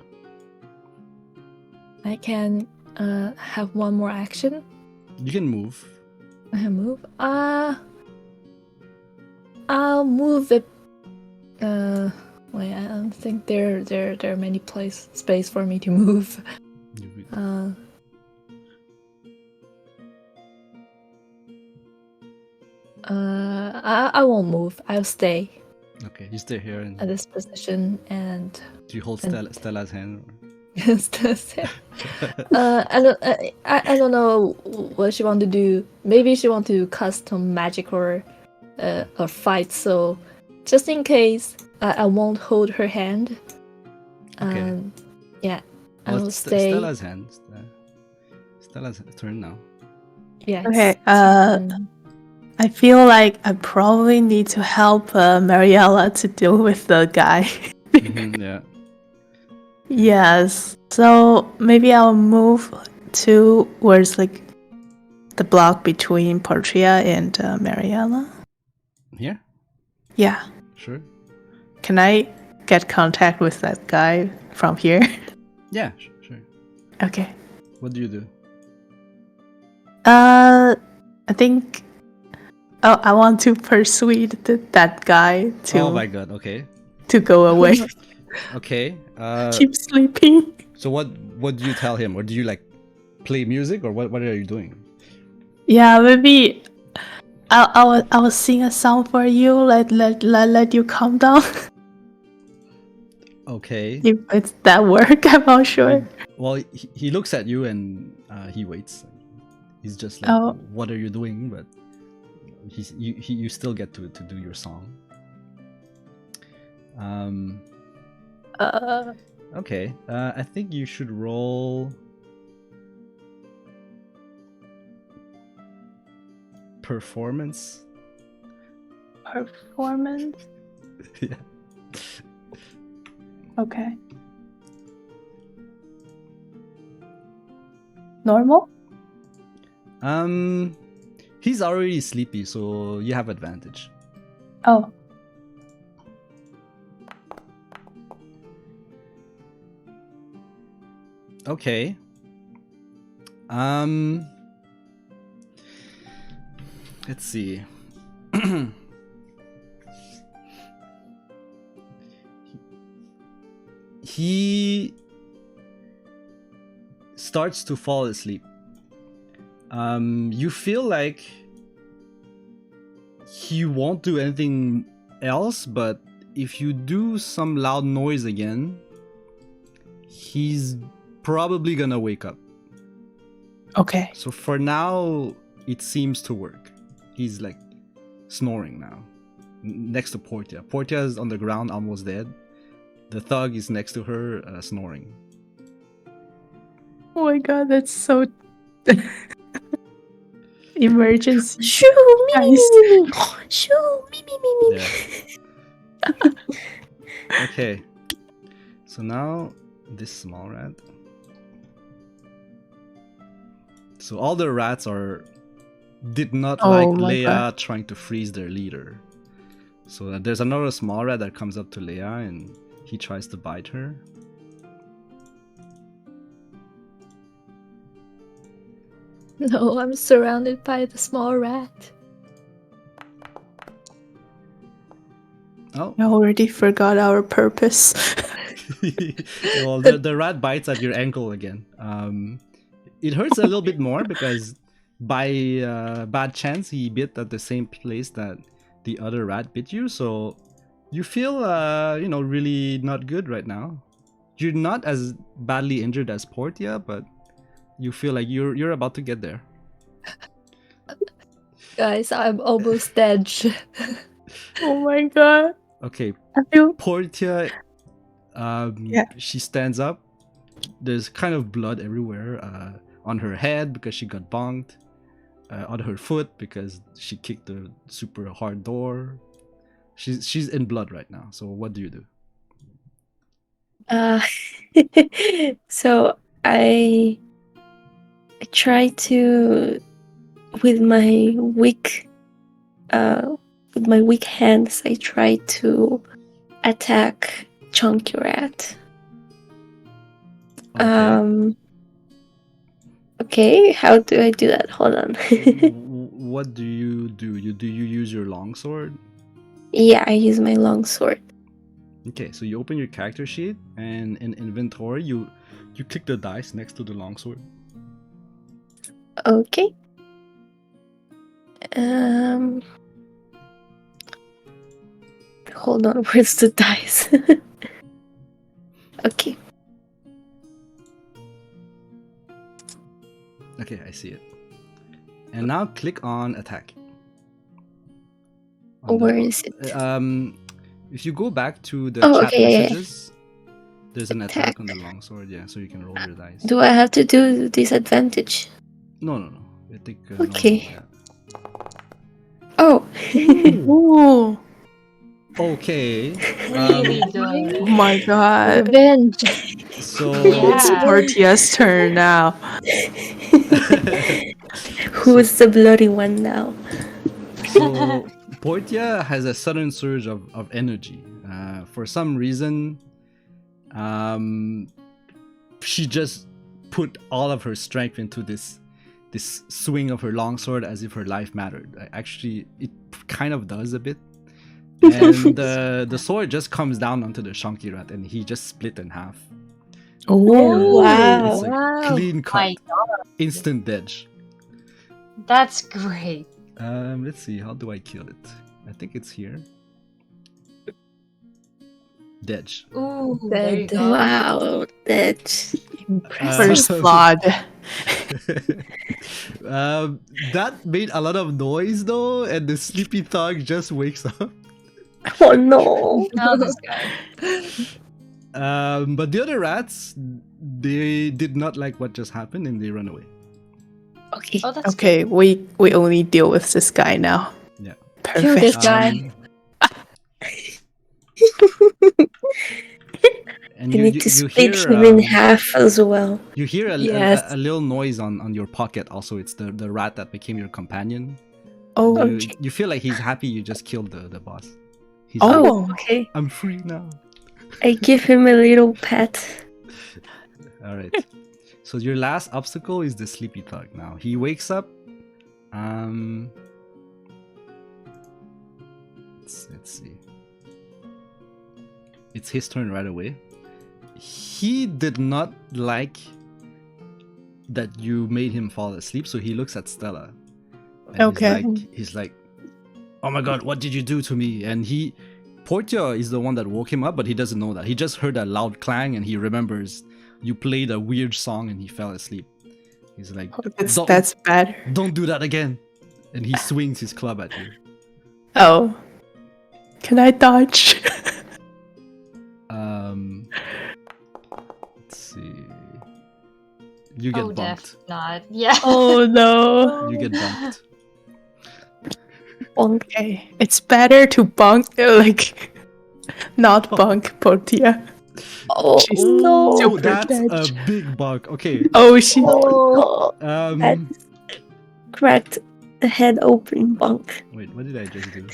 I can have one more action. You can move. I can move. I'll move it. Wait, I don't think there are many space for me to move. I won't move. I'll stay Okay, you stay here. And at this position and. do you hold Stella's hand? I don't know what she want to do. Maybe she want to cast some magic or fight. So just in case, I won't hold her hand. Okay. Yeah, I Well, will it's stay. Stella's hand. Stella's turn now. Yeah. Okay, I feel like I probably need to help Mariella to deal with the guy. Yeah. Yes, so maybe I'll move to where's like the block between Portia and Mariella. Here? Yeah. Sure. Can I get contact with that guy from here? Yeah, sure. Okay. What do you do? I think. Oh, I want to persuade that guy Oh my god, okay. to go away. Okay. Keep sleeping. So what do you tell him? Or do you like play music, or what are you doing? Yeah, maybe I will sing a song for you. Let you calm down. Okay. If it's that work, I'm not sure. Well, he looks at you and he waits. He's just like, Oh. what are you doing? But you still get to do your song. Okay. I think you should roll performance. Performance. Yeah. Okay. Normal? He's already sleepy, so you have advantage. Oh. Okay. Let's see. He starts to fall asleep. You feel like he won't do anything else, but if you do some loud noise again, he's probably gonna wake up. Okay. So for now, it seems to work. He's like snoring now, next to Portia. Portia is on the ground, almost dead. The thug is next to her, snoring. Oh my god, that's so emergency. Shoo, me, Guys. me, me, me. Shoo, me, me, me, me. Yeah. Okay. So now this small rat. So all the rats did not like my Leia God. trying to freeze their leader. So there's another small rat that comes up to Leia and he tries to bite her. No, I'm surrounded by the small rat. Oh. I already forgot our purpose. Well, the rat bites at your ankle again. It hurts a little bit more because by bad chance he bit at the same place that the other rat bit you. So you feel really not good right now. You're not as badly injured as Portia, but you feel like you're about to get there. Guys, I'm almost dead. Oh my god. Okay, I feel Portia, Yeah. she stands up. There's kind of blood everywhere, on her head because she got bonked, on her foot because she kicked a super hard door. She's in blood right now. So what do you do? So I try to, with my weak hands, I try to attack Chunky Rat. Okay. Okay, how do I do that? Hold on. What do you do? Do you use your longsword? Yeah, I use my long sword. Okay, so you open your character sheet and in inventory you click the dice next to the longsword. Okay. Hold on, where's the dice? Okay. Okay, I see it. And now click on attack. Where is it? If you go back to the Oh, chat okay, yeah. messages, there's an attack on the longsword, yeah, so you can roll your dice. Do I have to do disadvantage? No. I think Okay. normal, yeah. Oh. Ooh. Okay. Really good. Oh my god. Revenge. So It's Yeah. Portia's turn now. Who's the bloody one now? So Portia has a sudden surge of energy. For some reason, she just put all of her strength into this swing of her longsword as if her life mattered. Actually, it kind of does a bit. And the sword just comes down onto the Chunky Rat and he just split in half. Oh, wow. It's a Wow. clean cut, My God. instant dead. That's great. Let's see, how do I kill it? I think it's here. Dead. Ooh, there you Dead. go. Wow, that's impressive. First blood. That made a lot of noise though, and the sleepy thug just wakes up. Oh no. Oh, this guy. But the other rats, they did not like what just happened and they run away. Okay. Oh, that's Okay, we only deal with this guy now. Yeah. Kill this Perfect. guy. And You need to you split hear him in half as well. you hear Yes. a little noise on your pocket. Also, it's the rat that became your companion. Oh, You feel like he's happy you just killed the boss. He's Oh. like, Oh, okay. I'm free now. I give him a little pet. All right. So your last obstacle is the sleepy thug. Now he wakes up. Let's see. It's his turn right away. He did not like that you made him fall asleep, so he looks at Stella. And Okay. He's like, oh my god, what did you do to me? And Portia is the one that woke him up, but he doesn't know that. He just heard a loud clang and he remembers you played a weird song and he fell asleep. He's like, that's bad. don't do that again. And he swings his club at you. Oh. Can I dodge? Let's see. You get Oh, bumped. def not. Yeah. Oh no. You get bumped. Okay. It's better to bunk not bunk Portia. Oh She's no. Oh, super that's dead. a big bug. Okay. Oh she Oh no. Um. Cracked the head open bunk. Wait, what did I just do? 1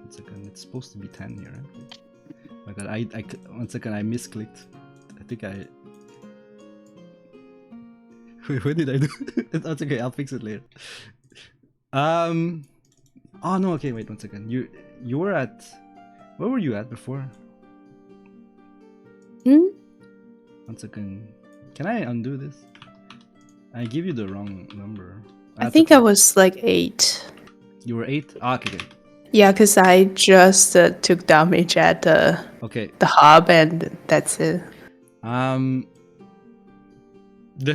second. It's supposed to be 10 here. Right? My God, I 1 second. I misclicked. I think I. Wait, what did I do? That's okay. I'll fix it later. Oh no. Okay. Wait 1 second. You were at. Where were you at before? 1 second. Can I undo this? I give you the wrong number. I That's think okay. I was like 8. You were 8? Ah, okay. Yeah, because I just took damage at the hub and that's it. The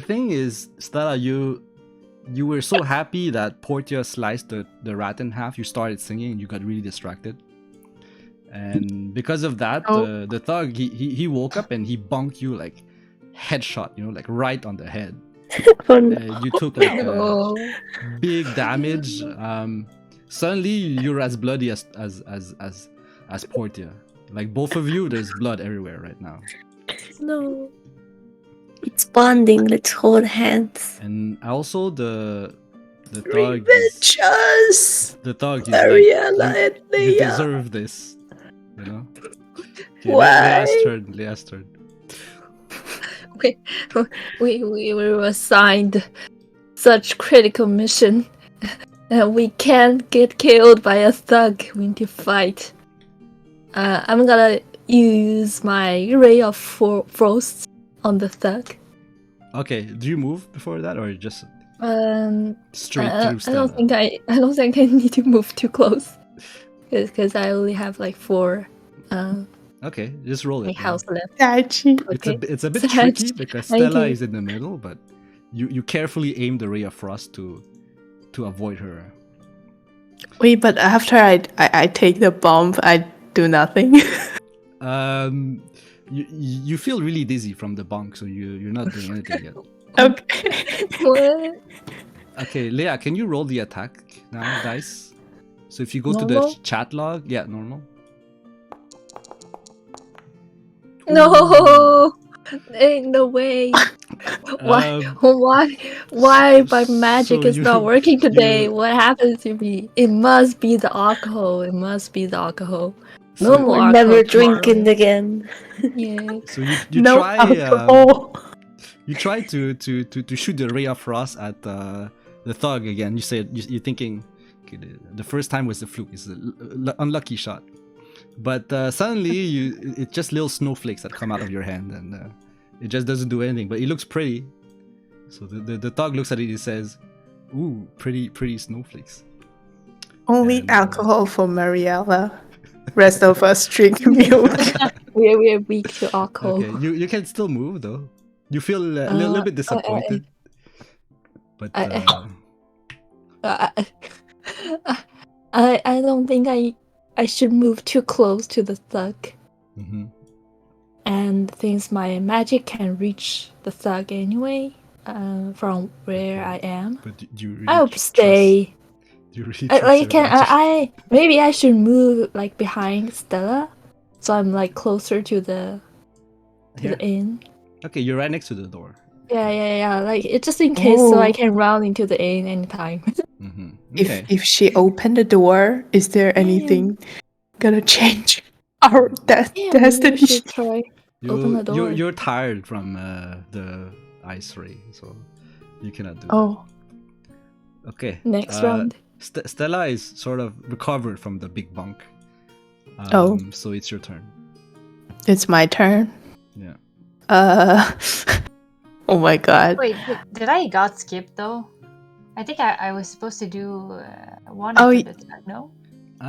thing is, Stella, you were so happy that Portia sliced the rat in half. You started singing and you got really distracted. And because of that, the thug he woke up and he bonked you like headshot, like right on the head. Oh no. You took like big damage. Suddenly you're as bloody as Portia. Like both of you, there's blood everywhere right now. No. It's bonding. Let's hold hands. And also the thug Revenge us! the thug is Mariella like, and you Leah. deserve this, Okay, Why? Leah's turn. We were assigned such critical mission, and we can't get killed by a thug. We need to fight. I'm gonna use my ray of frost on the thug. Okay, do you move before that or just straight I through Stella? I don't think I need to move too close, because I only have like 4 Okay, just roll it. house left. Tachi. It's a bit Thank tricky you. because Thank Stella you. is in the middle, but you carefully aim the ray of frost to avoid her. Wait, but after I take the bomb, I do nothing. You feel really dizzy from the bonk, so you're not doing anything yet. Okay. What? Okay, Leah, can you roll the attack now, dice? So if you go to Normal? the chat log, yeah, normal. No, ain't no way. Why? Why my magic so is not you- working today? you- What happened to me? It must be the alcohol. It must be the alcohol. So- No more We're alcohol never tomorrow. drinking again. Yeah. So you No try alcohol. you try to shoot the ray of frost at the thug again. You said you're thinking, okay, the first time was the fluke. It's an unlucky shot, but suddenly it's just little snowflakes that come out of your hand, and it just doesn't do anything. But it looks pretty. So the thug looks at it. He says, "Ooh, pretty snowflakes." Only And, alcohol for Mariella. Rest of us drink milk. We're weak to alcohol. Okay, you can still move though. You feel a little bit disappointed. But I, I don't think I should move too close to the thug. mhm. And since my magic can reach the thug anyway, from where I am, But do you really I'll trust? stay. Do you really I, trust like your can magic? I maybe I should move like behind Stella, so I'm like closer to the Here? inn. Okay, you're right next to the door. Yeah. Like it's just in case, so I Oh. can run into the inn anytime. Mm-hmm. Okay. If she opened the door, is there anything gonna change our Yeah, maybe we destiny? should try open the door. You're tired from the ice ray, so you cannot do Oh, that. Okay. Next round. Stella is sort of recovered from the big bunk. Oh. So it's your turn. it's my turn. Yeah. Oh my god. Wait, did I got skipped though? I think I was supposed to do one Oh, after the tag, no?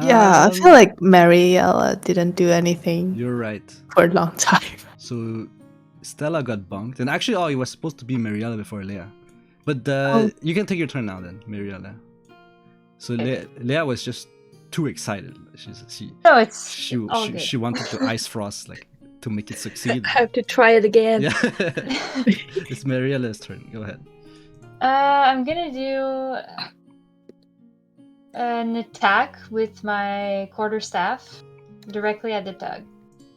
Yeah, I feel like Mariella didn't do anything You're right. for a long time. So Stella got bunked, and actually, it was supposed to be Mariella before Leia. But you can take your turn now, then, Mariella. So Leia was just too excited. No, it's She all good. she wanted to ice frost to make it succeed. I have to try it again. Yeah, it's Mariella's turn. Go ahead. I'm gonna do an attack with my quarterstaff directly at the tug.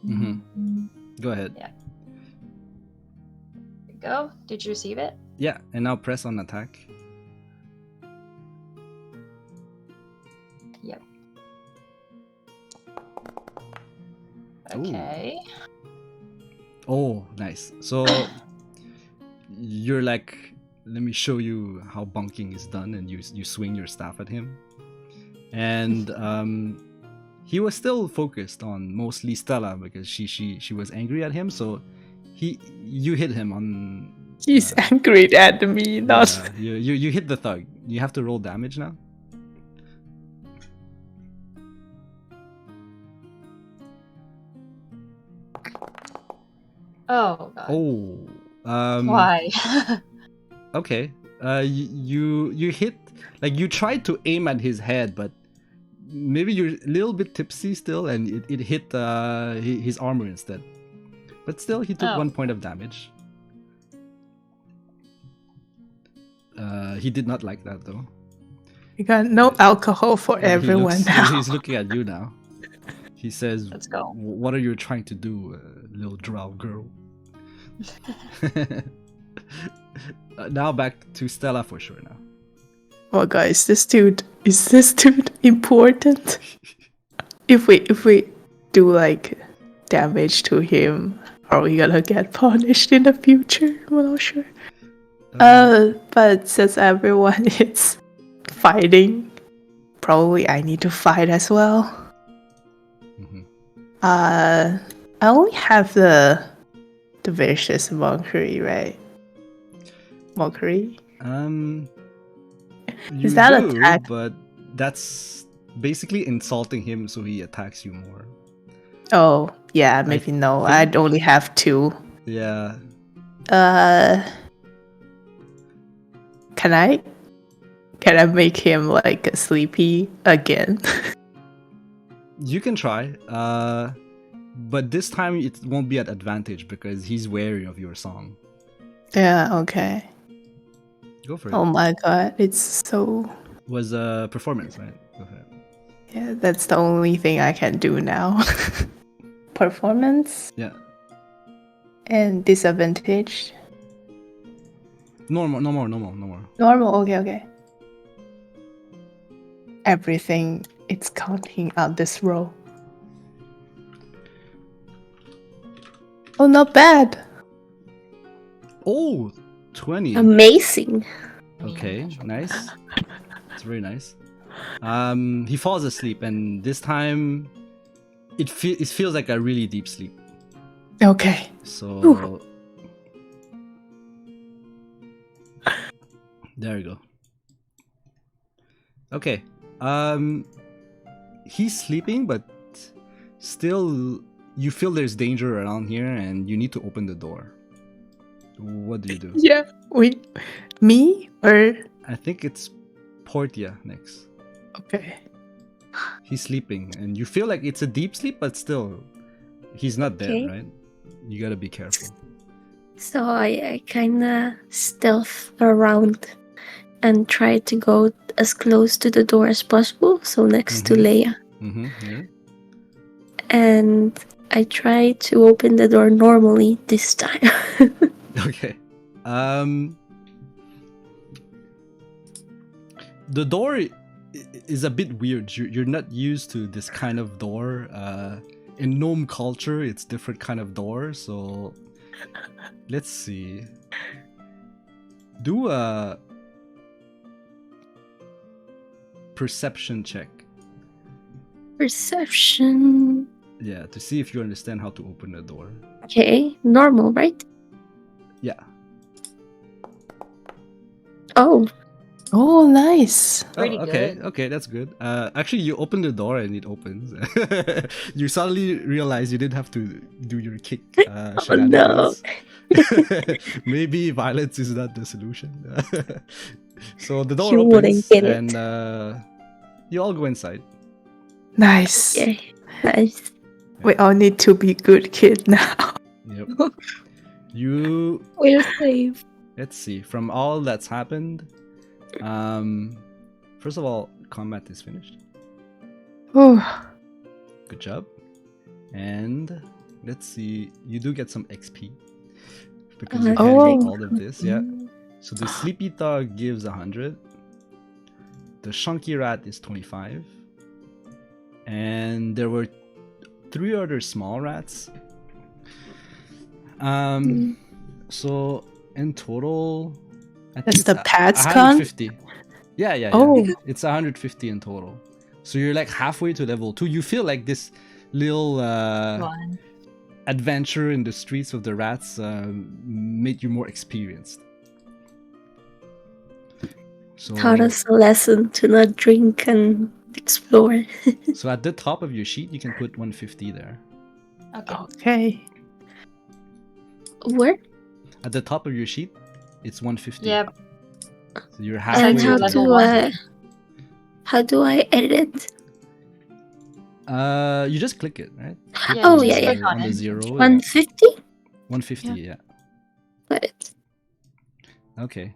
Mm-hmm. Go ahead. Yeah. There you go. Did you receive it? Yeah, and now press on attack. Yep. Ooh. Okay. Oh, nice. So you're like, let me show you how bunking is done, and you swing your staff at him, and he was still focused on mostly Stella because she was angry at him. So you hit him on. He's angry at me, not. Yeah, you hit the thug. You have to roll damage now. Oh god. Oh. Why? Okay. You hit, like, you tried to aim at his head, but maybe you're a little bit tipsy still, and it hit his armor instead. But still, he took 1 point of damage. He did not like that though. We got no alcohol for And everyone now. He's looking at you now. He says, Let's go. What are you trying to do, little drow girl? Now back to Stella for sure now. Oh, guys, is this dude important? If we do like damage to him, are we gonna get punished in the future? I'm not sure. But since everyone is fighting, probably I need to fight as well. Mm-hmm. I only have the vicious mockery, right? Mockery. Is that attack? But that's basically insulting him, so he attacks you more. Oh, yeah, maybe no. I'd only have 2. Yeah. Can I make him like sleepy again? You can try. But this time it won't be at advantage because he's wary of your song. Yeah, okay. Go for it. Oh my god, it's so... Was a performance, right? Go for it. Yeah, that's the only thing I can do now. Performance? Yeah. And disadvantage? Normal. Normal, okay. Everything, it's counting on this roll. Oh, not bad. Oh, 20. Amazing. Okay, nice. It's very nice. He falls asleep, and this time it feels like a really deep sleep. Okay. So Ooh. There you go. Okay. He's sleeping, but still you feel there's danger around here, and you need to open the door. What do you do? Yeah. Me or I think it's Portia next. okay. He's sleeping, and you feel like it's a deep sleep, but still, he's not dead, Okay. right? You gotta be careful. So I kind of stealth around and try to go as close to the door as possible, so next to Mhm. Leia. Yeah. And I try to open the door normally this time. Okay. The door is a bit weird. You're not used to this kind of door. In gnome culture, it's different kind of door. So let's see. Do a perception check. Perception. Yeah, to see if you understand how to open the door. Okay, normal, right? Yeah. Oh, Oh, nice. Pretty okay, good. okay, that's good. Actually, you open the door and it opens. You suddenly realize you didn't have to do your kick oh no. shenanigans. Maybe violence is not the solution. So the door You wouldn't opens get it. and you all go inside. Nice. Yeah, nice. We all need to be good kid now. Yep. You We're safe. let's see. From all that's happened, first of all, combat is finished. Ooh. Good job. And let's see, you do get some XP because you Oh. handled all of this. Yeah. So the sleepy dog gives 100. The chunky rat is 25. And there were 3 other small rats. So in total, I think That's the it's pets con? 150. Yeah. Oh. It's 150 in total. So you're like halfway to level 2. You feel like this little One. adventure in the streets of the rats made you more experienced. So, Taught us a lesson to not drink and explore. so at the top of your sheet, you can put 150 there. Okay. Okay. Where? At the top of your sheet, it's 150. Yeah. So you're And halfway to how to level do one. how do I edit it? You just click it, right? Click Yeah, Oh, on yeah, the- yeah. on the 0. Yeah. 150? 150, yeah. Got it. Okay.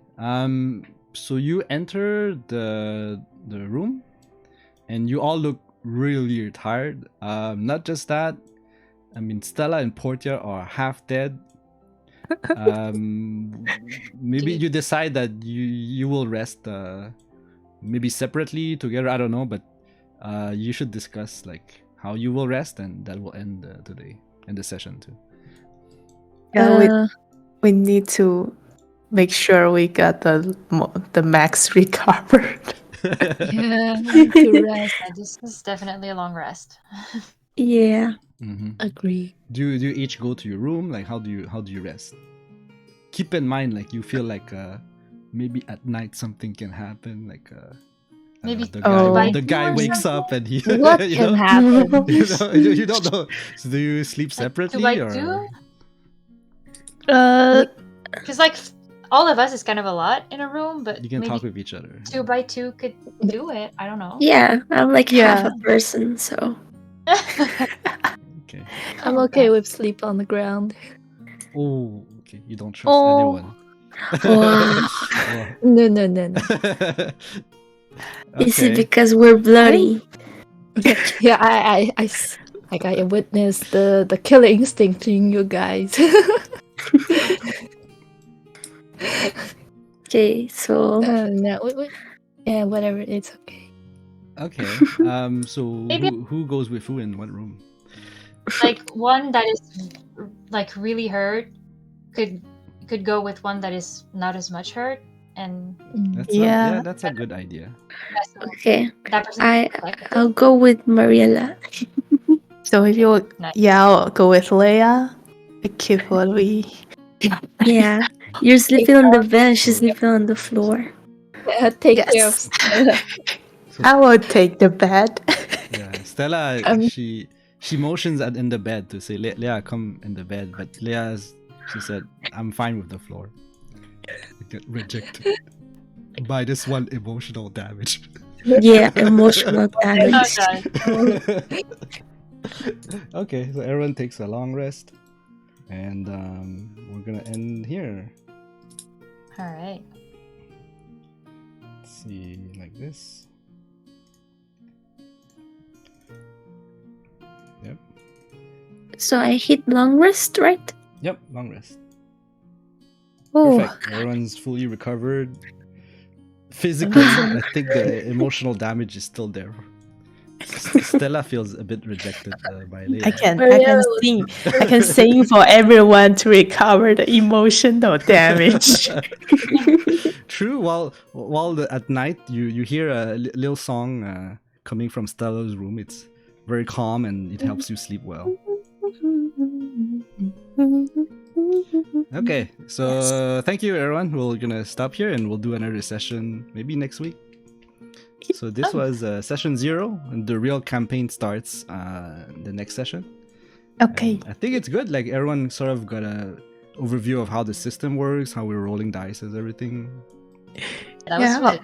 So you enter the room, and you all look really tired. Not just that. I mean, Stella and Portia are half dead. Maybe you decide that you will rest. Maybe separately, together. I don't know, but you should discuss like how you will rest, and that will end today and the session too. Yeah, we need to make sure we got the max recovered. Yeah, to rest. Yeah, this is definitely a long rest. Yeah. Agree. Do you each go to your room? Like how do you rest? Keep in mind, like you feel like maybe at night something can happen. Like I don't Maybe know, the two guy or wakes something? up and he What you can know, happen? you don't know. So do you sleep Like 2 separately by or 2? Uh, Because like all of us is kind of a lot in a room, but you can maybe talk with each other? 2 by 2 could do it. I don't know. Yeah, I'm like half Yeah. a person, so Okay. I'm okay with sleep on the ground. Oh, okay. You don't trust Oh. anyone. wow. Wow. No. Is it Okay. because we're bloody? Yeah, I witnessed the killer instinct in you guys. Okay, so No, yeah, whatever. It's okay. Okay. So Maybe- who goes with who in what room? Like one that is like really hurt could go with one that is not as much hurt, and Yeah. That's a good idea. okay, that person. I'll go with Mariella. So if you, Nice. I'll go with Leia. Keep what we. Yeah, you're sleeping on the bed. She's sleeping on the floor. Take care of Yes. Stella. I will take the bed. Yeah, Stella, Um, she motions in the bed to say, Leia, come in the bed. But Leia's She said, "I'm fine with the floor." I get rejected by this one emotional damage. Yeah, emotional Oh damage. god. Okay, so everyone takes a long rest, and we're gonna end here. All right. Let's see, like this. Yep. So I hit long rest, right? Yep, long rest. Oh, Perfect. Everyone's fully recovered. Physically, I think the emotional damage is still there. Stella feels a bit rejected by Leia. I can sing for everyone to recover the emotional damage. True. While at night you hear a little song coming from Stella's room. It's very calm and it helps you sleep well. Okay, so thank you everyone. We're gonna stop here and we'll do another session maybe next week. So this was session 0, and the real campaign starts the next session. Okay. And I think it's good. Like everyone sort of got a overview of how the system works, how we're rolling dice, and everything. That was Yeah. sweet.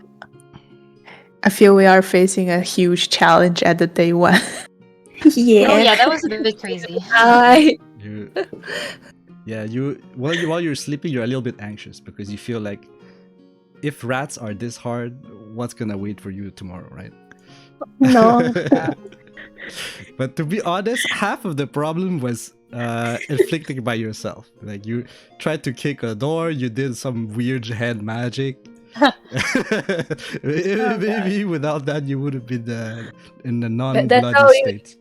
I feel we are facing a huge challenge at the day 1. yeah. Oh yeah, that was a bit crazy. You, yeah, while you're sleeping, you're a little bit anxious because you feel like if rats are this hard, what's gonna wait for you tomorrow, right? No. But to be honest, half of the problem was inflicted by yourself. Like you tried to kick a door, you did some weird hand magic. Maybe without that, you would have been in a non-bloody state.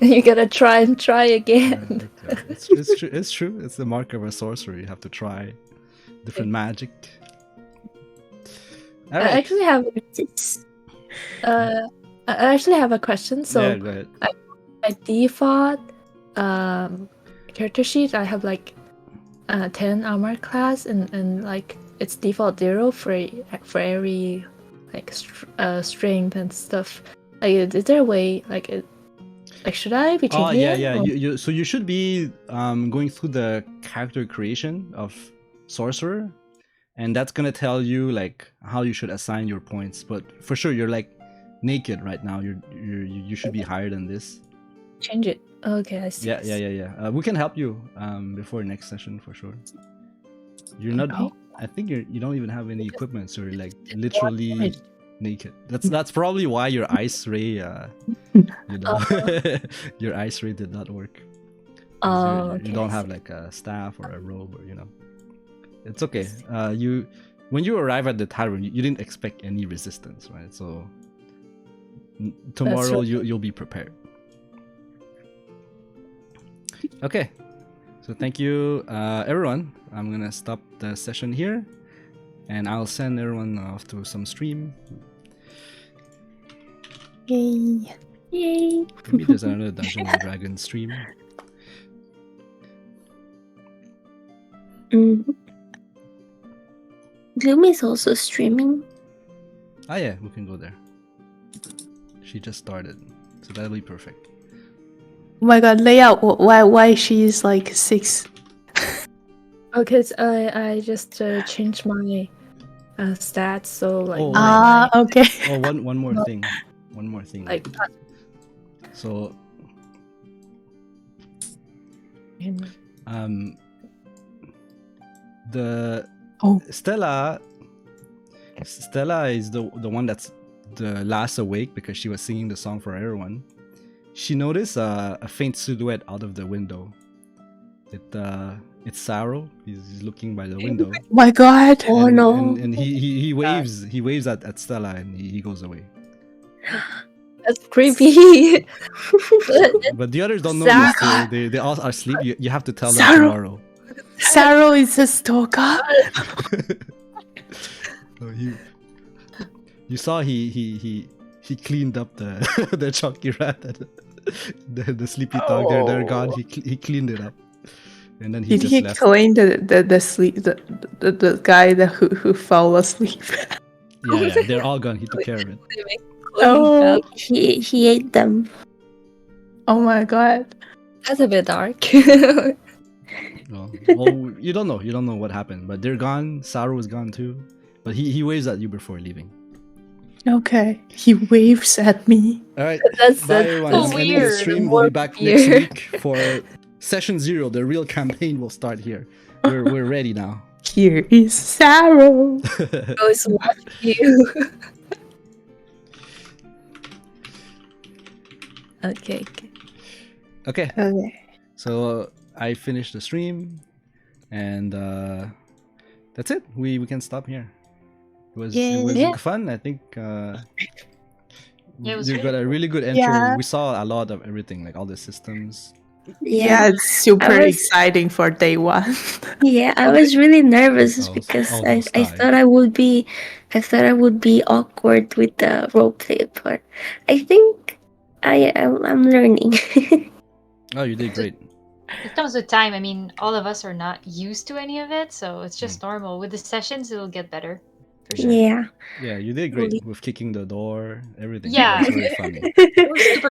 You gotta try and try again. It's true. It's true. It's the mark of a sorcerer. You have to try different magic. All I right. actually have I actually have a question. So Yeah, go ahead. by default character sheet, I have like 10 armor class and like it's default 0 for every like strength and stuff. Like, is there a way like it? Like, should I be changing Oh yeah, it? yeah. Or- So you should be going through the character creation of sorcerer, and that's gonna tell you like how you should assign your points. But for sure, you're like naked right now. You should be higher than this. change it. Okay, I see. Yeah. We can help you before next session for sure. You're not. Okay. I think you don't even have any equipment, so you're like literally naked. That's probably why your ice ray, your ice ray did not work. 'Cause you don't have like a staff or a robe, or it's okay. When you arrive at the tavern, you didn't expect any resistance, right? So tomorrow you'll be prepared. Okay, so thank you everyone. I'm gonna stop the session here, and I'll send everyone off to some stream. Yay. Yay. Maybe there's another Dungeons and Dragons stream. Gloom is also streaming. Ah yeah, we can go there. She just started, so that'll be perfect. Oh my god, Leia, why she's like 6? Okay, so I just changed my stats, so like Oh, okay. Oh, one more thing. One more thing. like So the Stella is the one that's the last awake because she was singing the song for everyone. She noticed a faint silhouette out of the window. It's Saro. He's looking by the window. My god. Oh and, no. and he waves at Stella, and he goes away. that's creepy. But the others don't know Saro. this. They all are asleep. You have to tell them Saro. tomorrow. Saro is a stalker. So you saw he cleaned up the the chunky rat and the sleepy dog. They're gone. He cleaned it up, and then he Did just he left. clean the guy who fell asleep? Yeah, they're all gone. He took care of it. Oh. He ate them. Oh my god. That's a bit dark. Well, you don't know. You don't know what happened, but they're gone. Saru is gone too, but he waves at you before leaving. Okay. He waves at me. All right, That's bye so everyone. so I'm ending the weird. stream. More We'll be back weird. next week for session 0. The real campaign will start here. We're ready now. Here is Sarah. Goes watch you. Okay. Okay, Okay. so I finished the stream, and that's it. We can stop here. It was Yeah. fun. I think Yeah, it was you got a really good intro. Yeah. We saw a lot of everything, like all the systems. Yeah, it's super I was- exciting for day one. Yeah, I was really nervous because I Almost died. thought I would be awkward with the roleplay, but I think I'm learning. Oh, you did great. It comes with time. I mean, all of us are not used to any of it, so it's just normal. With the sessions, it'll get better. For sure. Yeah. Yeah, you did great with kicking the door, everything. Yeah. It was very funny. It was super